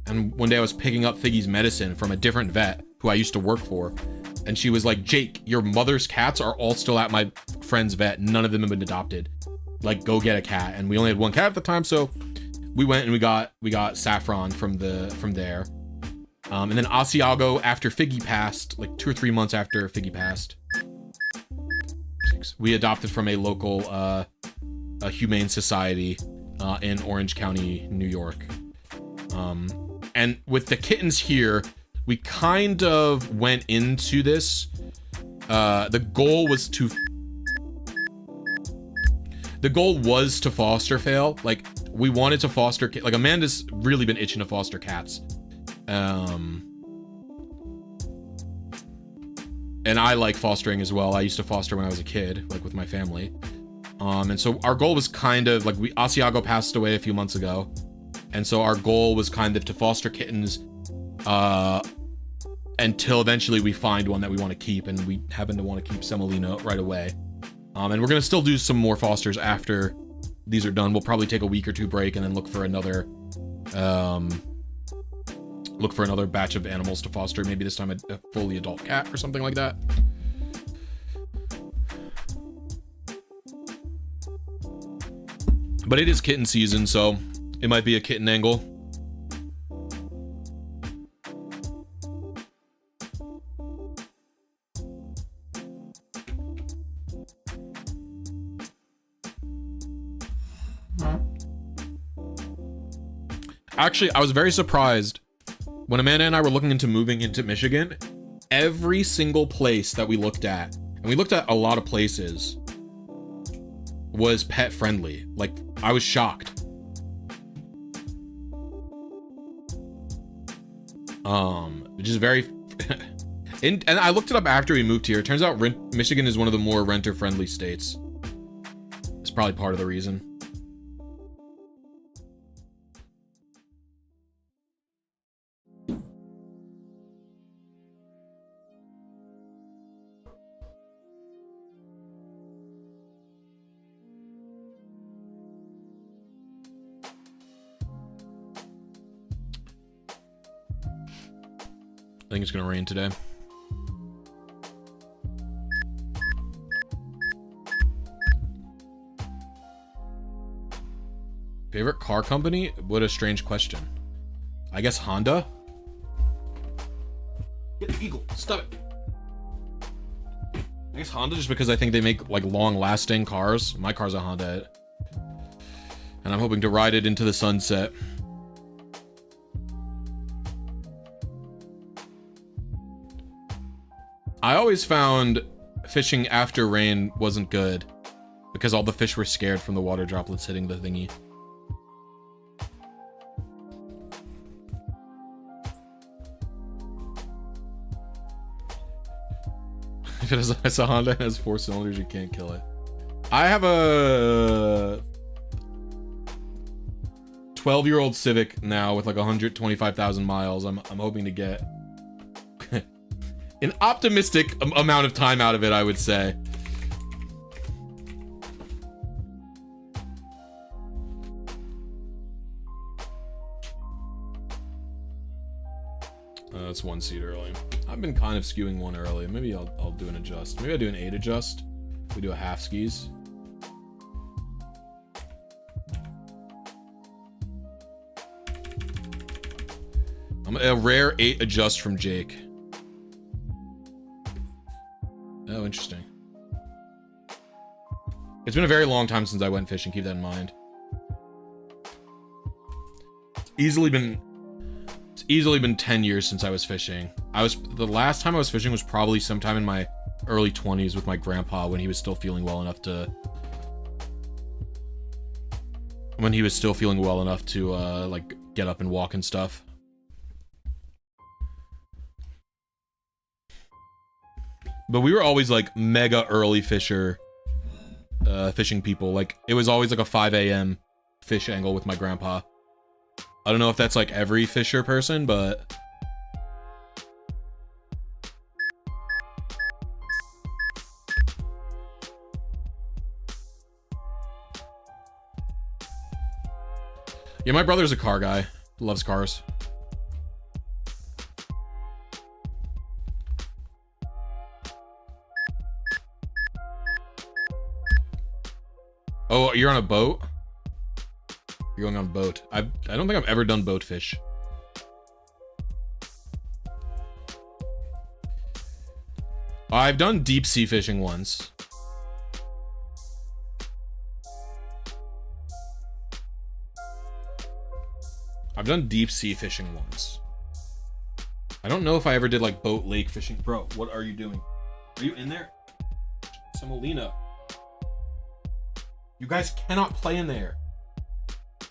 Speaker 1: And one day I was picking up Figgy's medicine from a different vet who I used to work for, and she was like, Jake, your mother's cats are all still at my friend's vet. None of them have been adopted. Like, go get a cat. And we only had one cat at the time, so we went and we got Saffron from there. And then Asiago, after Figgy passed, like 2 or 3 months after Figgy passed, we adopted from a local a humane society in Orange County, New York. And with the kittens here, we kind of went into this. The goal was to foster fail. Like, we wanted to foster, like, Amanda's really been itching to foster cats. And I like fostering as well. I used to foster when I was a kid, like with my family. And so our goal was kind of like, Asiago passed away a few months ago. And so our goal was kind of to foster kittens until eventually we find one that we want to keep, and we happen to want to keep Semolina right away. And we're gonna still do some more fosters after these are done. We'll probably take a week or 2 break and then look for another batch of animals to foster. Maybe this time a fully adult cat or something like that. But it is kitten season, so it might be a kitten angle. Actually, I was very surprised when Amanda and I were looking into moving into Michigan. Every single place that we looked at, and we looked at a lot of places, was pet friendly. Like, I was shocked. Which is very and I looked it up after we moved here. It turns out Michigan is one of the more renter friendly states. It's probably part of the reason. I think it's gonna rain today. Favorite car company? What a strange question. I guess Honda? Get the eagle, stop it. I guess Honda, just because I think they make like long-lasting cars. My car's a Honda, and I'm hoping to ride it into the sunset. I always found fishing after rain wasn't good because all the fish were scared from the water droplets hitting the thingy. If it's a Honda and has 4 cylinders, you can't kill it. I have a 12-year-old Civic now with like 125,000 miles. I'm hoping to get an optimistic amount of time out of it, I would say. That's 1 seat early. I've been kind of skewing 1 early. Maybe I'll do an adjust. Maybe I'll do an 8 adjust. We do a half skis. I'm a rare 8 adjust from Jake. Oh, interesting. It's been a very long time since I went fishing, keep that in mind. It's easily been 10 years since I was fishing. The last time I was fishing was probably sometime in my early 20s with my grandpa when he was still feeling well enough to like get up and walk and stuff. But we were always like mega early fishing people. Like, it was always like a 5 a.m. fish angle with my grandpa. I don't know if that's like every fisher person, but Yeah, my brother's a car guy. Loves cars. Oh, you're on a boat? You're going on a boat. I don't think I've ever done boat fish. I've done deep sea fishing once. I've done deep sea fishing once. I don't know if I ever did like boat lake fishing. Bro, what are you doing? Are you in there? Semolina. You guys cannot play in there.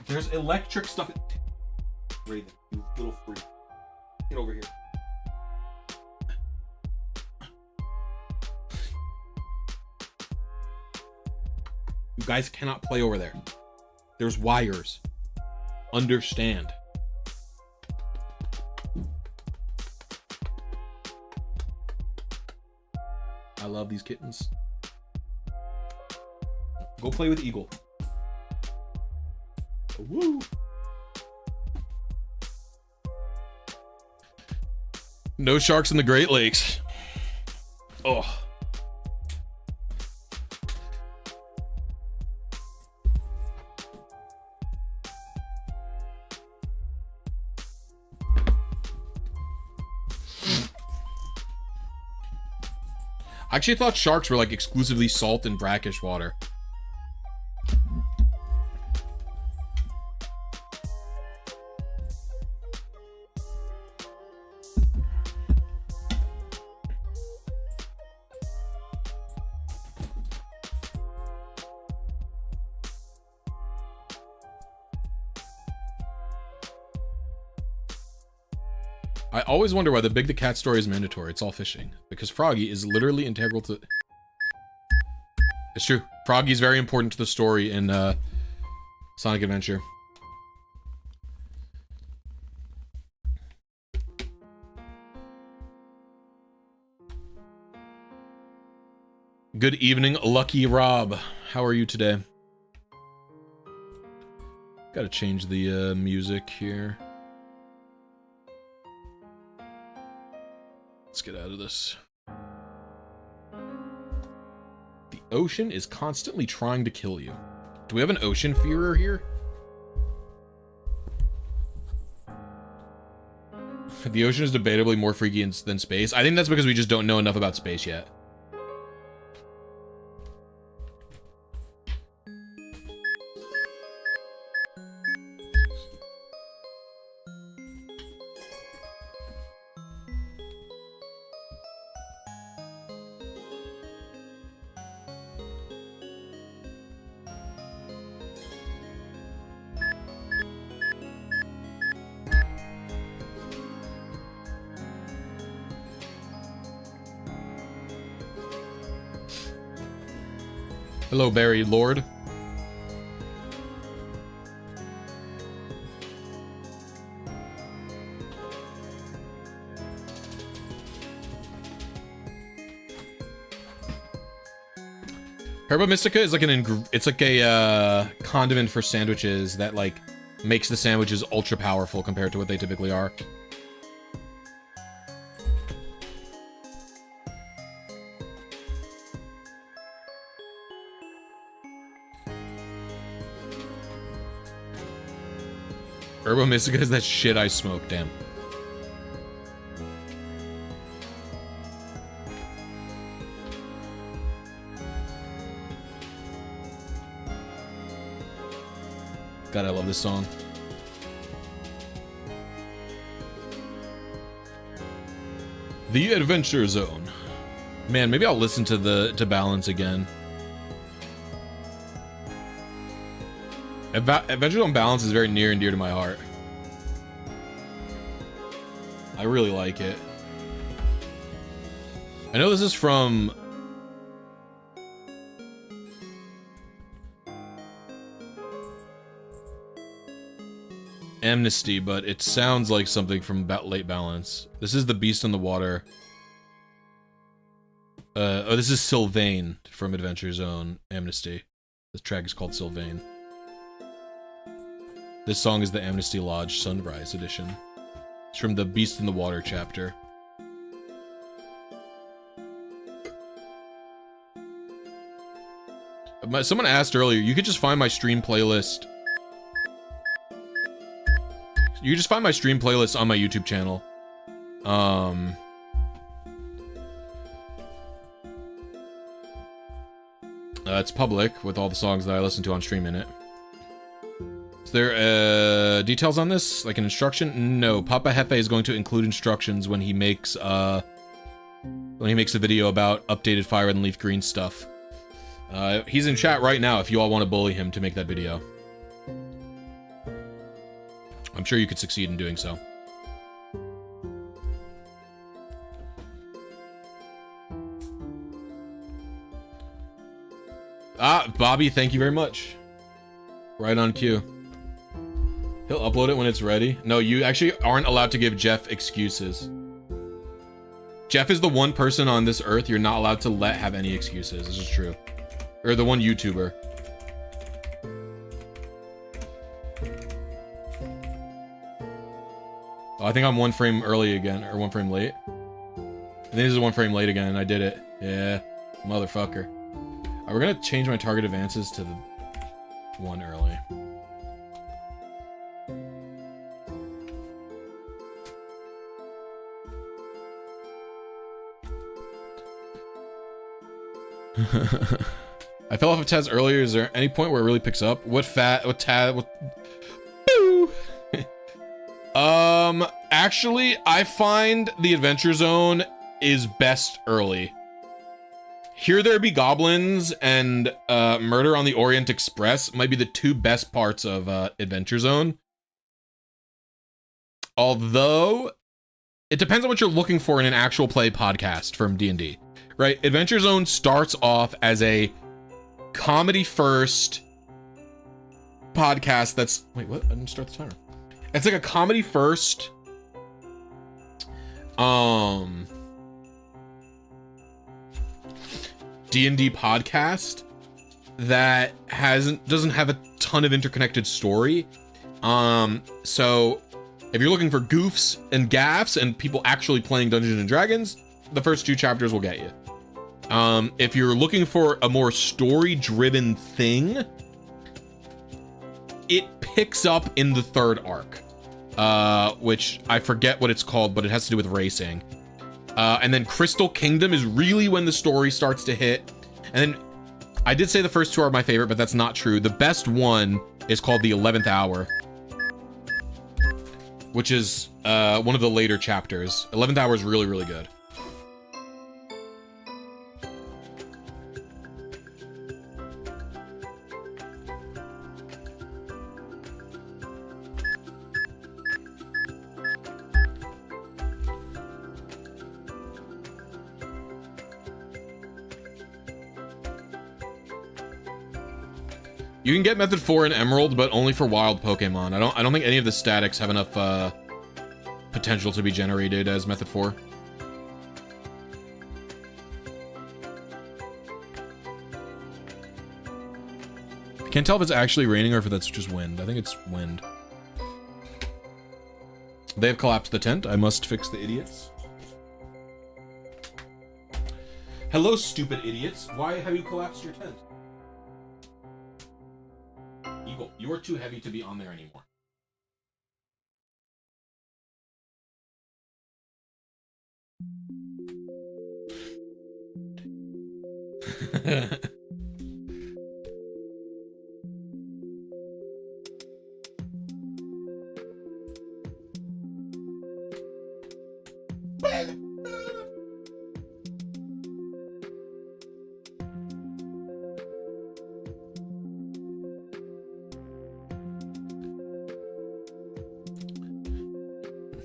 Speaker 1: There's electric stuff. Raven, you little freak. Get over here. You guys cannot play over there. There's wires. Understand. I love these kittens. Go play with Eagle. Woo! No sharks in the Great Lakes. Oh. I actually thought sharks were like exclusively salt and brackish water. I always wonder why the Big the Cat story is mandatory. It's all fishing. Because Froggy is literally integral to... It's true. Froggy's very important to the story in Sonic Adventure. Good evening, Lucky Rob. How are you today? Gotta change the music here. Let's get out of this. The ocean is constantly trying to kill you. Do we have an ocean fearer here? The ocean is debatably more freaky than space. I think that's because we just don't know enough about space yet. Hello, Barry Lord. Herba Mystica is like it's like a condiment for sandwiches that like makes the sandwiches ultra powerful compared to what they typically are. Herba Mystica is that shit I smoke, damn. God, I love this song. The Adventure Zone. Man, maybe I'll listen to Balance again. Adventure Zone Balance is very near and dear to my heart. I really like it. I know this is from... Amnesty, but it sounds like something from Late Balance. This is The Beast in the Water. Oh, this is Sylvain from Adventure Zone Amnesty. This track is called Sylvain. This song is the Amnesty Lodge Sunrise Edition. It's from the Beast in the Water chapter. Someone asked earlier, you could just find my stream playlist. You just find my stream playlist on my YouTube channel. It's public with all the songs that I listen to on stream in it. Is there details on this? Like an instruction? No, Papa Hefe is going to include instructions when he makes a video about updated Fire Red and Leaf Green stuff. He's in chat right now if you all want to bully him to make that video. I'm sure you could succeed in doing so. Ah, Bobby, thank you very much. Right on cue. He'll upload it when it's ready. No, you actually aren't allowed to give Jeff excuses. Jeff is the one person on this earth you're not allowed to let have any excuses. This is true. Or the one YouTuber. Oh, I think I'm 1 frame early again, or 1 frame late. I think this is 1 frame late again, and I did it. Yeah, motherfucker. We're gonna change my target advances to the 1 early. I fell off of Taz earlier. Is there any point where it really picks up? Actually, I find the Adventure Zone is best early. Here There Be Goblins and Murder on the Orient Express might be the 2 best parts of Adventure Zone. Although, it depends on what you're looking for in an actual play podcast from D&D, right? Adventure Zone starts off as a comedy-first podcast that's... Wait, what? I didn't start the timer. It's like a comedy-first... D&D podcast that doesn't have a ton of interconnected story. So if you're looking for goofs and gaffs and people actually playing Dungeons and Dragons, the first 2 chapters will get you. If you're looking for a more story-driven thing, it picks up in the 3rd arc, which I forget what it's called, but it has to do with racing. And then Crystal Kingdom is really when the story starts to hit. And then I did say the first 2 are my favorite, but that's not true. The best one is called the 11th Hour, which is one of the later chapters. 11th Hour is really, really good. You can get Method 4 in Emerald, but only for wild Pokemon. I don't think any of the statics have enough potential to be generated as Method 4. I can't tell if it's actually raining or if that's just wind. I think it's wind. They have collapsed the tent. I must fix the idiots. Hello, stupid idiots. Why have you collapsed your tent? Eagle, you are too heavy to be on there anymore.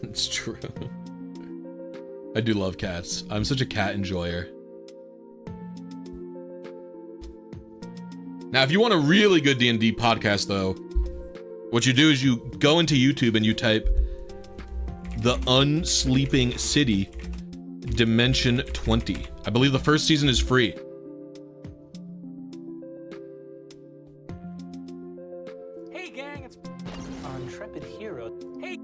Speaker 1: It's true. I do love cats. I'm such a cat enjoyer. Now, if you want a really good D&D podcast, though, what you do is you go into YouTube and you type The Unsleeping City Dimension 20. I believe the first season is free.
Speaker 3: Hey, gang, it's... our intrepid hero. Hey!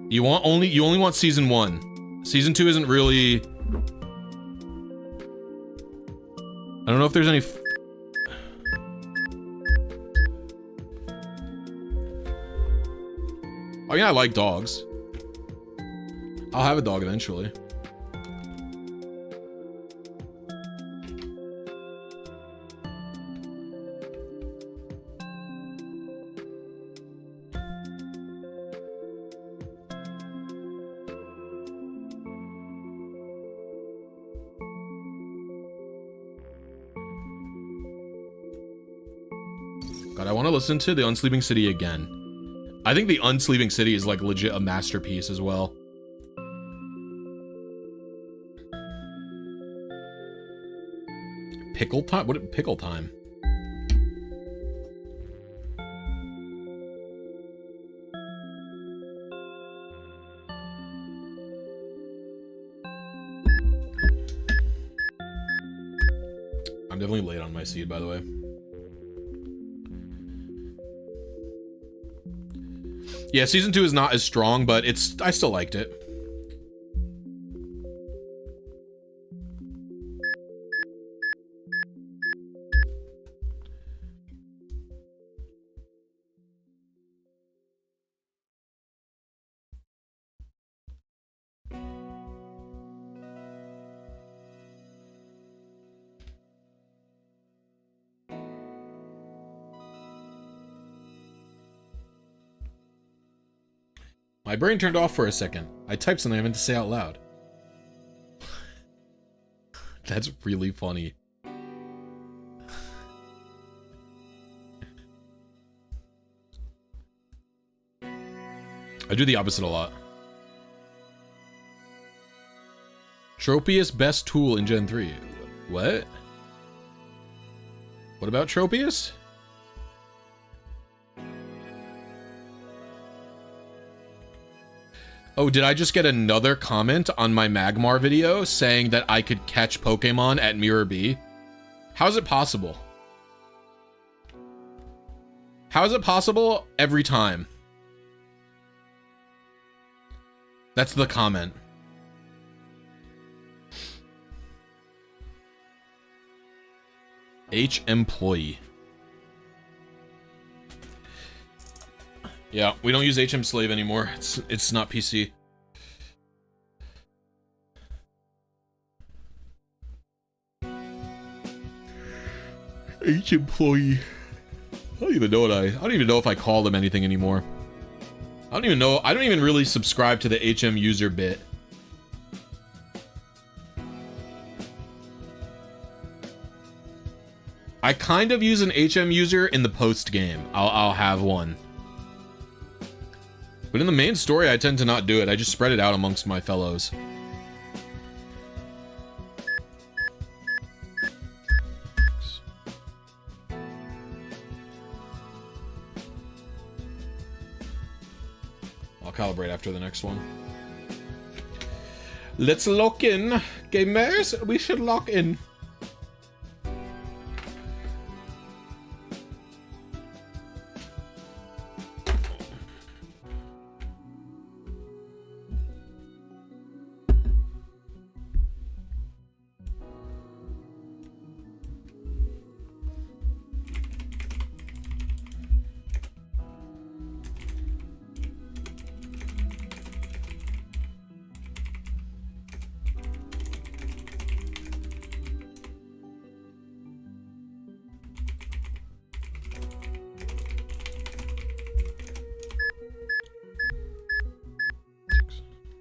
Speaker 1: You only want season 1. Season 2 isn't really... I don't know if there's any... Oh yeah, I like dogs. I'll have a dog eventually. God, I want to listen to The Unsleeping City again. I think The Unsleeping City is like legit a masterpiece as well. Pickle time? What? Pickle time? I'm definitely late on my seed, by the way. Yeah, season 2 is not as strong, but I still liked it. My brain turned off for a second. I typed something I meant to say out loud. That's really funny. I do the opposite a lot. Tropius best tool in Gen 3. What? What about Tropius? Oh, did I just get another comment on my Magmar video saying that I could catch Pokemon at Mirror B? How is it possible? How is it possible every time? That's the comment. H employee. Yeah, we don't use HM Slave anymore. It's not PC. H employee. I don't even know if I call them anything anymore. I don't even really subscribe to the HM user bit. I kind of use an HM user in the post game. I'll have one. But in the main story, I tend to not do it. I just spread it out amongst my fellows. I'll calibrate after the next one. Let's lock in. Gamers, we should lock in.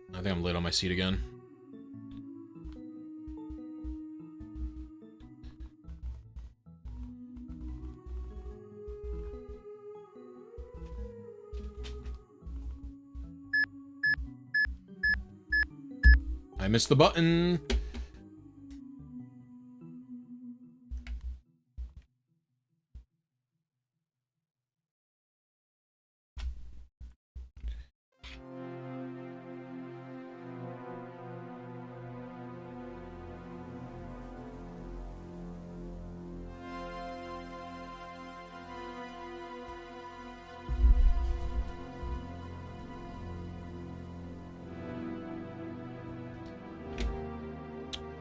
Speaker 1: I think I'm late on my seat again. I missed the button.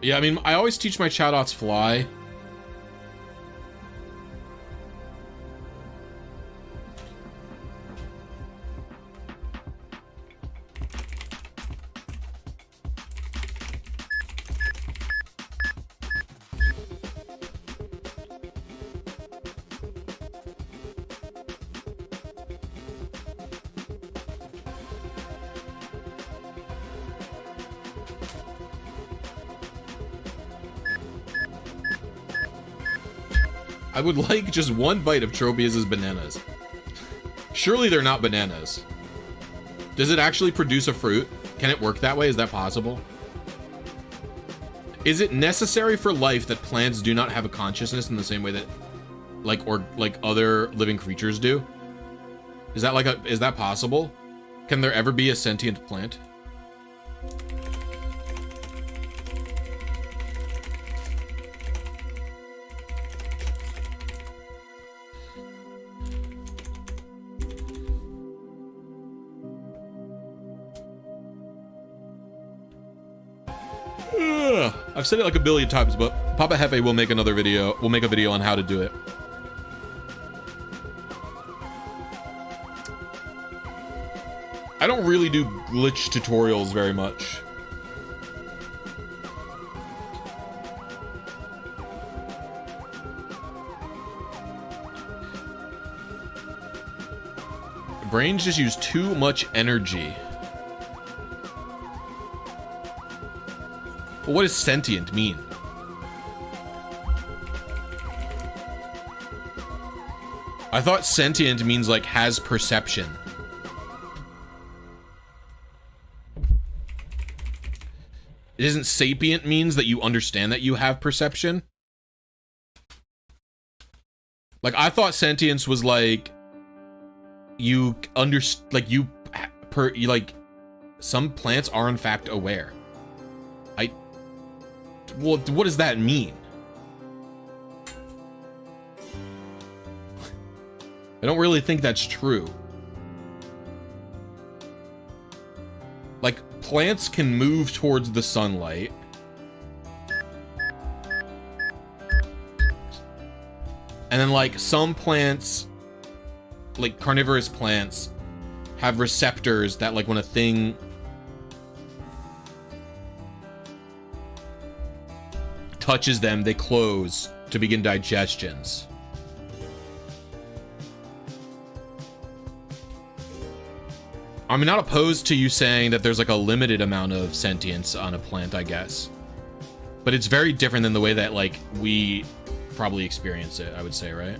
Speaker 1: Yeah, I mean, I always teach my Chowdots fly. I would like just one bite of Tropius's bananas. Surely they're not bananas. Does it actually produce a fruit? Can it work that way? Is that possible? Is it necessary for life that plants do not have a consciousness in the same way that like other living creatures do? Is that possible? Can there ever be a sentient plant? I've said it like a billion times, but Papa Hefe will make another video. We'll make a video on how to do it. I don't really do glitch tutorials very much. Brains just use too much energy. Well, what does sentient mean? I thought sentient means like has perception. Isn't sapient means that you understand that you have perception? Like I thought sentience was like you some plants are in fact aware. Well, what does that mean? I don't really think that's true. Like, plants can move towards the sunlight. And then, like, some plants, like carnivorous plants, have receptors that, like, when a thing touches them, they close to begin digestions. I'm not opposed to you saying that there's like a limited amount of sentience on a plant, I guess. But it's very different than the way that like we probably experience it, I would say, right?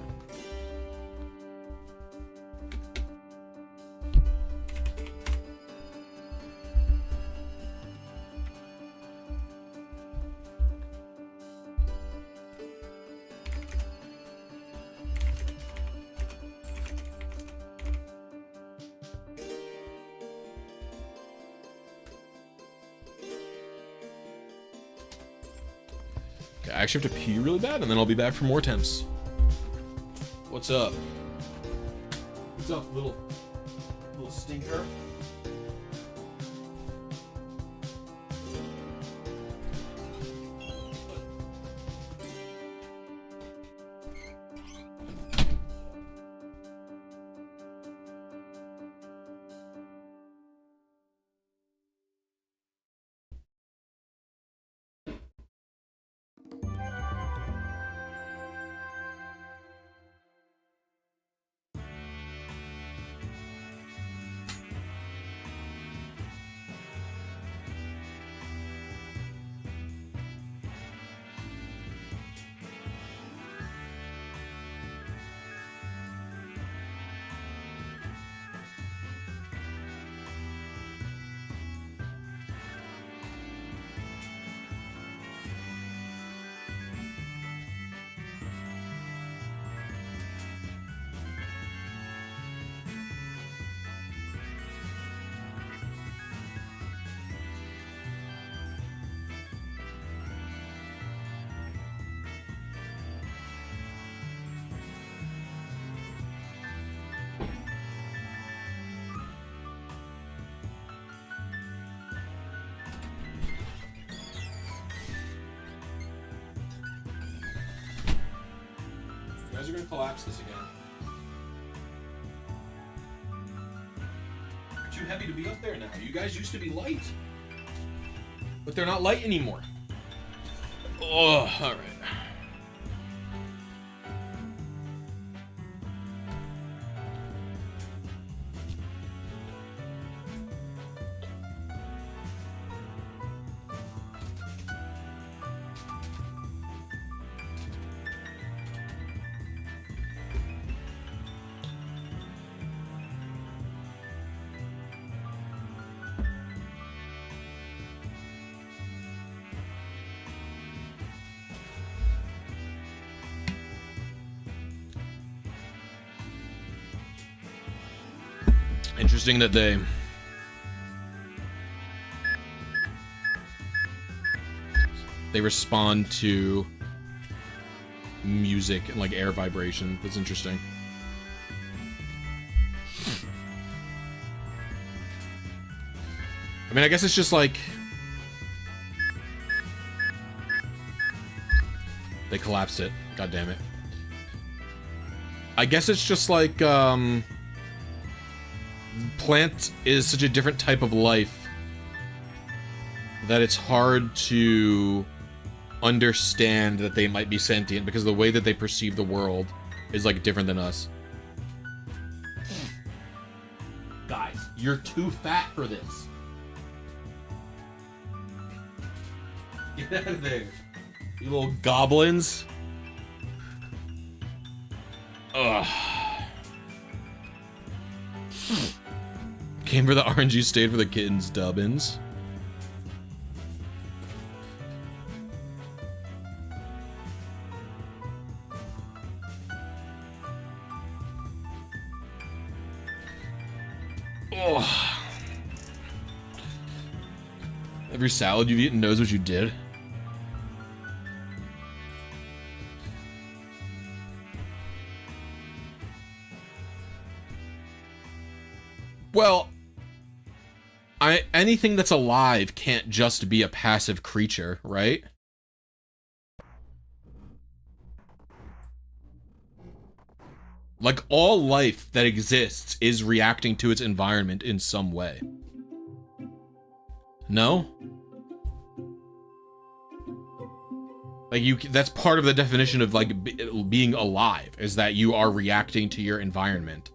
Speaker 1: I actually have to pee really bad, and then I'll be back for more attempts. What's up? What's up, little stinker? guys are gonna collapse this again. You're too heavy to be up there now. You guys used to be light. But they're not light anymore. Oh, alright. Interesting that they respond to music and like air vibration. That's interesting. I mean, I guess it's just like they collapsed it. God damn it. I guess it's just like plant is such a different type of life that it's hard to understand that they might be sentient because the way that they perceive the world is like different than us. Guys, you're too fat for this. Get out of there, you little goblins. Ugh. Came for the RNG, stayed for the kittens, dubbins. Oh. Every salad you've eaten knows what you did. Well, anything that's alive can't just be a passive creature, right? Like, all life that exists is reacting to its environment in some way. No? Like, that's part of the definition of, like, being alive, is that you are reacting to your environment.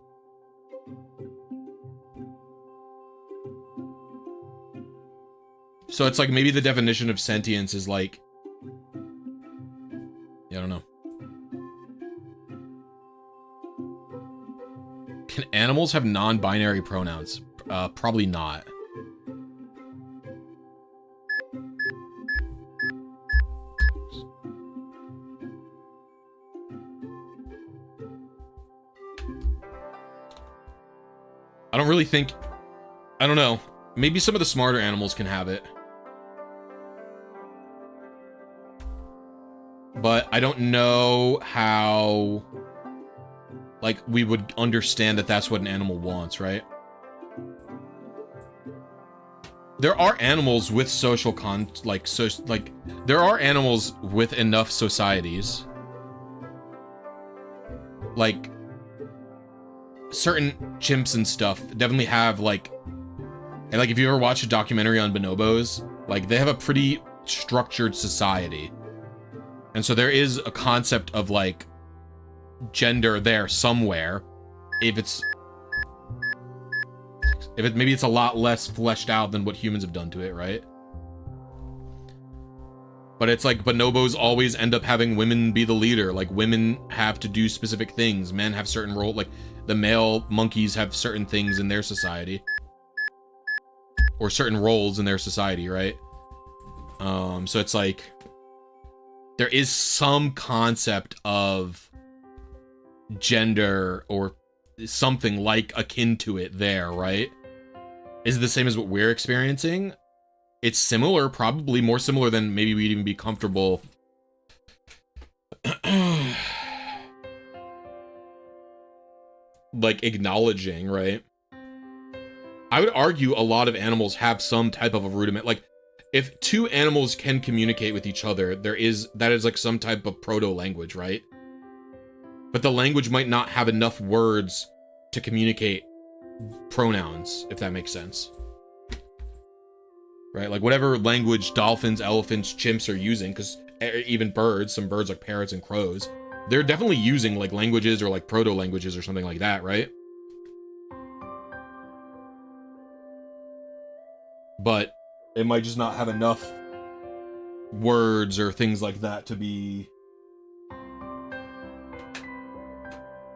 Speaker 1: So it's like maybe the definition of sentience is like, yeah, I don't know. Can animals have non-binary pronouns? Probably not. I don't really think, I don't know. Maybe some of the smarter animals can have it. But I don't know how, like, we would understand that that's what an animal wants, right? There are animals with social there are animals with enough societies. Like, certain chimps and stuff definitely have, like, and like, if you ever watch a documentary on bonobos, like, they have a pretty structured society. And so there is a concept of, like, gender there somewhere. Maybe it's a lot less fleshed out than what humans have done to it, right? But it's like bonobos always end up having women be the leader. Like, women have to do specific things. Men have certain roles. Like, the male monkeys have certain things in their society. Or certain roles in their society, right? So it's like, there is some concept of gender or something like akin to it there, right? Is it the same as what we're experiencing? It's similar, probably more similar than maybe we'd even be comfortable. Like, acknowledging, right? I would argue a lot of animals have some type of a rudiment. Like, if two animals can communicate with each other, that is like some type of proto-language, right? but the language might not have enough words to communicate pronouns, if that makes sense. Right? Like whatever language dolphins, elephants, chimps are using, because even birds, some birds like parrots and crows, they're definitely using like languages or like proto-languages or something like that, right? But it might just not have enough words or things like that to be,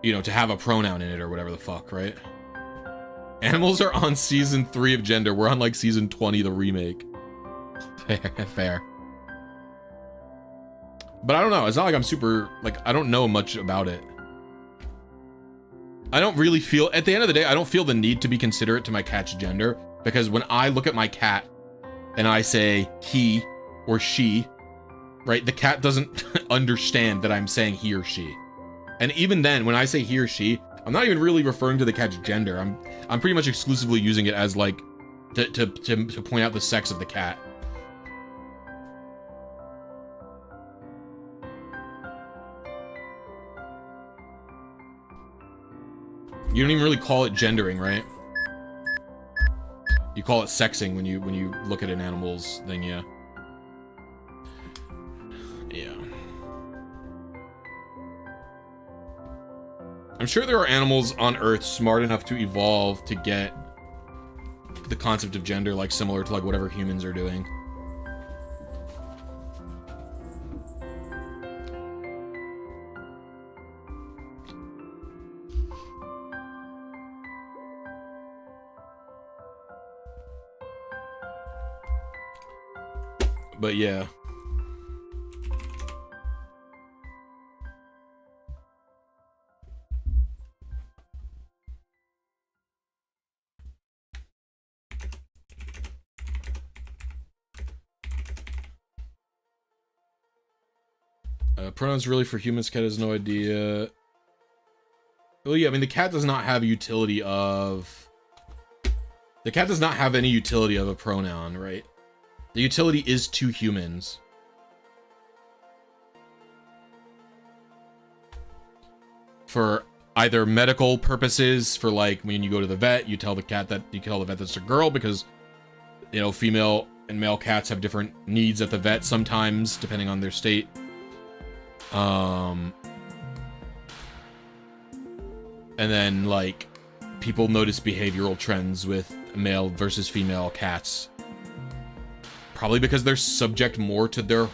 Speaker 1: you know, to have a pronoun in it or whatever the fuck, right? Animals are on season 3 of Gender. We're on like season 20, the remake. Fair. But I don't know. It's not like I'm super, like, I don't know much about it. I don't really feel, at the end of the day, I don't feel the need to be considerate to my cat's gender, because when I look at my cat and I say he or she, right, the cat doesn't understand that I'm saying he or she. And even then, when I say he or she, I'm not even really referring to the cat's gender. I'm pretty much exclusively using it as like to point out the sex of the cat. You don't even really call it gendering, right? You call it sexing when you look at an animal's thing, yeah. Yeah. I'm sure there are animals on Earth smart enough to evolve to get the concept of gender, like similar to like whatever humans are doing. But yeah. Pronouns really for humans. Cat has no idea. Well, yeah, I mean, the cat does not have a utility of... The cat does not have any utility of a pronoun, right? The utility is to humans. For either medical purposes, for like when you go to the vet, you tell the cat that you tell the vet that's a girl because, you know, female and male cats have different needs at the vet sometimes, depending on their state. And then like people notice behavioral trends with male versus female cats. Probably because they're subject more to their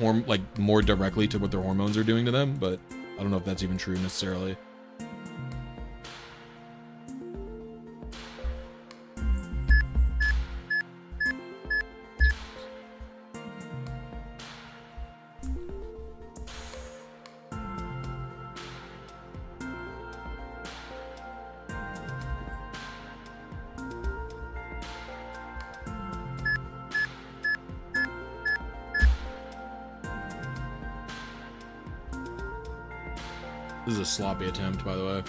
Speaker 1: more directly to what their hormones are doing to them, but I don't know if that's even true necessarily. This is a sloppy attempt, by the way.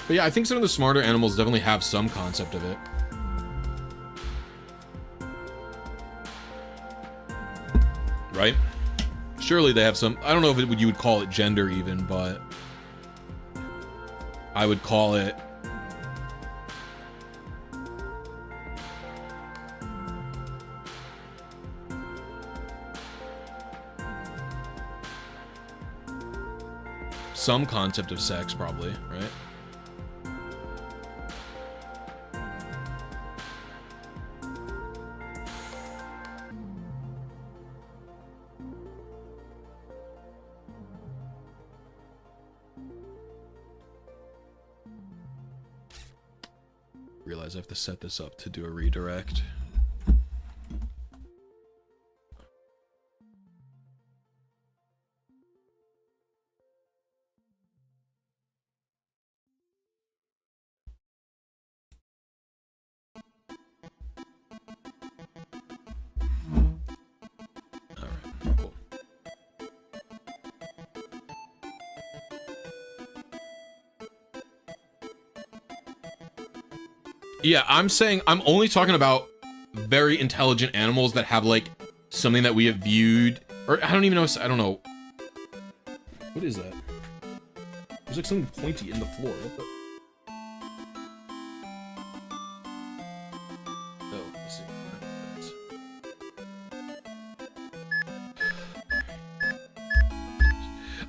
Speaker 1: But yeah, I think some of the smarter animals definitely have some concept of it. Right? Surely they have some... I don't know if you would call it gender even, but... I would call it... some concept of sex, probably, right? Realize I have to set this up to do a redirect. Yeah, I'm saying I'm only talking about very intelligent animals that have like something that we have viewed, or I don't even know. I don't know. What is that? There's like something pointy in the floor. What the? Oh, let's see.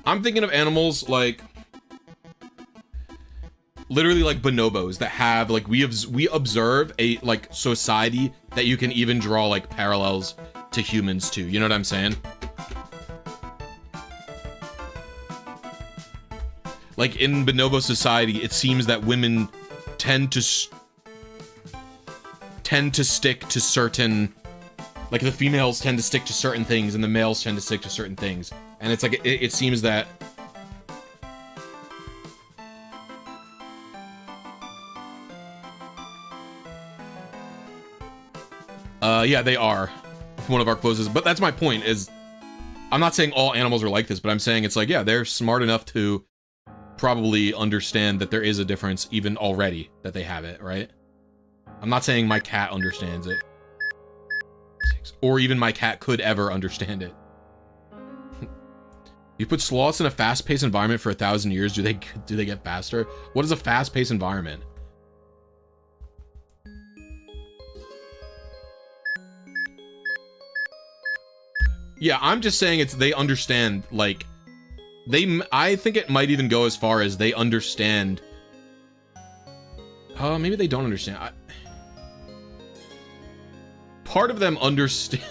Speaker 1: I'm thinking of animals like literally like bonobos that have like we observe a like society that you can even draw like parallels to humans too. You know what I'm saying? Like in bonobo society, it seems that women tend to stick to certain, like the females tend to stick to certain things and the males tend to stick to certain things. And it's like, it seems that yeah, they are one of our closest, but that's my point is I'm not saying all animals are like this, but I'm saying it's like, yeah, they're smart enough to probably understand that there is a difference even already that they have it, right? I'm not saying my cat understands it. Or even my cat could ever understand it. You put sloths in a fast-paced environment for 1,000 years, do they get faster? What is a fast-paced environment? Yeah, I'm just saying it's they understand, like, I think it might even go as far as they understand. Maybe they don't understand. Part of them understand.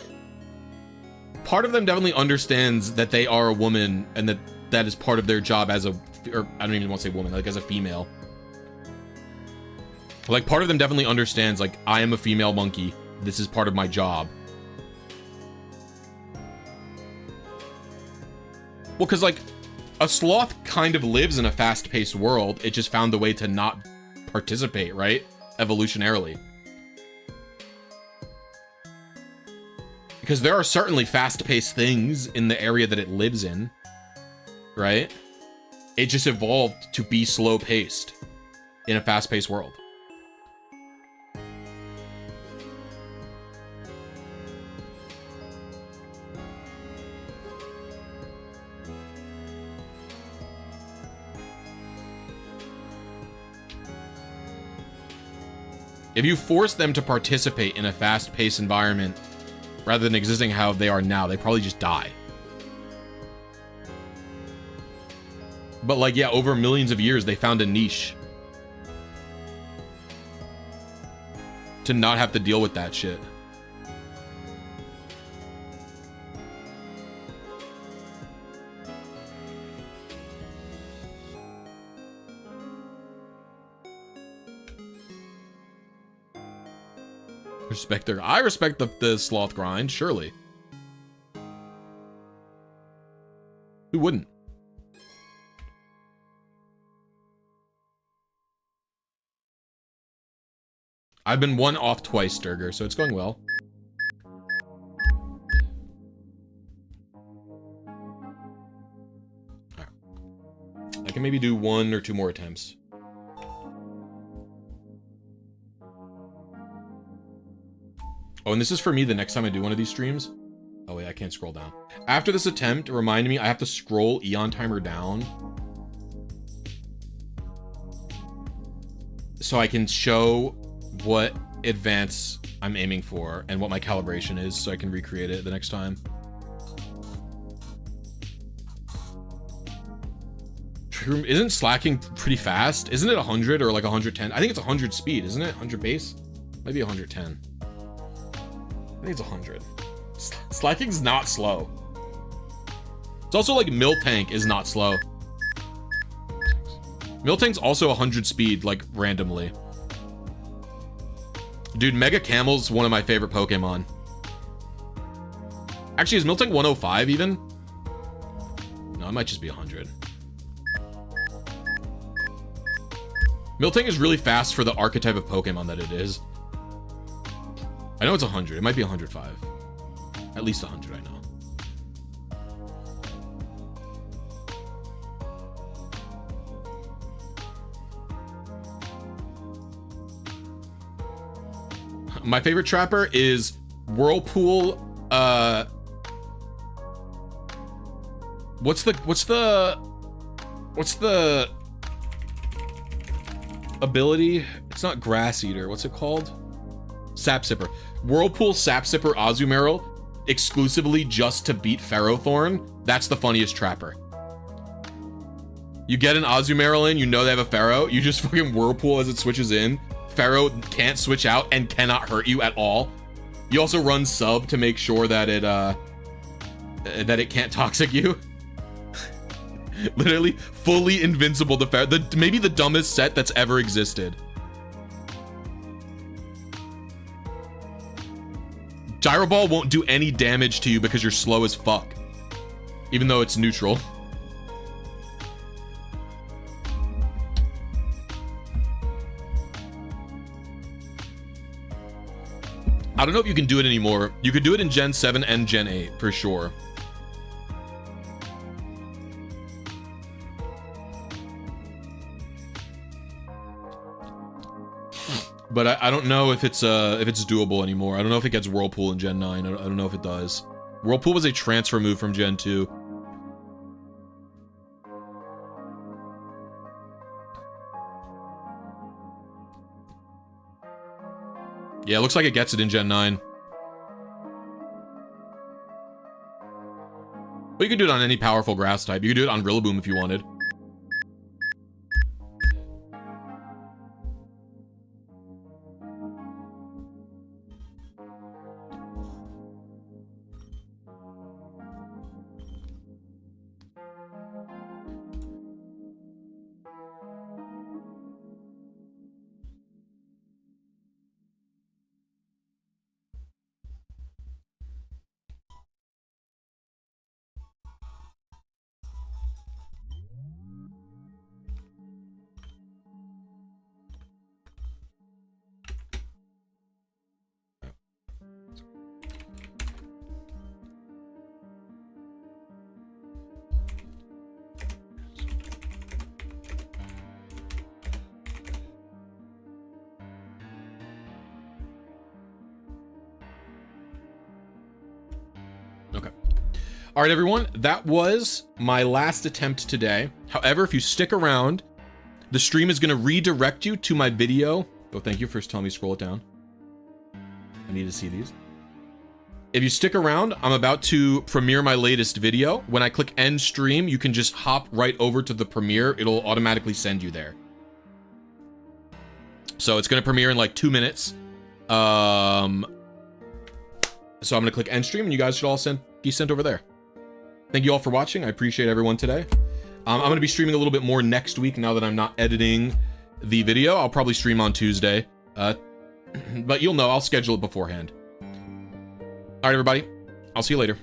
Speaker 1: Part of them definitely understands that they are a woman and that is part of their job as a, or I don't even want to say woman, like as a female. Like part of them definitely understands, like, I am a female monkey. This is part of my job. Well, because like a sloth kind of lives in a fast-paced world. It just found a way to not participate, right? Evolutionarily. Because there are certainly fast-paced things in the area that it lives in, right? It just evolved to be slow-paced in a fast-paced world. If you force them to participate in a fast-paced environment rather than existing how they are now, they probably just die. But like, yeah, over millions of years, they found a niche to not have to deal with that shit. I respect the sloth grind, surely. Who wouldn't? I've been one off twice, Sturger, so it's going well. Right. I can maybe do 1 or 2 more attempts. Oh, and this is for me the next time I do one of these streams. Oh wait, I can't scroll down. After this attempt, remind me I have to scroll Eon Timer down so I can show what advance I'm aiming for and what my calibration is so I can recreate it the next time. Isn't slacking pretty fast? Isn't it 100 or like 110? I think it's 100 speed, isn't it? 100 base? Maybe 110. I think it's 100. Slacking's not slow. It's also like Miltank is not slow. Miltank's also 100 speed, like randomly. Dude, Mega Camel's one of my favorite Pokemon. Actually, is Miltank 105 even? No, it might just be 100. Miltank is really fast for the archetype of Pokemon that it is. I know it's 100. It might be 105. At least 100, I know. My favorite trapper is Whirlpool. What's the ability? It's not Grass Eater. What's it called? Sap Sipper. Whirlpool Sap Sipper Azumarill exclusively just to beat Ferrothorn. That's the funniest trapper. You get an Azumarill in, you know they have a Pharaoh, you just fucking Whirlpool as it switches in. Pharaoh can't switch out and cannot hurt you at all. You also run sub to make sure that it can't toxic you. Literally fully invincible to Pharaoh. Maybe the dumbest set that's ever existed. Gyro Ball won't do any damage to you because you're slow as fuck, even though it's neutral. I don't know if you can do it anymore. You could do it in Gen 7 and Gen 8 for sure. But I don't know if it's doable anymore. I don't know if it gets Whirlpool in Gen 9. I don't know if it does. Whirlpool was a transfer move from Gen 2. Yeah, it looks like it gets it in Gen 9. But you could do it on any powerful grass type. You could do it on Rillaboom if you wanted. All right, everyone, that was my last attempt today. However, if you stick around, the stream is going to redirect you to my video. Oh, thank you for telling me to scroll it down. I need to see these. If you stick around, I'm about to premiere my latest video. When I click end stream, you can just hop right over to the premiere. It'll automatically send you there. So it's going to premiere in like 2 minutes. So I'm going to click end stream and you guys should all be sent over there. Thank you all for watching. I appreciate everyone today. I'm going to be streaming a little bit more next week now that I'm not editing the video. I'll probably stream on Tuesday. But you'll know, I'll schedule it beforehand. All right, everybody. I'll see you later.